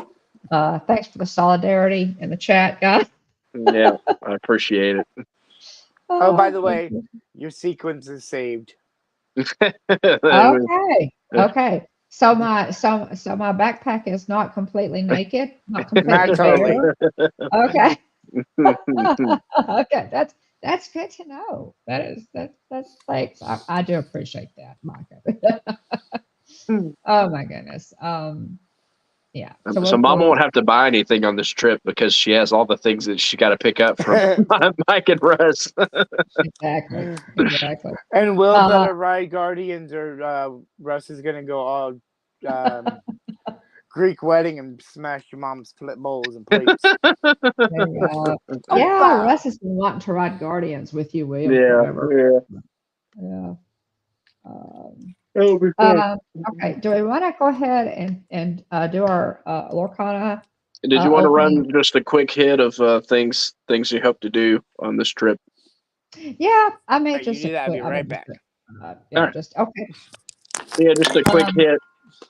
Thanks for the solidarity in the chat, guys. Yeah, I appreciate it. Oh, by the Thank way, you. your sequence is saved. It was- Okay. Okay. So my backpack is not completely naked, not completely Not totally. bare. Okay. Okay. That's good to know. That's thanks. I do appreciate that, Micah. Oh my goodness. Yeah. So So Mom we're won't have to buy anything on this trip because she has all the things that she got to pick up from Mike and Russ. exactly. And Will Uh, better ride Guardians or Russ is going to go all Greek wedding and smash your mom's bowls and plates. there you go. Oh, Yeah, wow. Russ has been wanting to ride Guardians with you, William, Yeah, forever. yeah. Yeah. Um, It'll be fun. okay. Do we want to go ahead and do our Lorcana Did you want to opening? run just a quick hit of things you hope to do on this trip? Yeah, I may Right, you just a do that. I'll quick. be I may right just back. All right. just okay. Yeah, just a quick Um, hit.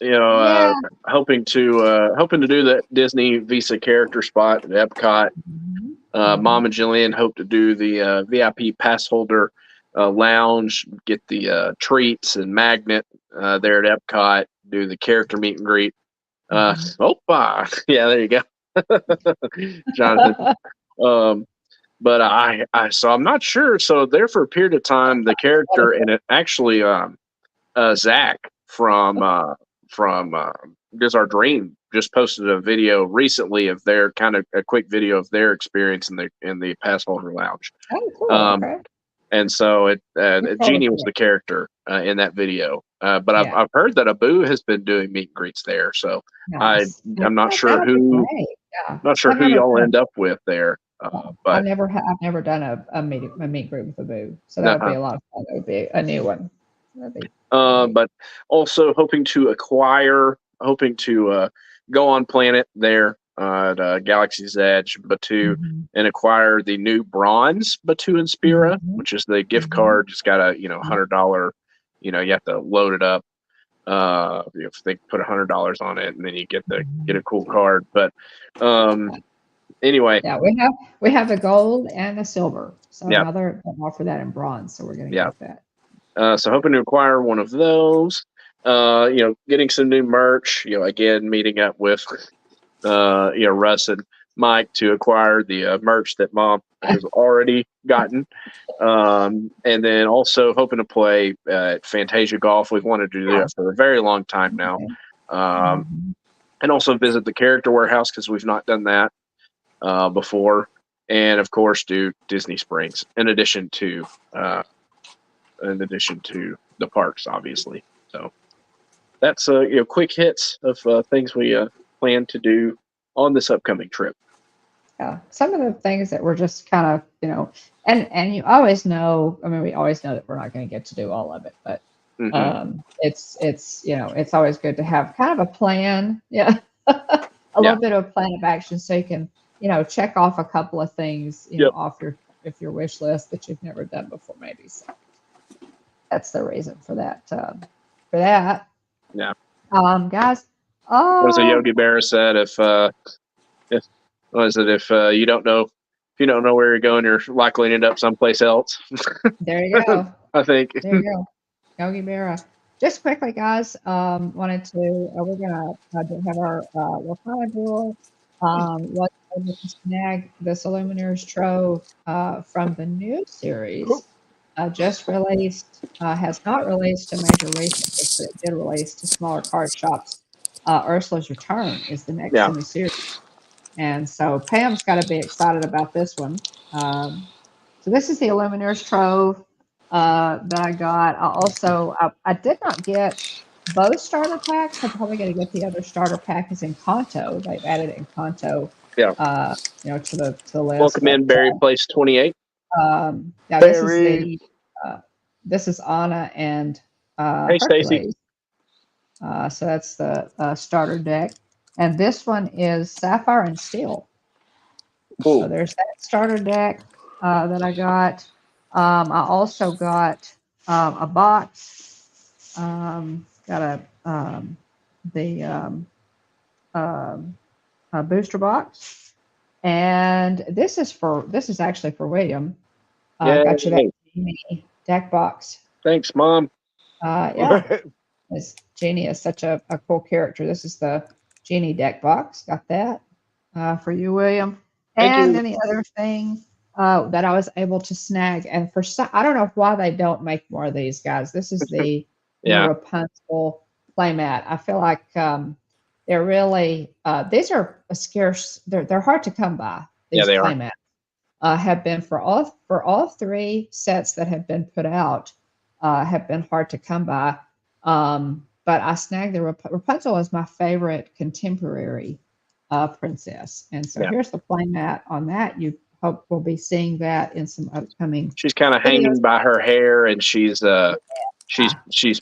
yeah. Hoping to do that Disney Visa character spot at Epcot. Mhm, Mom and Jillian hope to do the VIP pass holder lounge, get the treats and magnet there at Epcot, do the character meet and greet. mhm. Yeah, there you go, Jonathan. Um, but so I'm not sure. So there for a period of time, the character and it actually Zach from Does Our Dream just posted a video recently of their kind of a quick video of their experience in the pass holder lounge. Oh, cool. Um, Okay. and so Look forward Jeannie to was it. the character in that video. But Yeah. I've heard that Abu has been doing meet and greets there. So Nice. I'm not sure That'll be great. Yeah. I've who never y'all done. end up with there. But I've never done a meet group with a boo, so that would be uh a lot of fun. That would be a new one. That'd be but also hoping to go on planet there at Galaxy's Edge, Batu, Mhm, and acquire the new bronze Batu and Spira, mhm, which is the gift mhm. card. It's got a $100. You have to load it up. If they put $100 on it, and then you get a cool card. But anyway, Yeah, we have the gold and the silver. So yeah, now they're offer that in bronze, so we're gonna yeah. get that. So hoping to acquire one of those. Getting some new merch. Again, meeting up with Russ and Mike to acquire the merch that Mom has already gotten. And then also hoping to play at Fantasia Golf. We've wanted to do that for a very long time now. And also visit the Character Warehouse because we've not done that before. And of course, do Disney Springs in addition to the parks, obviously. So that's quick hits of things we plan to do on this upcoming trip. Yeah, some of the things that we're just kind of, and you always know. I mean, we always know that we're not going to get to do all of it, but it's it's always good to have kind of a plan. Yeah, a little bit of a plan of action so you can check off a couple of things off your wish list that you've never done before, maybe. So that's the reason for that. Yeah. Guys. As Yogi Berra said, if you don't know where you're going, you're likely to end up someplace else. There you go. I think. There you go. Yogi Berra. Just quickly, guys, wanted to, we're going to have our Wakana duel. Was able to snag this Illuminators Trove from the new series. Just released, has not released to major retailers, but it did release to smaller card shops. Ursula's Return is the next in the series. And so Pam's got to be excited about this one. So this is the Illuminators Trove that I got. I did not get both starter packs. I'm probably going to get the other starter pack is Encanto. They've added Encanto, to the list. Welcome in, Barry Place 28. This is Anna and hey, Stacy. So that's the starter deck. And this one is Sapphire and Steel. Cool. So there's that starter deck that I got. I also got a box. Got a booster box, and this is actually for William. Got you that Genie deck box. Thanks, Mom. Yeah, Genie is such a cool character. This is the Genie deck box. Got that for you, William. And then the other thing that I was able to snag, and for some, I don't know why they don't make more of these, guys. This is the Rapunzel playmat. I feel like they're really these are a scarce. They're hard to come by. These playmats have been for all three sets that have been put out have been hard to come by. But I snagged the Rapunzel is my favorite contemporary princess, and so here's the playmat on that. You hope we'll be seeing that in some upcoming. She's kind of hanging by her hair, and she's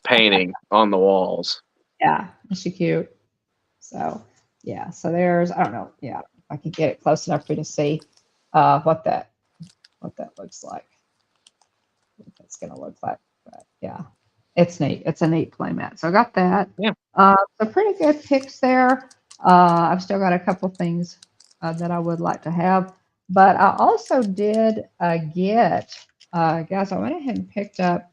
painting on the walls. Yeah, is she cute? So so there's, I don't know, if I can get it close enough for you to see what that looks like. What that's gonna look like, but it's neat. It's a neat playmat. So I got that. Yeah. So pretty good picks there. I've still got a couple things that I would like to have, but I also did get, guys, I went ahead and picked up,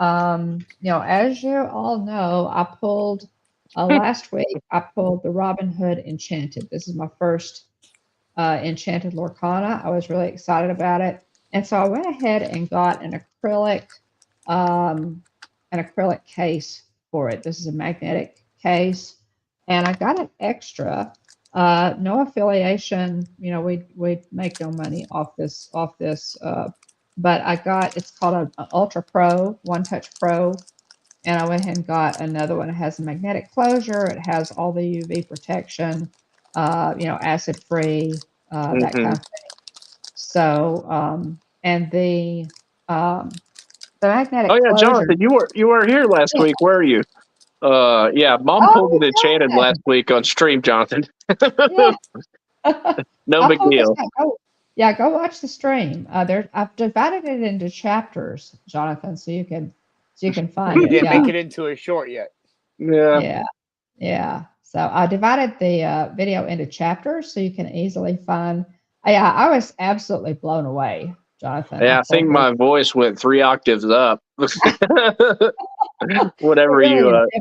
as you all know, I pulled last week, I pulled the Robin Hood Enchanted. This is my first Enchanted Lorcana. I was really excited about it. And so I went ahead and got an acrylic case for it. This is a magnetic case. And I got an extra, no affiliation. We make no money off this, but I got, it's called an Ultra Pro, One Touch Pro. And I went ahead and got another one. It has a magnetic closure. It has all the UV protection, acid free, that kind of thing. So, and the magnetic closure. Jonathan, you were here last week. Where are you? Mom pulled it Enchanted last week on stream, Jonathan. No big deal. Go watch the stream. I've divided it into chapters, Jonathan, so you can find it. Didn't make it into a short yet. Yeah. So I divided the video into chapters so you can easily find. I was absolutely blown away, Jonathan. Yeah, I think my voice went 3 octaves up. Whatever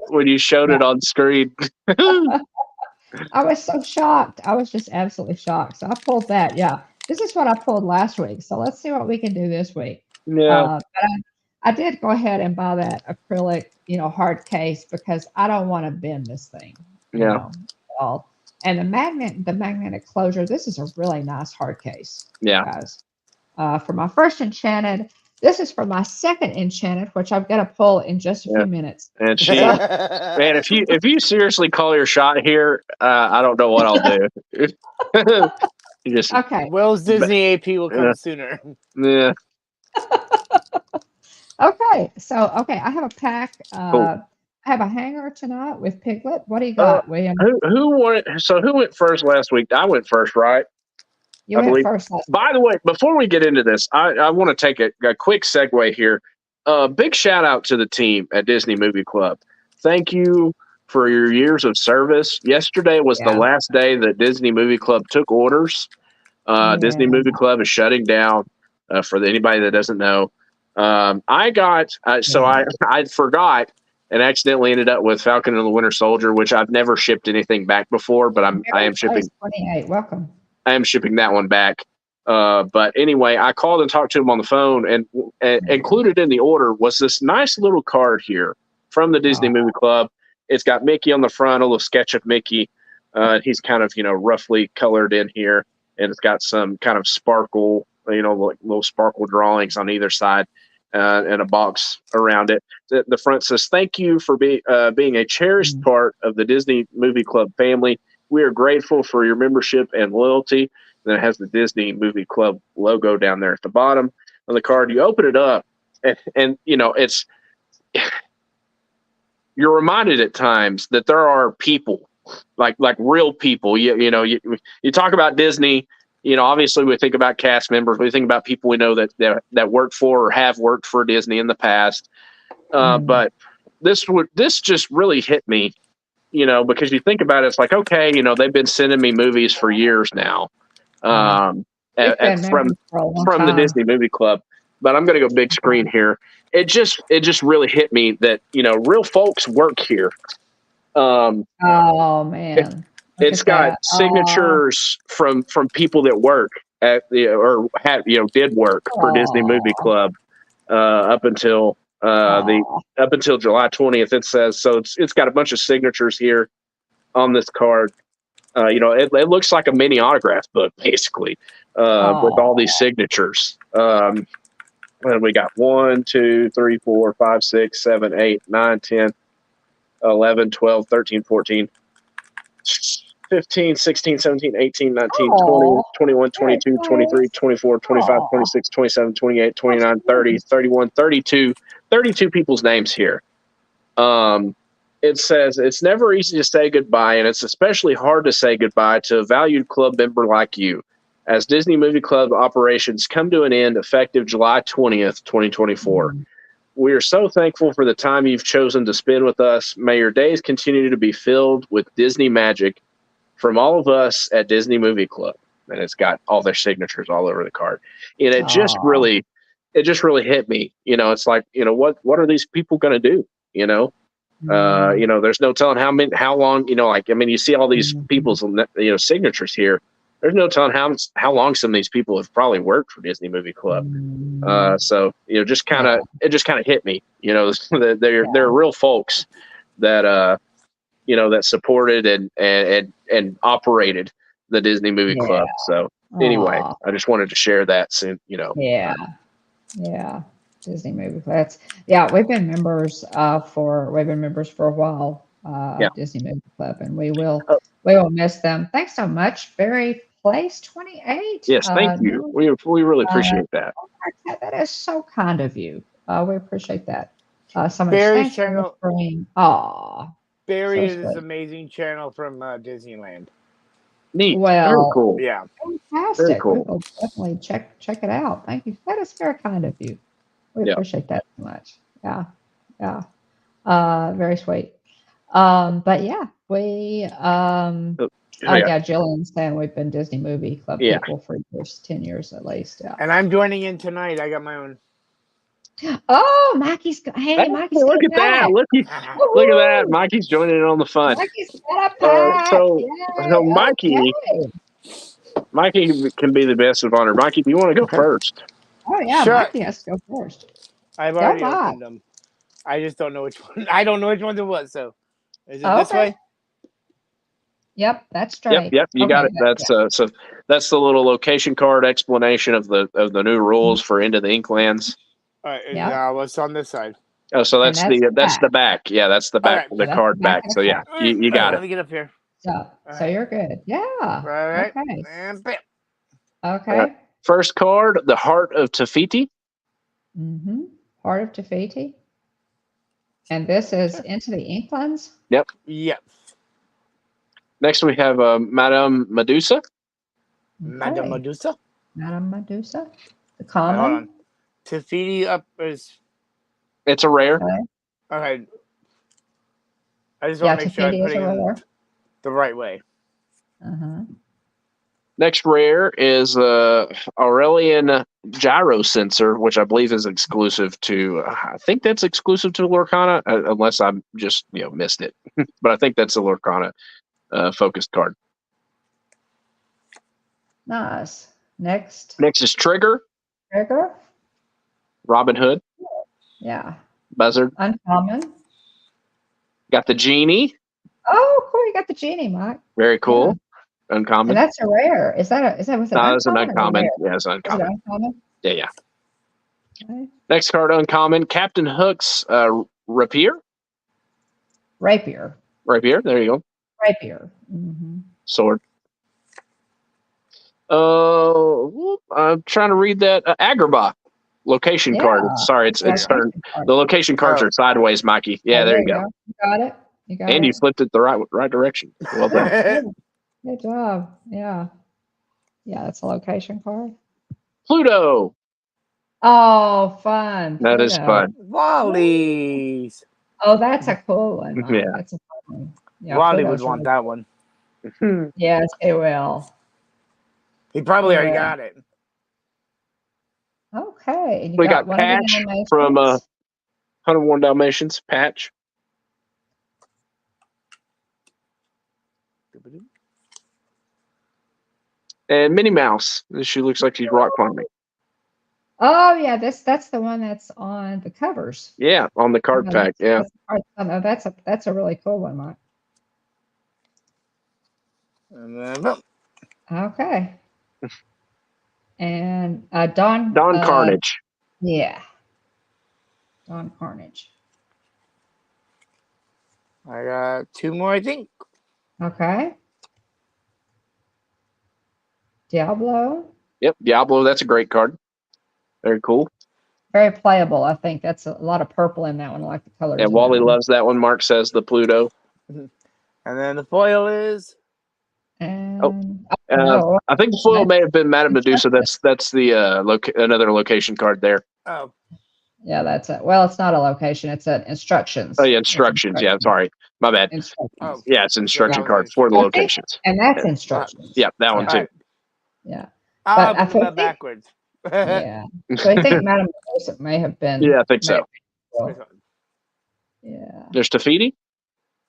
when you showed it on screen. I was so shocked. I was just absolutely shocked. So I pulled that. Yeah. This is what I pulled last week. So let's see what we can do this week. Yeah, But I did go ahead and buy that acrylic, hard case because I don't want to bend this thing, yeah, at all. And the magnetic closure, this is a really nice hard case, yeah. guys. For my first enchanted, this is for my second enchanted, which I'm going to pull in just a Yeah. few minutes. And she, So, man, if you seriously call your shot here, I don't know what I'll do. You just, okay. Will's Disney AP will come sooner. yeah, Okay, okay, I have a pack. cool. I have a hanger tonight with Piglet. What do you got, William? Who went first last week? I went first, right? You I went believe. first last By the way, before we get into this, I want to take a quick segue here. Big shout out to the team at Disney Movie Club. Thank you for your years of service. Yesterday was the Yeah, last day that Disney Movie Club took orders. Disney yeah. Movie Club is shutting down. For anybody that doesn't know, I forgot and accidentally ended up with Falcon and the Winter Soldier, which I've never shipped anything back before, but I am shipping. 28. Welcome. I am shipping that one back. But anyway, I called and talked to him on the phone, and included in the order was this nice little card here from the Disney Movie Club. It's got Mickey on the front, a little sketch of Mickey. He's kind of roughly colored in here, and it's got some kind of sparkle, like little sparkle drawings on either side, and a box around it. The front says, "Thank you for being a cherished part of the Disney Movie Club family. We are grateful for your membership and loyalty." Then it has the Disney Movie Club logo down there at the bottom of the card. You open it up, and it's you're reminded at times that there are people, like real people. You talk about Disney. Obviously we think about cast members. We think about people we know that work for or have worked for Disney in the past. But this just really hit me. Because you think about it, it's like, okay, they've been sending me movies for years now, from the Disney Movie Club. But I'm going to go big screen here. It just really hit me that real folks work here. Oh man, It's got signatures from people that work at did work for Disney Movie Club up until July 20th. It says so. It's got a bunch of signatures here on this card. It looks like a mini autograph book basically, with all these signatures. And we got 1, 2, 3, 4, 5, 6, 7, 8, 9, 10, 11, 12, 13, 14, 15, 16, 17, 18, 19, 20, 21, 22, 23, 24, 25, 26, 27, 28, 29, 30, 31, 32 people's names here. It says, "It's never easy to say goodbye, and it's especially hard to say goodbye to a valued club member like you. As Disney Movie Club operations come to an end effective July 20th, 2024. We are so thankful for the time you've chosen to spend with us. May your days continue to be filled with Disney magic from all of us at Disney Movie Club." And it's got all their signatures all over the card. And it just really hit me. It's like, what are these people going to do? There's no telling how long, you see all these people's, signatures here. There's no telling how long some of these people have probably worked for Disney Movie Club. So it just kind of hit me, they're real folks that, that supported and operated the Disney Movie Club. So anyway, I just wanted to share that soon, Yeah. Disney Movie Club. We've been members for a while. Disney Movie Club, and we will miss them. Thanks so much, Barry Place 28. Yes, thank you. We really appreciate that. That is so kind of you. We appreciate that. So much. Barry's Thanks for channel. whispering. Barry So is this sweet. amazing channel from Disneyland. Neat. Well, very cool. Yeah. Fantastic. Very cool. We will definitely check it out. Thank you. That is very kind of you. We appreciate that so much. Yeah. Very sweet. But yeah, we Jillian's saying we've been Disney Movie Club people for years, 10 years at least. Yeah. And I'm joining in tonight. I got my own. Oh, Mikey's. Hey, Hey, Mikey's got look a at that! pack. Look at that! Woohoo! Mikey's joining in on the fun. Mikey's got a pack. So Yay. Mikey can be the best of honor. Mikey, do you want to go first? Oh, yeah. Sure. Mikey has to go first. I've Go, already Mike. opened them. I just don't know which one. I don't know which one it was. So, is it Okay. this way? Yep, that's straight. Yep, you got it. That's so that's the little location card explanation of the new rules for Into the Inklands. All right. Yep. Now what's on this side? Oh, so that's And that's the back. Yeah, that's the back, Alright. the So card that's back. the back of So the yeah, card. you got Let it. me get up here. So you're good. Yeah. All right. Okay. And bam. Okay. First card, the Heart of Tafiti. Mm-hmm. Heart of Tafiti. And this is Into the Inklands. Yep. Next, we have Madame Medusa. Madame Okay. Medusa. Madame Medusa. The Hold common. on. Tafiti up is It's a rare. Okay. okay. I just Yeah, want to make sure I'm Tafiti is a putting it rare. the right way. Uh-huh. Next rare is Aurelian Gyro Sensor, which I believe is exclusive to. I think that's exclusive to Lorcana, unless I'm just missed it. But I think that's a Lorcana focused card. Nice. Next. Next is Trigger, Trigger. Robin Hood, Yeah. Buzzard. Uncommon. Got the Genie, Oh, cool. You got the genie, Mike. very cool. Yeah. Uncommon. And that's a rare. Was it That's an uncommon? Or uncommon. rare? Yeah, it's Is it uncommon. uncommon? Yeah. Okay. Next card, uncommon. Captain Hook's Rapier. Rapier. Rapier. There you go. Rapier. Mm-hmm. Sword. I'm trying to read that. Agrabah. Location card. Yeah. Sorry, it's turned. The location cards are sideways, Mikey. Yeah, there you go. You got it. You got And it. you flipped it the right direction. Well done. Good job. Yeah. Yeah, that's a location card. Pluto. Oh, fun. That is Pluto. fun. Wally's. Oh, that's a cool one. Mike. Yeah. That's a fun one. Yeah, Wally Pluto's would want really that one. cool. Yes, it will. He probably already Yeah. got it. Okay. And you We got one of the Patch animations. from 101 Dalmatians. Patch. And Minnie Mouse. She looks like she's rock climbing. Oh yeah, that's the one that's on the covers. Yeah, on the card pack. Yeah. That's a really cool one, Mike. And then, boom. Okay. And Don Carnage. Yeah. Don Carnage. I got two more, I think. Okay. Diablo. Yep, Diablo. That's a great card. Very cool. Very playable, I think. That's a lot of purple in that one. I like the colors. Yeah, in Wally that one. loves that one. Mark says the Pluto. And then the foil is. And I think the foil may have been Madame Medusa. That's the another location card there. Oh. Yeah, that's it. Well, it's not a location. It's an instructions. Oh yeah, instructions. Yeah, sorry, my bad. Instructions. Oh. Yeah, it's instruction Yeah, card for the locations. And that's instructions. Yeah, that one too. Right. Yeah. I'll I put that think- backwards. Yeah. So I think Madame Medusa may have been. Yeah, I think so. Yeah. There's Tafiti.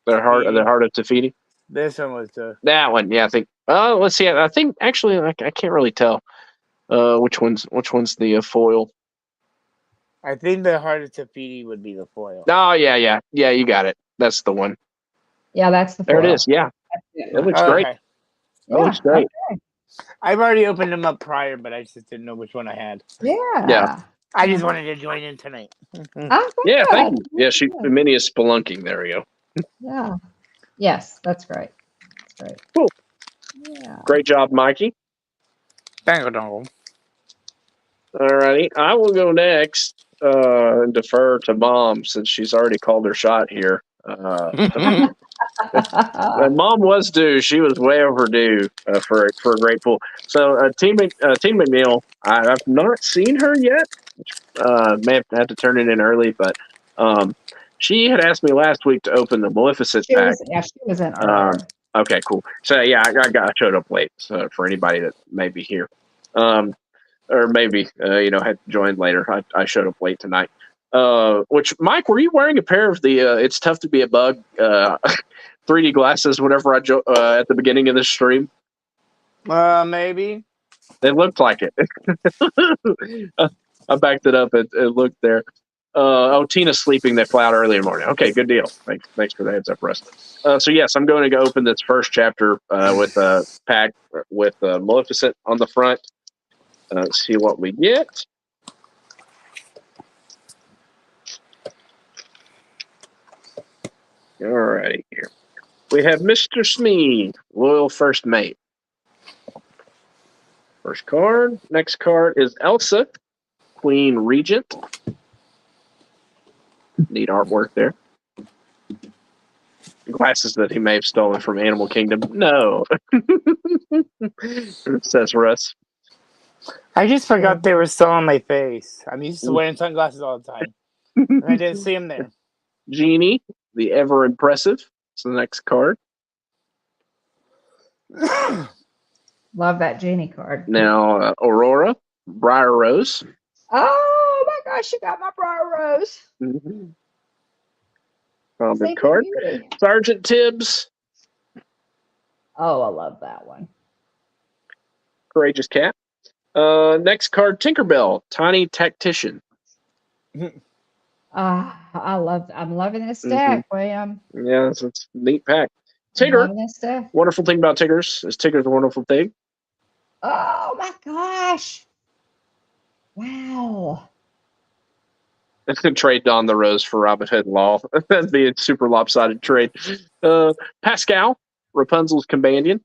The heart of Tafiti. This one was the. That one. Yeah, I think. Oh, let's see. I think actually, I can't really tell. Which one's the foil? I think the Heart of Tafiti would be the foil. Oh yeah. You got it. That's the one. Yeah, that's the There foil. it is. Yeah, it looks great. Okay. It looks great. I've already opened them up prior, but I just didn't know which one I had. Yeah. I just wanted to join in tonight. Yeah, thank you. Yeah, Minnie is spelunking. There we go. Yeah. Yes, that's great. That's great. Cool. Yeah. Great job, Mikey. Bang a dongle. All righty. I will go next and defer to Mom since she's already called her shot here. And Mom was due. She was way overdue for a great pool. So Team McNeil, I've not seen her yet. May have had to turn it in early, but she had asked me last week to open the Maleficent pack. She was in earlier. Okay, cool. So yeah, I showed up late. So for anybody that may be here, or maybe had joined later. I showed up late tonight. Which Mike, were you wearing a pair of the "It's Tough to Be a Bug" 3D glasses whenever at the beginning of the stream? Maybe. It looked like it. I backed it up. It looked there. Tina's sleeping that cloud early in the morning. Okay, good deal. Thanks for the heads up, Russ. So yes, I'm going to go open this first chapter with a pack with Maleficent on the front. See what we get. Alrighty, here we have Mr. Smee, loyal first mate. First card. Next card is Elsa, Queen Regent. Neat artwork there. Glasses that he may have stolen from Animal Kingdom. No, says Russ. I just forgot they were still on my face. I'm used to wearing sunglasses all the time. And I didn't see them there. Genie, the ever impressive. It's the next card. Love that Genie card. Now, Aurora, Briar Rose. Oh my gosh, you got my Briar Rose. Common card. Beauty. Sergeant Tibbs. Oh, I love that one. Courageous Cat. Next card, Tinkerbell, Tiny Tactician. I'm loving this deck, William. Yeah, it's a neat pack. I'm Tigger. loving this deck. Wonderful thing about Tiggers is Tigger's a wonderful thing. Oh my gosh. Wow. Trade Don the Rose for Robin Hood and Law. That'd be a super lopsided trade. Pascal, Rapunzel's companion.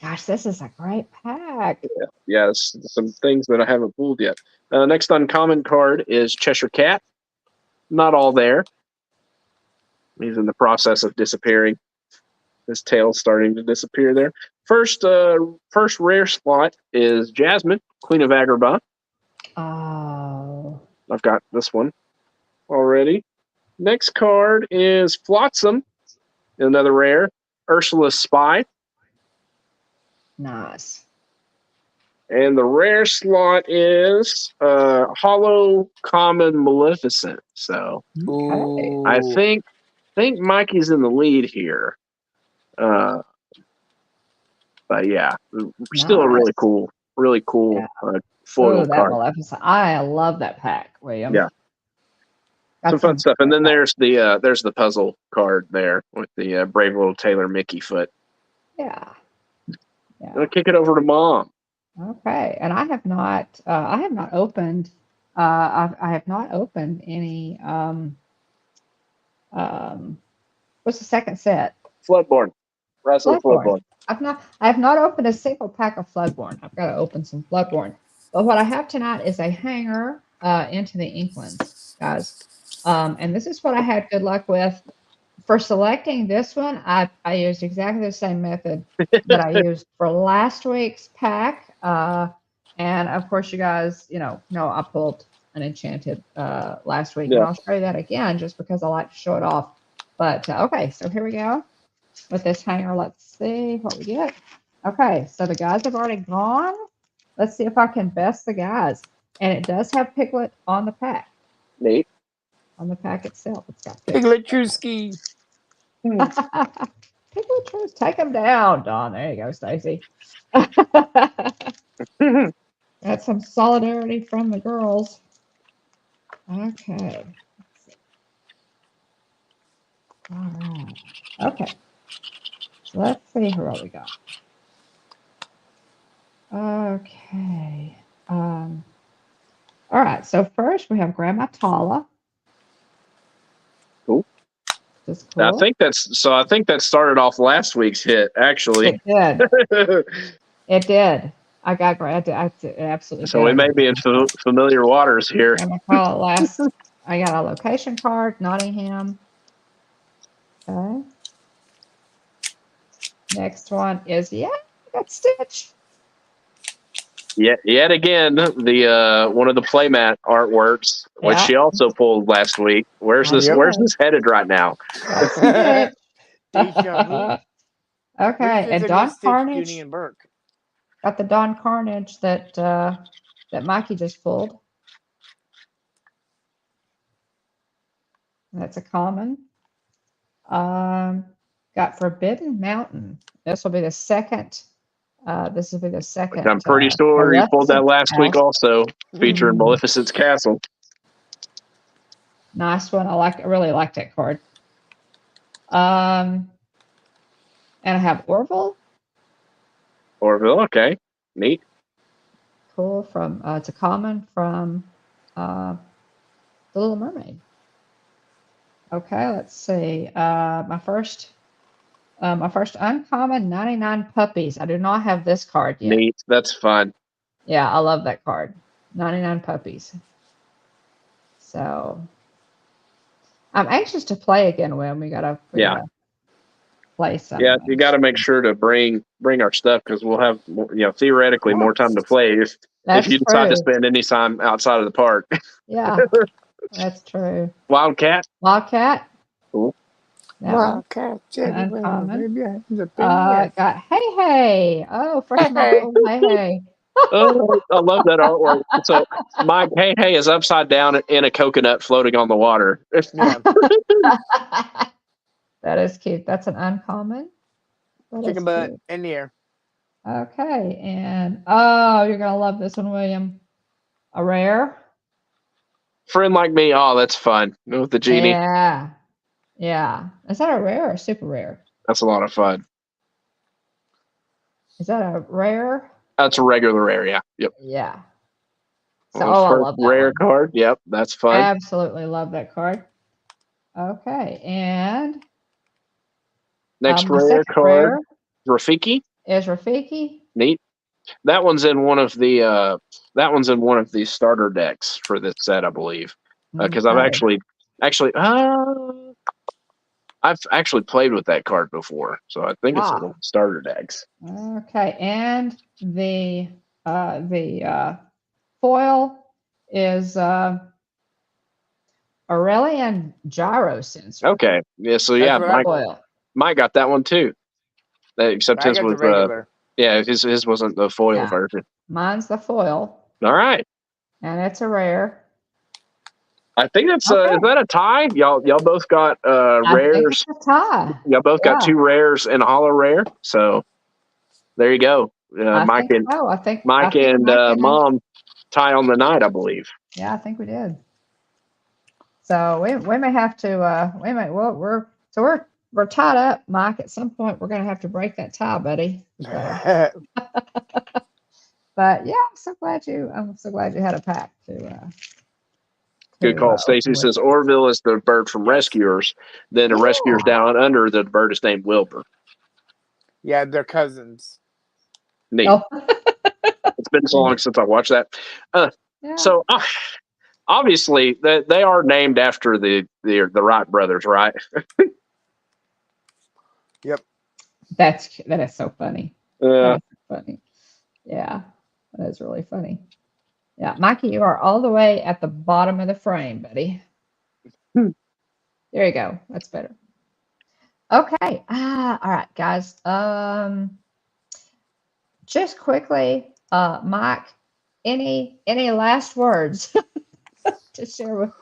Gosh, this is a great pack. Yes, some things that I haven't pulled yet. Next uncommon card is Cheshire Cat. Not all there. He's in the process of disappearing. His tail's starting to disappear there. First rare slot is Jasmine, Queen of Agrabah. Oh. I've got this one already. Next card is Flotsam, another rare. Ursula's Spy. Nice. And the rare slot is Hollow Common Maleficent. So Okay. I think Mikey's in the lead here. But yeah, still a really cool foil card. Maleficent. I love that pack, William. Yeah. Some fun stuff. And then there's the puzzle card there with the brave little Taylor Mickey foot. Yeah. I'll kick it over to Mom. Okay. And I have not opened any what's the second set? Floodborn. Rise of the Floodborn. I have not opened a single pack of Floodborn. I've got to open some Floodborn. But what I have tonight is a hanger into the Inklings, guys. And this is what I had good luck with. For selecting this one, I used exactly the same method that I used for last week's pack. And of course, you guys, know I pulled an enchanted last week. Yeah. And I'll show you that again just because I like to show it off. But okay, so here we go. With this hanger, let's see what we get. Okay, so the guys have already gone. Let's see if I can best the guys. And it does have Piglet on the pack. Neat. On the pack itself, it's got Piglet Trusky. Piglet Trusky. Take him down, Don. There you go, Stacy. That's some solidarity from the girls. Okay. All right. Okay. Let's see what we got. Okay. All right. So first we have Grandma Tala. Cool. Just cool. I think that started off last week's hit. Actually, it did. It did. I got absolutely. So we may be in familiar waters here. Grandma Tala last. I got a location card, Nottingham. Okay. Next one is I got Stitch. Yet again, the one of the playmat artworks, which she also pulled last week. Where's this headed right now? Okay, Which is and a Don good Stitch, Carnage. Junie, and Burke. Got the Don Carnage that that Mikey just pulled. That's a common. Got Forbidden Mountain. This will be the second. This will be the second. I'm pretty sure you pulled that last week House. also, featuring Maleficent's Castle. Nice one. I really like that card. And I have Orville. Orville, okay. Neat. Cool. From it's a common from The Little Mermaid. Okay, let's see. My first uncommon 99 Puppies. I do not have this card yet. Neat. That's fun. Yeah, I love that card. 99 Puppies. So I'm anxious to play again, Will. We gotta play some. Yeah, you got to make sure to bring our stuff because we'll have theoretically more time to play if you decide to spend any time outside of the park. Yeah, that's true. Wildcat. Cool. Wildcat. Uncommon. Got Hey. Oh, first model. Hey. Oh, I love that artwork. So Mike, Hey is upside down in a coconut floating on the water. Yeah. That is cute. That's an uncommon. Chicken butt in the air. Okay, and you're gonna love this one, William. A rare. Friend Like Me. Oh, that's fun with the genie. Yeah. Is that a rare or super rare? That's a lot of fun. Is that a rare? That's a regular rare. Yeah. Yep. Yeah. So I love that rare one. card. Yep, that's fun. Absolutely love that card. Okay, and next rare card, Rafiki. Is Rafiki. Neat. That one's in one of the starter decks for this set, I believe. Because I've actually I've actually played with that card before, so I think it's in starter decks. Okay, and the foil is Aurelian gyro sensor. Okay, yeah, so Mike got that one too. Except his was regular. His wasn't the foil version. Mine's the foil. All right, and it's a rare. I think that's is that a tie? Y'all both got rares. I think it's a tie. Y'all both got 2 rares and a hollow rare. So there you go. Mike and Mom tie on the night, I believe. Yeah, I think we did. So we may have to we're tied up, Mike. At some point we're gonna have to break that tie, buddy. So. But yeah, I'm so glad you had a pack to good call. Stacy says Orville is the bird from Rescuers. Then the Rescuers down under, the bird is named Wilbur. Yeah, they're cousins. Neat. Oh. It's been so long since I watched that. So obviously they are named after the Wright brothers, right? Yep. That is so funny. Yeah. Funny. Yeah. That is really funny. Yeah, Mikey, you are all the way at the bottom of the frame, buddy. There you go. That's better. Okay. All right, guys. Just quickly, Mike, any last words to share with?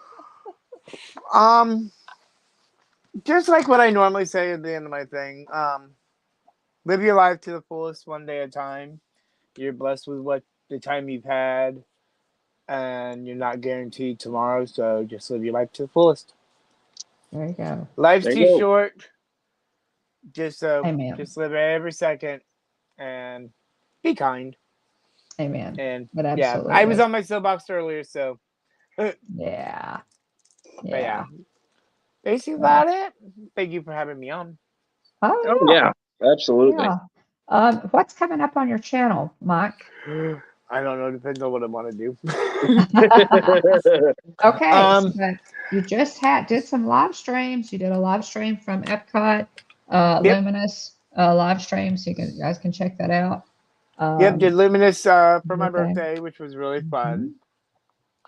Just like what I normally say at the end of my thing. Live your life to the fullest, one day at a time. You're blessed with the time you've had, and you're not guaranteed tomorrow, so just live your life to the fullest. There you go. Life's too short. Just live every second and be kind. Amen. And but absolutely, I was on my soapbox earlier, so yeah. Basically about it. Thank you for having me on. Oh yeah, absolutely. Yeah. What's coming up on your channel, Mike? I don't know. Depends on what I want to do. Okay. So you just did some live streams. You did a live stream from Epcot, Luminous live stream, so you guys can check that out. Did Luminous for my birthday, which was really fun.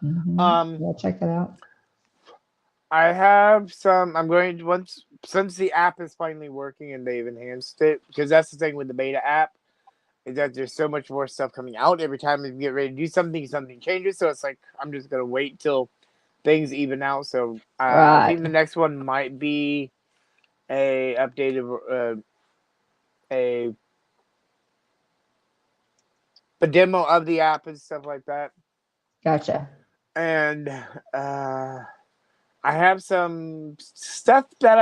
We'll check that out. I have some. I'm going once since the app is finally working and they've enhanced it, because that's the thing with the beta app, is that there's so much more stuff coming out every time we get ready to do something. Something changes, so it's like I'm just gonna wait till things even out. So I Right. think the next one might be a updated a demo of the app and stuff like that. Gotcha. And I have some stuff that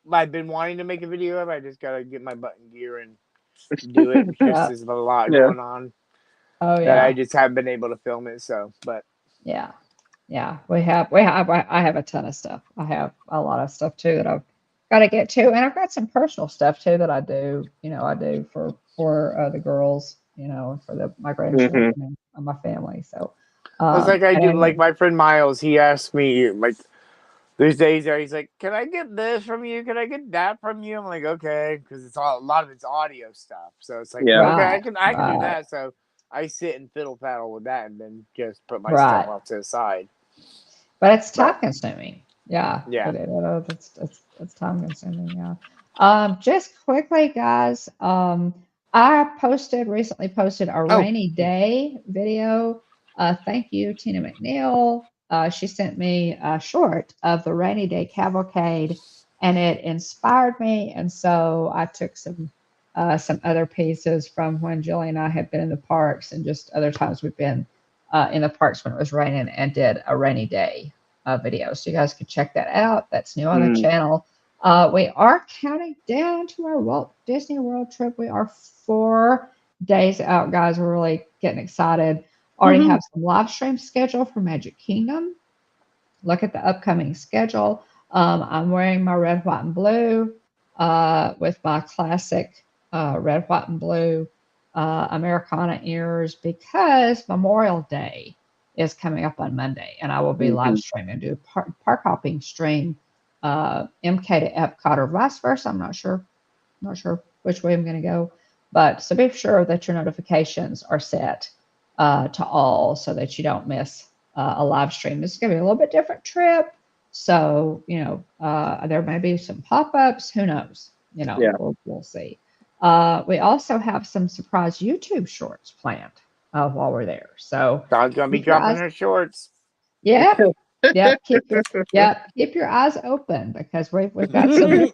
I've been wanting to make a video of. I just gotta get my button gear and do it because Yeah. there's a lot Yeah. going on Oh that I yeah. just haven't been able to film it. So, but Yeah. Yeah. I have a ton of stuff. I have a lot of stuff too that I've got to get to, and I've got some personal stuff too that I do. I do for the girls. For my grandchildren and my family. So, it's like I and do. Like anyway, my friend Miles, he asked me like, there's days there he's like, "Can I get this from you? Can I get that from you?" I'm like, "Okay," because a lot of it's audio stuff. So it's like, Yeah. okay, right, I can do right, that. So I sit and fiddle faddle with that, and then just put my stuff right. off to the side. But it's time But consuming. Yeah, yeah, it's time consuming. Yeah. Just quickly, guys. I recently posted a oh, rainy day video. Thank you, Tina McNeil. She sent me a short of the rainy day cavalcade, and it inspired me. And so I took some other pieces from when Jillian and I had been in the parks, and just other times we've been in the parks when it was raining, and did a rainy day video. So you guys can check that out. That's new on the channel. We are counting down to our Walt Disney World trip. We are 4 days out, guys. We're really getting excited. Already have some live stream scheduled for Magic Kingdom. Look at the upcoming schedule. I'm wearing my red, white, and blue with my classic red, white, and blue Americana ears, because Memorial Day is coming up on Monday, and I will be live streaming, do a park hopping stream, MK to Epcot or vice versa. I'm not sure which way I'm going to go, but so be sure that your notifications are set to all so that you don't miss a live stream. This is going to be a little bit different trip, so there may be some pop-ups. Who knows? Yeah. We'll see. We also have some surprise YouTube shorts planned while we're there. So Don's gonna be keep your dropping eyes. her shorts. Yep, yep. Keep your eyes open, because we've got some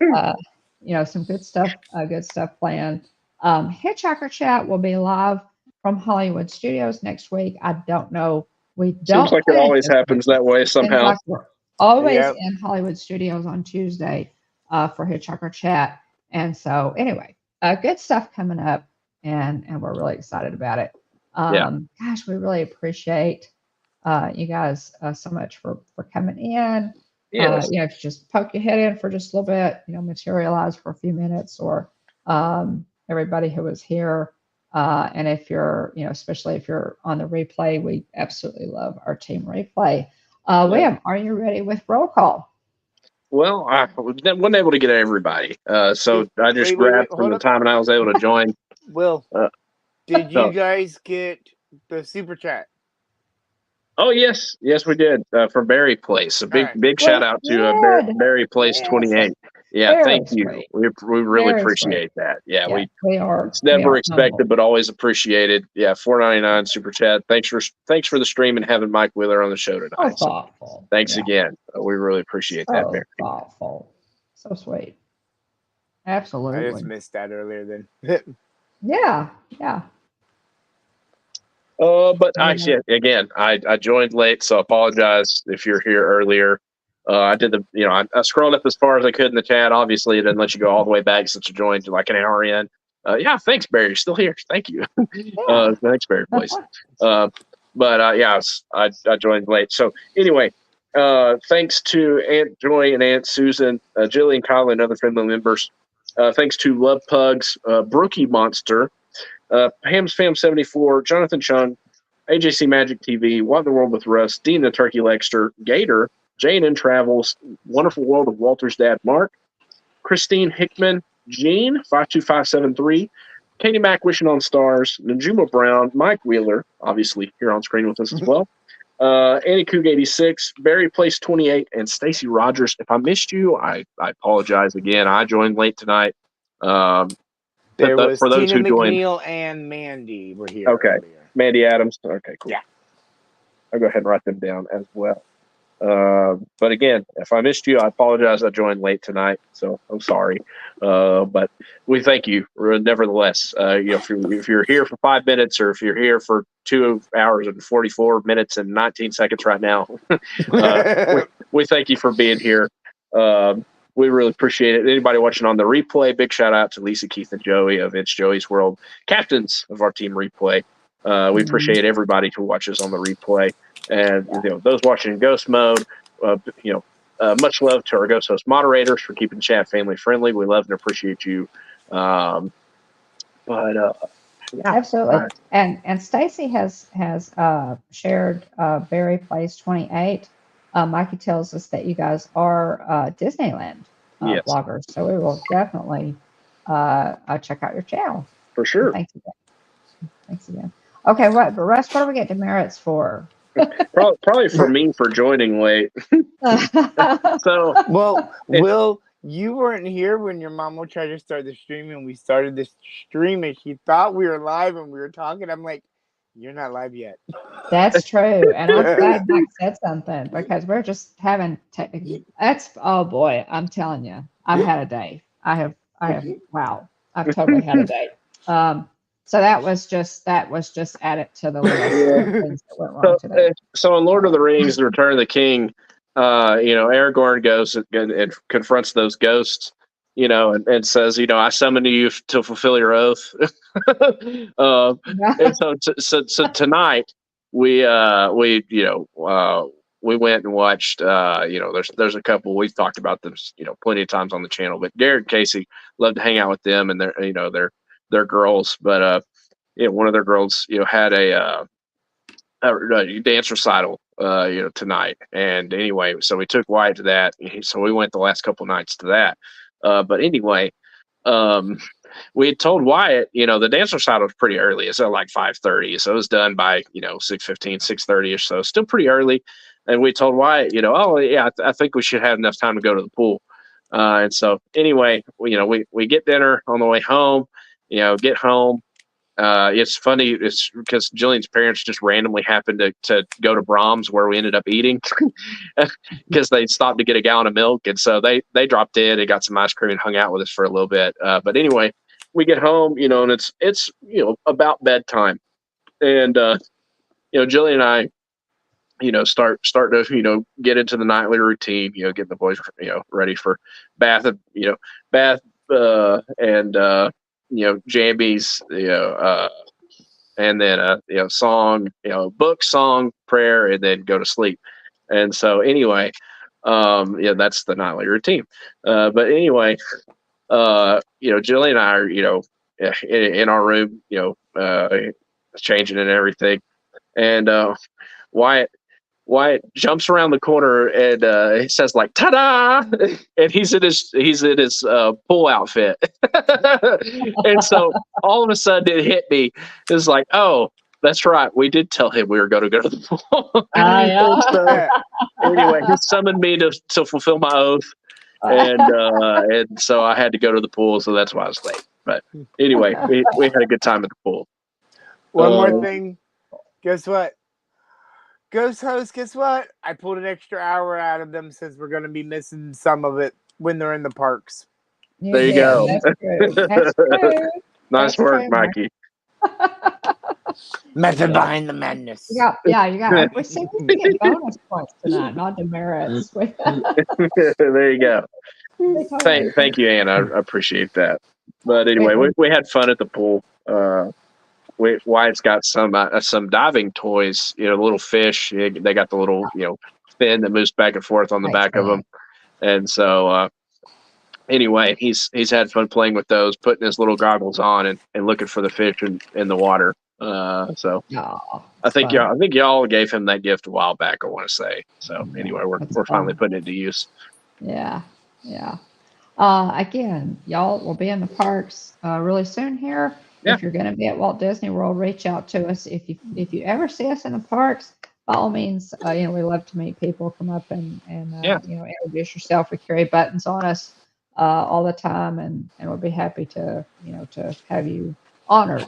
some good stuff planned. Hitchhiker Chat will be live from Hollywood Studios next week. I don't know. We Seems don't like it plan always this week. happens that way Seems somehow. like we're always Yep. in Hollywood Studios on Tuesday for Hitchhiker Chat. And so anyway, good stuff coming up, and we're really excited about it. Gosh, we really appreciate you guys so much for coming in. Yes. If you just poke your head in for just a little bit, materialize for a few minutes, or everybody who was here. And if you're, especially if you're on the replay, we absolutely love our team replay. William, are you ready with roll call? Well, I wasn't able to get everybody, so I just Wait, grabbed from hold the up. time and I was able to join. Will, did so- you guys get the super chat? Oh yes, we did for Barry Place. A big Alright. shout out to Barry Place Yes. 28. Yeah, Very thank you. sweet. We really Very appreciate that. Yeah, we are. it's never we are expected, humble. but always appreciated. Yeah, $4.99 super chat. Thanks for the stream and having Mike Wheeler on the show tonight. So thoughtful. Thanks again. We really appreciate that, Barry. Thoughtful. So sweet. I Absolutely. just missed that earlier then. Yeah. But actually, again, I joined late, so I apologize if you're here earlier. I did I scrolled up as far as I could in the chat. Obviously, it didn't let you go all the way back since you joined like an hour in. Yeah, thanks, Barry. You're still here. Thank you. Thanks, Barry, please. I joined late. So anyway, thanks to Aunt Joy and Aunt Susan, Jillian, Kyle, and other family members. Thanks to Love Pugs, Brookie Monster, Ham's Fam 74, Jonathan Chung, AJC Magic TV, What in the World with Russ, Dean the Turkey Lexter, Gator, Jane and Travels, Wonderful World of Walter's Dad Mark, Christine Hickman, Jean 52573, Katie Mack Wishing on Stars, Najuma Brown, Mike Wheeler, obviously here on screen with us as well, Annie Coog 86, Barry Place 28, and Stacy Rogers. If I missed you, I apologize again. I joined late tonight. There was for those Tina who joined, McNeil and Mandy were here okay, earlier. Mandy Adams. Okay, cool. Yeah. I'll go ahead and write them down as well. But again, if I missed you, I apologize. I joined late tonight, so I'm sorry. But we thank you nevertheless. If you're here for 5 minutes, or if you're here for 2 hours and 44 minutes and 19 seconds right now, we thank you for being here. We really appreciate it. Anybody watching on the replay, big shout out to Lisa, Keith, and Joey of It's Joey's World, captains of our team replay. We appreciate everybody who watches on the replay. And those watching in ghost mode, much love to our ghost host moderators for keeping the chat family friendly. We love and appreciate you. Absolutely. And Stacy has shared Barry Place 28. Mikey tells us that you guys are Disneyland bloggers, so we will definitely check out your channel for sure. Thanks again. Okay, Russ, what do we get demerits for? Probably for me for joining late. So Will, you weren't here when your mom would try to start the stream, and we started this stream, and she thought we were live and we were talking. I'm like, you're not live yet. That's true, and I'm glad Mike said something, because we're just having oh boy, I'm telling you, I've had a day. I have wow, I've totally had a day. So that was just added to the list of things that went wrong today. So in Lord of the Rings, The Return of the King, Aragorn goes and confronts those ghosts, and says, I summon you to fulfill your oath. And so tonight we went and watched. There's a couple we've talked about them, plenty of times on the channel. But Garrett and Casey love to hang out with them, and they're girls. But one of their girls, had a dance recital, tonight. And anyway, so we took Wyatt to that. So we went the last couple nights to that. But anyway, we had told Wyatt, the dance recital was pretty early. It's at like 5:30. So it was done by, 6:15, 6:30 or so. Still pretty early. And we told Wyatt, I think we should have enough time to go to the pool. And so anyway, we get dinner on the way home, get home. It's funny. It's because Jillian's parents just randomly happened to go to Brahms, where we ended up eating, because they stopped to get a gallon of milk. And so they dropped in and got some ice cream and hung out with us for a little bit. But anyway, we get home, and it's about bedtime. And, Jillian and I, start to, get into the nightly routine, getting the boys, ready for bath, and jambies, and then song, book, song, prayer, and then go to sleep. And so anyway, that's the nightly routine. But anyway, Jillian and I are, in our room, changing and everything. And Wyatt jumps around the corner and he says, like, "Ta-da!" And he's in his pool outfit. And so all of a sudden it hit me. It's like, oh, that's right. We did tell him we were going to go to the pool. So, anyway, he summoned me to fulfill my oath. And so I had to go to the pool. So that's why I was late. But anyway, we had a good time at the pool. One more thing. Guess what? Ghost host, guess what? I pulled an extra hour out of them, since we're going to be missing some of it when they're in the parks. There you go. That's true. Nice work, Mikey. Method behind the madness. You got. We seem to get bonus points tonight, not demerits. There you go. Thank you, Anna. I appreciate that. But anyway, we had fun at the pool. Wyatt's got some diving toys, little fish. They got the little, fin that moves back and forth on the back of them. And so, anyway, he's had fun playing with those, putting his little goggles on and looking for the fish in the water. So I think y'all gave him that gift a while back, I want to say. So anyway, we're finally putting it to use. Yeah. Again, y'all will be in the parks really soon here. Yeah. If you're going to be at Walt Disney World, reach out to us. If you ever see us in the parks, by all means, we love to meet people. Come up and Yeah, introduce yourself. We carry buttons on us all the time, and we'll be happy to to have you honored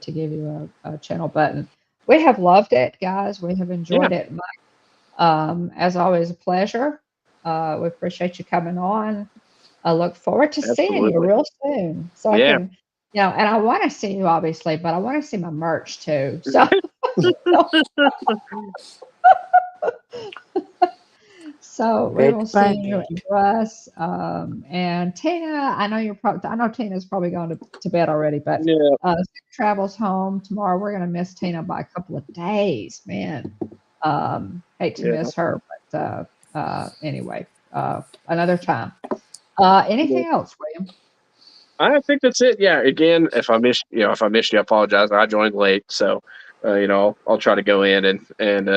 to give you a channel button. We have loved it, guys. We have yeah, enjoyed it. As always, a pleasure. We appreciate you coming on. I look forward to seeing you absolutely. real soon, so I Yeah. can, and I want to see you obviously, but I want to see my merch too. So, so we will Pick see by you pick. in Russ, and Tina. I know you're probably. I know Tina's probably going to bed already, but Yeah. travels home tomorrow. We're gonna miss Tina by a couple of days, man. Hate to Yeah. miss her, but anyway, another time. Yeah. Anything else, William? I think that's it. Yeah. Again, if I missed you, I apologize. I joined late, so I'll try to go in and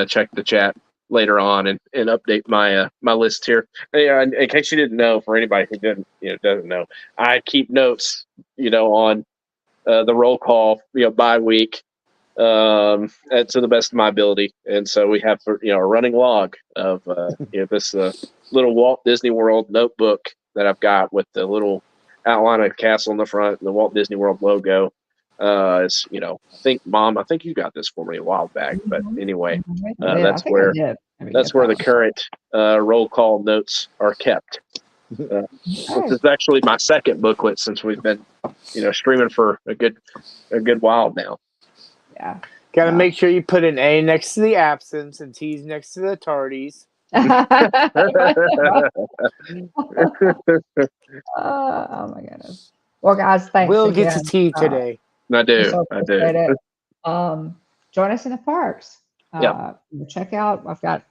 check the chat later on and update my list here. Yeah, in case you didn't know, for anybody who doesn't know, I keep notes, on the roll call, by week, to the best of my ability, and so we have a running log of this little Walt Disney World notebook that I've got with the little outline of the castle in the front and the Walt Disney World logo. I think you got this for me a while back, but Mhm, anyway, mhm, I did. I that's think I where did. Maybe that's get where that the one. current roll call notes are kept. This Okay. is actually my second booklet since we've been, streaming for a good while now. Yeah. Gotta Yeah. make sure you put an A next to the absence and T's next to the tardies. Oh my goodness. Well, guys, thanks Will gets a again. T Uh, today. I we do. so I do. appreciate it. Join us in the parks. Yep. Check out. I've got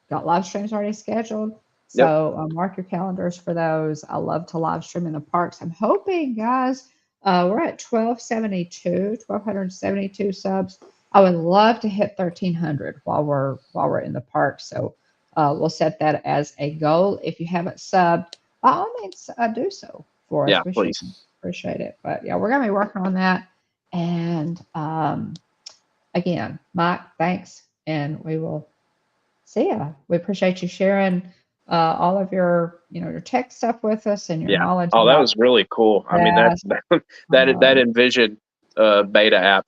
live streams already scheduled. Yep. So mark your calendars for those. I love to live stream in the parks. I'm hoping, guys, we're at 1,272 subs. I would love to hit 1,300 while we're in the park. So we'll set that as a goal. If you haven't subbed, by all means, do so for us. Yeah, We sure please. appreciate it. But yeah, we're gonna be working on that. And again, Mike, thanks, and we will see ya. We appreciate you sharing all of your tech stuff with us and your Yeah. knowledge Oh, that about was really cool. I mean, that. that Envision beta app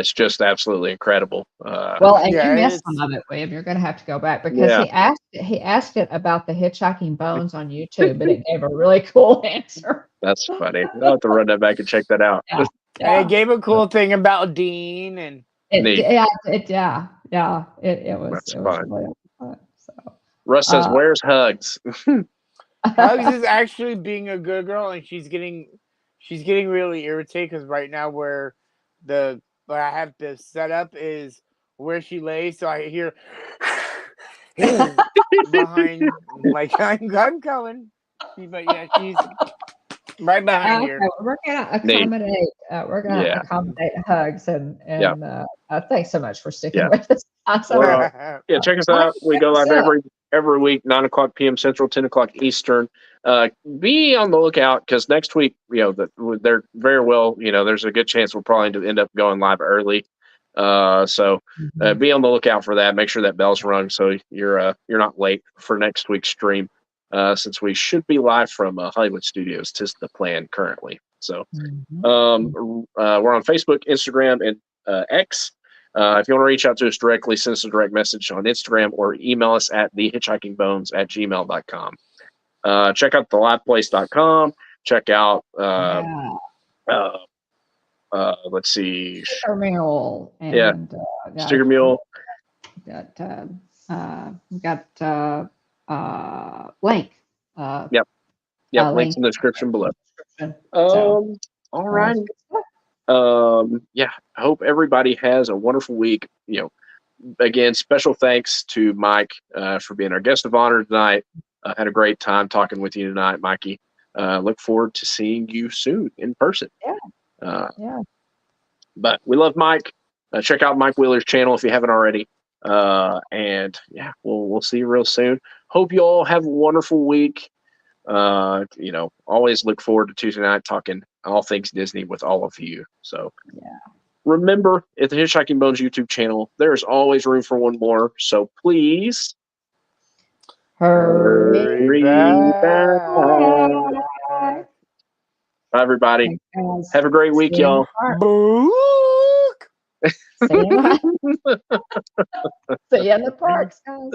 is just absolutely incredible. Well, and you Yeah, missed it's some of it, William. You're going to have to go back because Yeah, he asked it about the hitchhiking bones on YouTube, but it gave a really cool answer. that's funny. I'll have to run that back and check that out. Yeah, and it yeah. gave a cool thing about Dean and Neat. Yeah. It That's was fun. really fun. So, Russ says, uh, "Where's Hugs?" Hugs is actually being a good girl, and she's getting really irritated because right now where I have the setup is where she lays, so I hear behind, like I'm coming, but yeah, she's right behind Okay, here. we're gonna Neat. accommodate. We're gonna Yeah. accommodate Hugs, and Yeah. thanks so much for sticking Yeah. with us. So, We're yeah. Check us out. We go live up. every week, 9 o'clock p.m. Central, 10 o'clock Eastern. Be on the lookout because next week, they're very well. There's a good chance we'll probably end up going live early. So be on the lookout for that. Make sure that bell's rung so you're not late for next week's stream. Since we should be live from Hollywood Studios, tis the plan currently. So we're on Facebook, Instagram, and X. If you want to reach out to us directly, send us a direct message on Instagram or email us at thehitchhikingbones@gmail.com. Check out theliveplace.com. Check out, Yeah, let's see. Stickermule Yeah, and Stickermule. we got link. Yep. Links Link in the description below. So, All that's right. good stuff. Yeah. I hope everybody has a wonderful week. Again, special thanks to Mike for being our guest of honor tonight. Had a great time talking with you tonight, Mikey. Look forward to seeing you soon in person. Yeah. But we love Mike. Check out Mike Wheeler's channel if you haven't already. And yeah, we'll see you real soon. Hope you all have a wonderful week. Always look forward to Tuesday night talking all things Disney with all of you. So Yeah. remember, at the Hitchhiking Bones YouTube channel, there is always room for one more. So please Hurry back. back. Bye, everybody. Thanks, guys. Have a great week, See you in y'all. the park. Book. See you in the parks, guys.